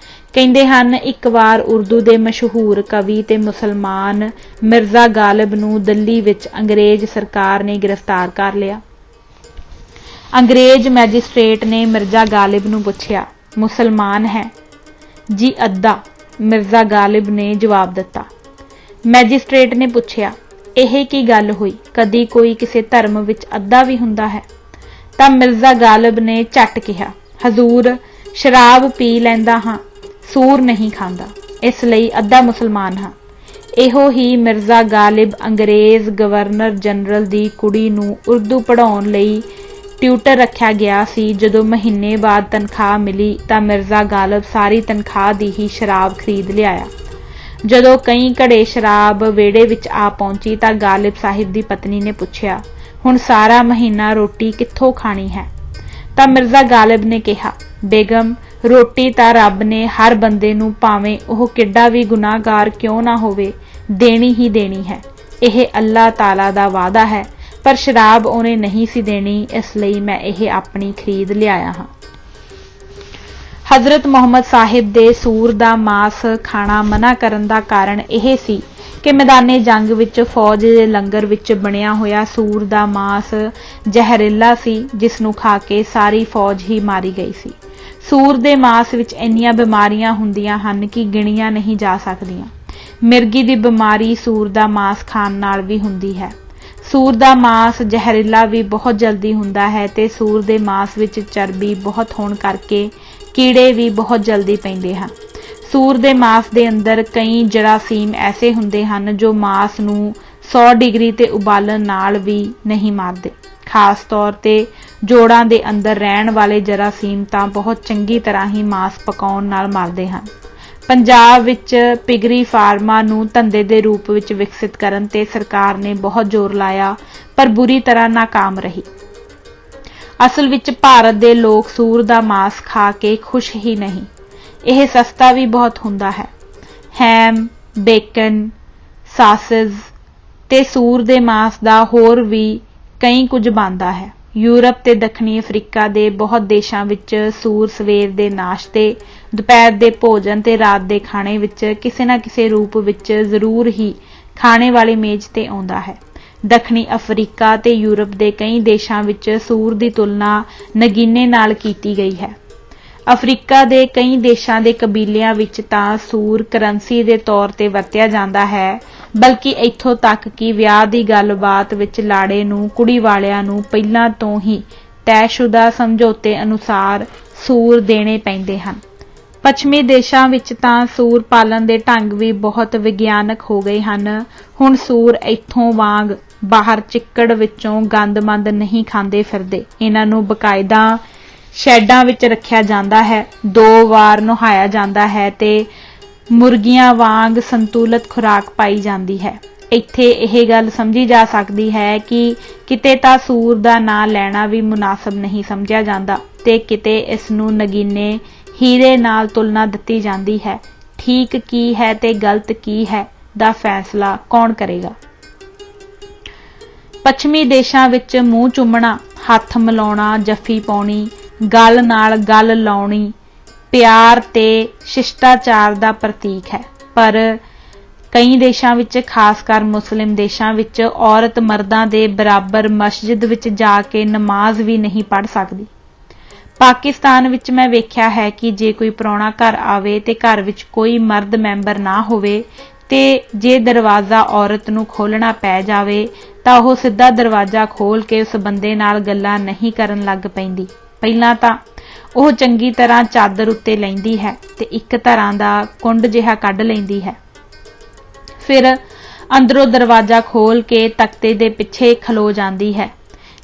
ਕਹਿੰਦੇ ਹਨ ਇੱਕ ਵਾਰ ਉਰਦੂ ਦੇ ਮਸ਼ਹੂਰ ਕਵੀ ਤੇ ਮੁਸਲਮਾਨ ਮਿਰਜ਼ਾ ਗਾਲਿਬ ਨੂੰ ਦਿੱਲੀ ਵਿੱਚ ਅੰਗਰੇਜ਼ ਸਰਕਾਰ ਨੇ ਗ੍ਰਿਫਤਾਰ ਕਰ ਲਿਆ। ਅੰਗਰੇਜ਼ ਮੈਜਿਸਟ੍ਰੇਟ ਨੇ ਮਿਰਜ਼ਾ ਗਾਲਿਬ ਨੂੰ ਪੁੱਛਿਆ, ਮੁਸਲਮਾਨ ਹੈ? ਜੀ ਅੱਧਾ, ਮਿਰਜ਼ਾ ਗਾਲਿਬ ਨੇ ਜਵਾਬ ਦਿੱਤਾ। ਮੈਜਿਸਟ੍ਰੇਟ ਨੇ ਪੁੱਛਿਆ, ਇਹ ਕੀ ਗੱਲ ਹੋਈ, ਕਦੀ ਕੋਈ ਕਿਸੇ ਧਰਮ ਵਿੱਚ ਅੱਧਾ ਵੀ ਹੁੰਦਾ ਹੈ? ਤਾਂ ਮਿਰਜ਼ਾ ਗਾਲਿਬ ਨੇ ਝੱਟ ਕਿਹਾ, ਹਜ਼ੂਰ, ਸ਼ਰਾਬ ਪੀ ਲੈਂਦਾ ਹਾਂ, ਸੂਰ ਨਹੀਂ ਖਾਂਦਾ, ਇਸ ਲਈ ਅੱਧਾ ਮੁਸਲਮਾਨ ਹਾਂ। ਇਹੋ ਹੀ ਮਿਰਜ਼ਾ ਗਾਲਿਬ ਅੰਗਰੇਜ਼ ਗਵਰਨਰ ਜਨਰਲ ਦੀ ਕੁੜੀ ਨੂੰ ਉਰਦੂ ਪੜ੍ਹਾਉਣ ਲਈ ਟਿਊਟਰ ਰੱਖਿਆ ਗਿਆ ਸੀ। ਜਦੋਂ ਮਹੀਨੇ ਬਾਅਦ ਤਨਖਾਹ ਮਿਲੀ ਤਾਂ ਮਿਰਜ਼ਾ ਗਾਲਿਬ ਸਾਰੀ ਤਨਖਾਹ ਦੀ ਹੀ ਸ਼ਰਾਬ ਖਰੀਦ ਲਿਆਇਆ। ਜਦੋਂ ਕਈ ਘੜੇ ਸ਼ਰਾਬ ਵਿਹੜੇ ਵਿੱਚ ਆ ਪਹੁੰਚੀ ਤਾਂ ਗਾਲਿਬ ਸਾਹਿਬ ਦੀ ਪਤਨੀ ਨੇ ਪੁੱਛਿਆ, ਹੁਣ ਸਾਰਾ ਮਹੀਨਾ ਰੋਟੀ ਕਿੱਥੋਂ ਖਾਣੀ ਹੈ? ਤਾਂ ਮਿਰਜ਼ਾ ਗਾਲਿਬ ਨੇ ਕਿਹਾ, ਬੇਗਮ, ਰੋਟੀ ਤਾਂ ਰੱਬ ਨੇ ਹਰ ਬੰਦੇ ਨੂੰ, ਭਾਵੇਂ ਉਹ ਕਿੱਡਾ ਵੀ ਗੁਨਾਹਗਾਰ ਕਿਉਂ ਨਾ ਹੋਵੇ, ਦੇਣੀ ਹੀ ਦੇਣੀ ਹੈ। ਇਹ ਅੱਲਾਹ ਤਾਲਾ ਦਾ ਵਾਅਦਾ ਹੈ, ਪਰ ਸ਼ਰਾਬ ਉਹਨੇ ਨਹੀਂ ਸੀ ਦੇਣੀ, ਇਸ ਲਈ ਮੈਂ ਇਹ ਆਪਣੀ ਖਰੀਦ ਲਿਆਇਆ ਹਾਂ। ਹਜ਼ਰਤ ਮੁਹੰਮਦ ਸਾਹਿਬ ਦੇ ਸੂਰ ਦਾ ਮਾਸ ਖਾਣਾ ਮਨਾ ਕਰਨ ਦਾ ਕਾਰਨ ਇਹ ਸੀ ਕਿ ਮੈਦਾਨੇ ਜੰਗ ਵਿੱਚ ਫੌਜ ਦੇ ਲੰਗਰ ਵਿੱਚ ਬਣਿਆ ਹੋਇਆ ਸੂਰ ਦਾ ਮਾਸ ਜ਼ਹਿਰੀਲਾ ਸੀ, ਜਿਸ ਨੂੰ ਖਾ ਕੇ ਸਾਰੀ ਫੌਜ ਹੀ ਮਾਰੀ ਗਈ ਸੀ। ਸੂਰ ਦੇ ਮਾਸ ਵਿੱਚ ਇੰਨੀਆਂ ਬਿਮਾਰੀਆਂ ਹੁੰਦੀਆਂ ਹਨ ਕਿ ਗਿਣੀਆਂ ਨਹੀਂ ਜਾ ਸਕਦੀਆਂ। ਮਿਰਗੀ ਦੀ ਬਿਮਾਰੀ ਸੂਰ ਦਾ ਮਾਸ ਖਾਣ ਨਾਲ ਵੀ ਹੁੰਦੀ ਹੈ। ਸੂਰ ਦਾ ਮਾਸ ਜ਼ਹਿਰੀਲਾ ਵੀ ਬਹੁਤ ਜਲਦੀ ਹੁੰਦਾ ਹੈ ਤੇ ਸੂਰ ਦੇ ਮਾਸ ਵਿੱਚ ਚਰਬੀ ਬਹੁਤ ਹੋਣ ਕਰਕੇ ਕੀੜੇ ਵੀ ਬਹੁਤ ਜਲਦੀ ਪੈਂਦੇ ਹਨ। ਸੂਰ ਦੇ ਮਾਸ ਦੇ ਅੰਦਰ ਕਈ ਜਰਾਸੀਮ ਐਸੇ ਹੁੰਦੇ ਹਨ ਜੋ ਮਾਸ ਨੂੰ 100 ਡਿਗਰੀ ਤੇ ਉਬਾਲਣ ਨਾਲ ਵੀ ਨਹੀਂ ਮਾਰਦੇ। ਖਾਸ ਤੌਰ ਤੇ ਜੋੜਾਂ ਦੇ ਅੰਦਰ ਰਹਿਣ ਵਾਲੇ ਜਰਾਸੀਮ ਤਾਂ ਬਹੁਤ ਚੰਗੀ ਤਰ੍ਹਾਂ ਹੀ ਮਾਸ ਪਕਾਉਣ ਨਾਲ ਮਰਦੇ ਹਨ। ਪੰਜਾਬ ਵਿੱਚ ਪਿਗਰੀ ਫਾਰਮਾਂ ਨੂੰ ਧੰਦੇ ਦੇ ਰੂਪ ਵਿੱਚ ਵਿਕਸਿਤ ਕਰਨ ਤੇ ਸਰਕਾਰ ਨੇ ਬਹੁਤ ਜ਼ੋਰ ਲਾਇਆ, ਪਰ ਬੁਰੀ ਤਰ੍ਹਾਂ ਨਾਕਾਮ ਰਹੀ। ਅਸਲ ਵਿੱਚ ਭਾਰਤ ਦੇ ਲੋਕ ਸੂਰ ਦਾ ਮਾਸ ਖਾ ਕੇ ਖੁਸ਼ ਹੀ ਨਹੀਂ। ਇਹ ਸਸਤਾ ਵੀ ਬਹੁਤ ਹੁੰਦਾ ਹੈ। ਹੈਮ, ਬੇਕਨ, ਸਾਸਜ਼ ਤੇ ਸੂਰ ਦੇ ਮਾਸ ਦਾ ਹੋਰ ਵੀ ਕਈ ਕੁਝ ਬਣਦਾ ਹੈ। ਯੂਰਪ ਤੇ ਦੱਖਣੀ ਅਫਰੀਕਾ ਦੇ ਬਹੁਤ ਦੇਸ਼ਾਂ ਵਿੱਚ ਸੂਰ ਸਵੇਰ ਦੇ ਨਾਸ਼ਤੇ, ਦੁਪਹਿਰ ਦੇ ਭੋਜਨ ਤੇ ਰਾਤ ਦੇ ਖਾਣੇ ਵਿੱਚ ਕਿਸੇ ਨਾ ਕਿਸੇ ਰੂਪ ਵਿੱਚ ਜ਼ਰੂਰ ਹੀ ਖਾਣੇ ਵਾਲੀ ਮੇਜ਼ ਤੇ ਆਉਂਦਾ ਹੈ। ਦੱਖਣੀ ਅਫਰੀਕਾ ਤੇ ਯੂਰਪ ਦੇ ਕਈ ਦੇਸ਼ਾਂ ਵਿੱਚ ਸੂਰ ਦੀ ਤੁਲਨਾ ਨਗੀਨੇ ਨਾਲ ਕੀਤੀ ਗਈ ਹੈ। ਅਫਰੀਕਾ ਦੇ ਕਈ ਦੇਸ਼ਾਂ ਦੇ ਕਬੀਲਿਆਂ ਵਿੱਚ ਤਾਂ ਸੂਰ ਕਰੰਸੀ ਦੇ ਤੌਰ ਤੇ ਵਰਤਿਆ ਜਾਂਦਾ ਹੈ, ਬਲਕਿ ਇੱਥੋਂ ਤੱਕ ਕਿ ਵਿਆਹ ਦੀ ਗੱਲਬਾਤ ਵਿੱਚ ਲਾੜੇ ਨੂੰ ਕੁੜੀ ਵਾਲਿਆਂ ਨੂੰ ਪਹਿਲਾਂ ਤੋਂ ਹੀ ਤੈਅਸ਼ੁਦਾ ਸਮਝੌਤੇ ਅਨੁਸਾਰ ਸੂਰ ਦੇਣੇ ਪੈਂਦੇ ਹਨ। ਪੱਛਮੀ ਦੇਸ਼ਾਂ ਵਿੱਚ ਤਾਂ ਸੂਰ ਪਾਲਣ ਦੇ ਢੰਗ ਵੀ ਬਹੁਤ ਵਿਗਿਆਨਕ ਹੋ ਗਏ ਹਨ। ਹੁਣ ਸੂਰ ਇੱਥੋਂ ਵਾਂਗ ਬਾਹਰ ਚਿੱਕੜ ਵਿੱਚੋਂ ਗੰਦ-ਮੰਦ ਨਹੀਂ ਖਾਂਦੇ ਫਿਰਦੇ। ਇਹਨਾਂ ਨੂੰ ਬਕਾਇਦਾ ਸ਼ੈਡਾਂ ਵਿੱਚ ਰੱਖਿਆ ਜਾਂਦਾ ਹੈ, 2 ਵਾਰ ਨਹਾਇਆ ਜਾਂਦਾ ਹੈ ਤੇ ਮੁਰਗੀਆਂ ਵਾਂਗ ਸੰਤੁਲਿਤ ਖੁਰਾਕ ਪਾਈ ਜਾਂਦੀ ਹੈ। ਇੱਥੇ ਇਹ ਗੱਲ ਸਮਝੀ ਜਾ ਸਕਦੀ ਹੈ ਕਿ ਕਿਤੇ ਤਾਂ ਸੂਰ ਦਾ ਨਾਂ ਲੈਣਾ ਵੀ ਮੁਨਾਸਬ ਨਹੀਂ ਸਮਝਿਆ ਜਾਂਦਾ ਤੇ ਕਿਤੇ ਇਸ ਨੂੰ ਨਗੀਨੇ ਹੀਰੇ ਨਾਲ ਤੁਲਨਾ ਦਿੱਤੀ ਜਾਂਦੀ ਹੈ। ਠੀਕ ਕੀ ਹੈ ਤੇ ਗਲਤ ਕੀ ਹੈ ਦਾ ਫੈਸਲਾ ਕੌਣ ਕਰੇਗਾ? ਪੱਛਮੀ ਦੇਸ਼ਾਂ ਵਿੱਚ ਮੂੰਹ ਚੁੰਮਣਾ, ਹੱਥ ਮਿਲਾਉਣਾ, ਜੱਫੀ ਪਾਉਣੀ, ਗਲ ਨਾਲ ਗਲ ਲਾਉਣੀ ਪਿਆਰ ਤੇ ਸ਼ਿਸ਼ਟਾਚਾਰ ਦਾ ਪ੍ਰਤੀਕ ਹੈ। ਪਰ ਕਈ ਦੇਸ਼ਾਂ ਵਿੱਚ, ਖਾਸ ਕਰ ਮੁਸਲਿਮ ਦੇਸ਼ਾਂ ਵਿੱਚ, ਔਰਤ ਮਰਦਾਂ ਦੇ ਬਰਾਬਰ ਮਸਜਿਦ ਵਿੱਚ ਜਾ ਕੇ ਨਮਾਜ਼ ਵੀ ਨਹੀਂ ਪੜ੍ਹ ਸਕਦੀ। ਪਾਕਿਸਤਾਨ ਵਿੱਚ ਮੈਂ ਵੇਖਿਆ ਹੈ ਕਿ ਜੇ ਕੋਈ ਪ੍ਰਾਹੁਣਾ ਘਰ ਆਵੇ ਤੇ ਘਰ ਵਿੱਚ ਕੋਈ ਮਰਦ ਮੈਂਬਰ ਨਾ ਹੋਵੇ ਤੇ ਜੇ ਦਰਵਾਜ਼ਾ ਔਰਤ ਨੂੰ ਖੋਲ੍ਹਣਾ ਪੈ ਜਾਵੇ ਤਾਂ ਉਹ ਸਿੱਧਾ ਦਰਵਾਜ਼ਾ ਖੋਲ੍ਹ ਕੇ ਉਸ ਬੰਦੇ ਨਾਲ ਗੱਲਾਂ ਨਹੀਂ ਕਰਨ ਲੱਗ ਪੈਂਦੀ। ਪਹਿਲਾਂ ਤਾਂ ਉਹ ਚੰਗੀ ਤਰ੍ਹਾਂ ਚਾਦਰ ਉੱਤੇ ਲੈਂਦੀ ਹੈ ਤੇ ਇੱਕ ਤਰ੍ਹਾਂ ਦਾ ਕੁੰਡ ਜਿਹਾ ਕੱਢ ਲੈਂਦੀ ਹੈ। ਫਿਰ ਅੰਦਰੋਂ ਦਰਵਾਜ਼ਾ ਖੋਲ੍ਹ ਕੇ ਤਖਤੇ ਦੇ ਪਿੱਛੇ ਖਲੋ ਜਾਂਦੀ ਹੈ।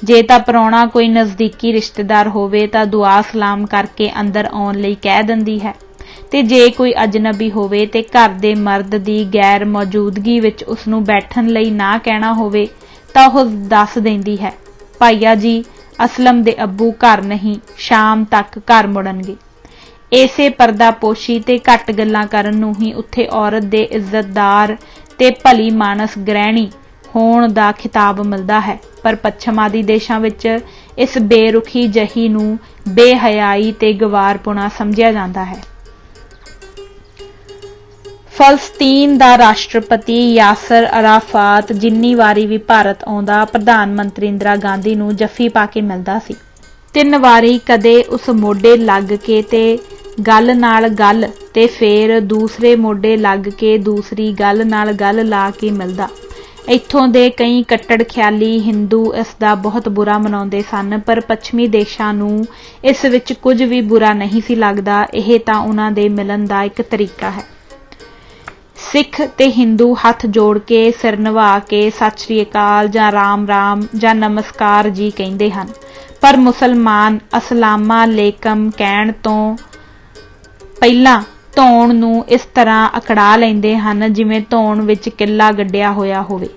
ਜੇ ਤਾਂ ਪ੍ਰਾਹੁਣਾ ਕੋਈ ਨਜ਼ਦੀਕੀ ਰਿਸ਼ਤੇਦਾਰ ਹੋਵੇ ਤਾਂ ਦੁਆ ਸਲਾਮ ਕਰਕੇ ਅੰਦਰ ਆਉਣ ਲਈ ਕਹਿ ਦਿੰਦੀ ਹੈ ਤੇ ਜੇ ਕੋਈ ਅਜਨਬੀ ਹੋਵੇ ਤੇ ਘਰ ਦੇ ਮਰਦ ਦੀ ਗੈਰ ਮੌਜੂਦਗੀ ਵਿੱਚ ਉਸਨੂੰ ਬੈਠਣ ਲਈ ਨਾ ਕਹਿਣਾ ਹੋਵੇ ਤਾਂ ਉਹ ਦੱਸ ਦਿੰਦੀ ਹੈ, ਭਾਈਆ ਜੀ ਅਸਲਮ ਦੇ ਅੱਬੂ ਘਰ ਨਹੀਂ, ਸ਼ਾਮ ਤੱਕ ਘਰ ਮੁੜਨਗੇ। ਇਸੇ ਪਰਦਾਪੋਸ਼ੀ ਤੇ ਘੱਟ ਗੱਲਾਂ ਕਰਨ ਨੂੰ ਹੀ ਉੱਥੇ ਔਰਤ ਦੇ ਇੱਜ਼ਤਦਾਰ ਤੇ ਭਲੀ ਮਾਨਸ ਗ੍ਰਹਿਣੀ ਹੋਣ ਦਾ ਖਿਤਾਬ ਮਿਲਦਾ ਹੈ। ਪਰ ਪੱਛਮਾਦੀ ਦੇਸ਼ਾਂ ਵਿੱਚ ਇਸ ਬੇਰੁਖੀ ਜਹੀ ਨੂੰ ਬੇਹਯਾਈ ਤੇ ਗਵਾਰਪੁਣਾ ਸਮਝਿਆ ਜਾਂਦਾ ਹੈ। ਫਲਸਤੀਨ ਦਾ ਰਾਸ਼ਟਰਪਤੀ ਯਾਸਰ ਅਰਾਫਾਤ ਜਿੰਨੀ ਵਾਰੀ ਵੀ ਭਾਰਤ ਆਉਂਦਾ ਪ੍ਰਧਾਨ ਮੰਤਰੀ ਇੰਦਰਾ ਗਾਂਧੀ ਨੂੰ ਜੱਫੀ ਪਾ ਕੇ ਮਿਲਦਾ ਸੀ। 3 ਵਾਰੀ ਕਦੇ ਉਸ ਮੋਢੇ ਲੱਗ ਕੇ ਤੇ ਗੱਲ ਨਾਲ ਗੱਲ ਤੇ ਫੇਰ ਦੂਸਰੇ ਮੋਢੇ ਲੱਗ ਕੇ ਦੂਸਰੀ ਗੱਲ ਨਾਲ ਗੱਲ ਲਾ ਕੇ ਮਿਲਦਾ। ਇੱਥੋਂ ਦੇ ਕਈ ਕੱਟੜ ਖਿਆਲੀ ਹਿੰਦੂ ਇਸ ਦਾ ਬਹੁਤ ਬੁਰਾ ਮਨਾਉਂਦੇ ਸਨ, ਪਰ ਪੱਛਮੀ ਦੇਸ਼ਾਂ ਨੂੰ ਇਸ ਵਿੱਚ ਕੁਝ ਵੀ ਬੁਰਾ ਨਹੀਂ ਸੀ ਲੱਗਦਾ। ਇਹ ਤਾਂ ਉਹਨਾਂ ਦੇ ਮਿਲਣ ਦਾ ਇੱਕ ਤਰੀਕਾ ਹੈ। ਸਿੱਖ ਤੇ ਹਿੰਦੂ ਹੱਥ ਜੋੜ ਕੇ ਸਿਰ ਨਿਵਾ ਕੇ ਸਤਿ ਸ਼੍ਰੀ ਅਕਾਲ ਜਾਂ ਰਾਮ ਰਾਮ ਜਾਂ ਨਮਸਕਾਰ ਜੀ ਕਹਿੰਦੇ ਹਨ, ਪਰ ਮੁਸਲਮਾਨ ਅਸਲਾਮਾ ਲੇਕਮ ਕਹਿਣ ਤੋਂ ਪਹਿਲਾਂ ਧੌਣ ਨੂੰ ਇਸ ਤਰ੍ਹਾਂ ਅਕੜਾ ਲੈਂਦੇ ਹਨ ਜਿਵੇਂ ਧੌਣ ਵਿੱਚ ਕਿੱਲਾ ਗੱਡਿਆ ਹੋਇਆ ਹੋਵੇ।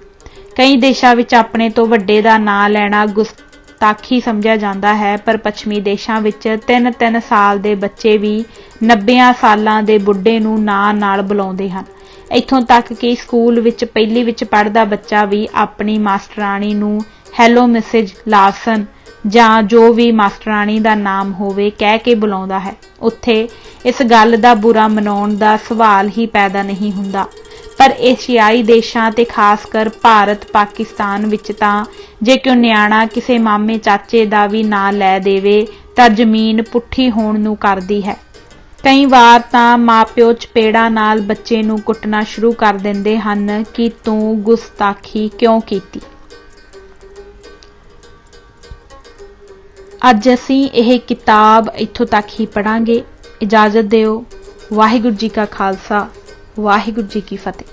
ਕਈ ਦੇਸ਼ਾਂ ਵਿੱਚ ਆਪਣੇ ਤੋਂ ਵੱਡੇ ਦਾ ਨਾਂ ਲੈਣਾ ਗੁਸਤਾਖੀ ਸਮਝਿਆ ਜਾਂਦਾ ਹੈ, ਪਰ ਪੱਛਮੀ ਦੇਸ਼ਾਂ ਵਿੱਚ 3-3 ਸਾਲ ਦੇ ਬੱਚੇ ਵੀ 90 ਸਾਲਾਂ ਦੇ ਬੁੱਢੇ ਨੂੰ ਨਾਂ ਨਾਲ ਬੁਲਾਉਂਦੇ ਹਨ। ਇੱਥੋਂ ਤੱਕ ਕਿ ਸਕੂਲ ਵਿੱਚ ਪਹਿਲੀ ਵਿੱਚ ਪੜ੍ਹਦਾ ਬੱਚਾ ਵੀ ਆਪਣੀ ਮਾਸਟਰਾਣੀ ਨੂੰ ਹੈਲੋ ਮਿਸਿਜ ਲਾਰਸਨ ਜਾਂ ਜੋ ਵੀ ਮਾਸਟਰਾਣੀ ਦਾ ਨਾਮ ਹੋਵੇ ਕਹਿ ਕੇ ਬੁਲਾਉਂਦਾ ਹੈ। ਉੱਥੇ ਇਸ ਗੱਲ ਦਾ ਬੁਰਾ ਮਨਾਉਣ ਦਾ ਸਵਾਲ ਹੀ ਪੈਦਾ ਨਹੀਂ ਹੁੰਦਾ, ਪਰ ਏਸ਼ੀਆਈ ਦੇਸ਼ਾਂ ਤੇ ਖਾਸ ਕਰ ਭਾਰਤ ਪਾਕਿਸਤਾਨ ਵਿੱਚ ਤਾਂ ਜੇ ਕੋਈ ਨਿਆਣਾ ਕਿਸੇ ਮਾਮੇ ਚਾਚੇ ਦਾ ਵੀ ਨਾਂ ਲੈ ਦੇਵੇ ਤਾਂ ਜ਼ਮੀਨ ਪੁੱਠੀ ਹੋਣ ਨੂੰ ਕਰਦੀ ਹੈ। ਕਈ ਵਾਰ ਤਾਂ ਮਾਪਿਓ ਚਪੇੜਾਂ ਨਾਲ ਬੱਚੇ ਨੂੰ ਕੁੱਟਣਾ ਸ਼ੁਰੂ ਕਰ ਦਿੰਦੇ ਹਨ ਕਿ ਤੂੰ ਗੁਸਤਾਖੀ ਕਿਉਂ ਕੀਤੀ। ਅੱਜ ਅਸੀਂ ਇਹ ਕਿਤਾਬ ਇੱਥੋਂ ਤੱਕ ਹੀ ਪੜ੍ਹਾਂਗੇ। ਇਜਾਜ਼ਤ ਦਿਓ। ਵਾਹਿਗੁਰੂ ਜੀ ਕਾ ਖਾਲਸਾ, ਵਾਹਿਗੁਰੂ ਜੀ ਕੀ ਫਤਿਹ।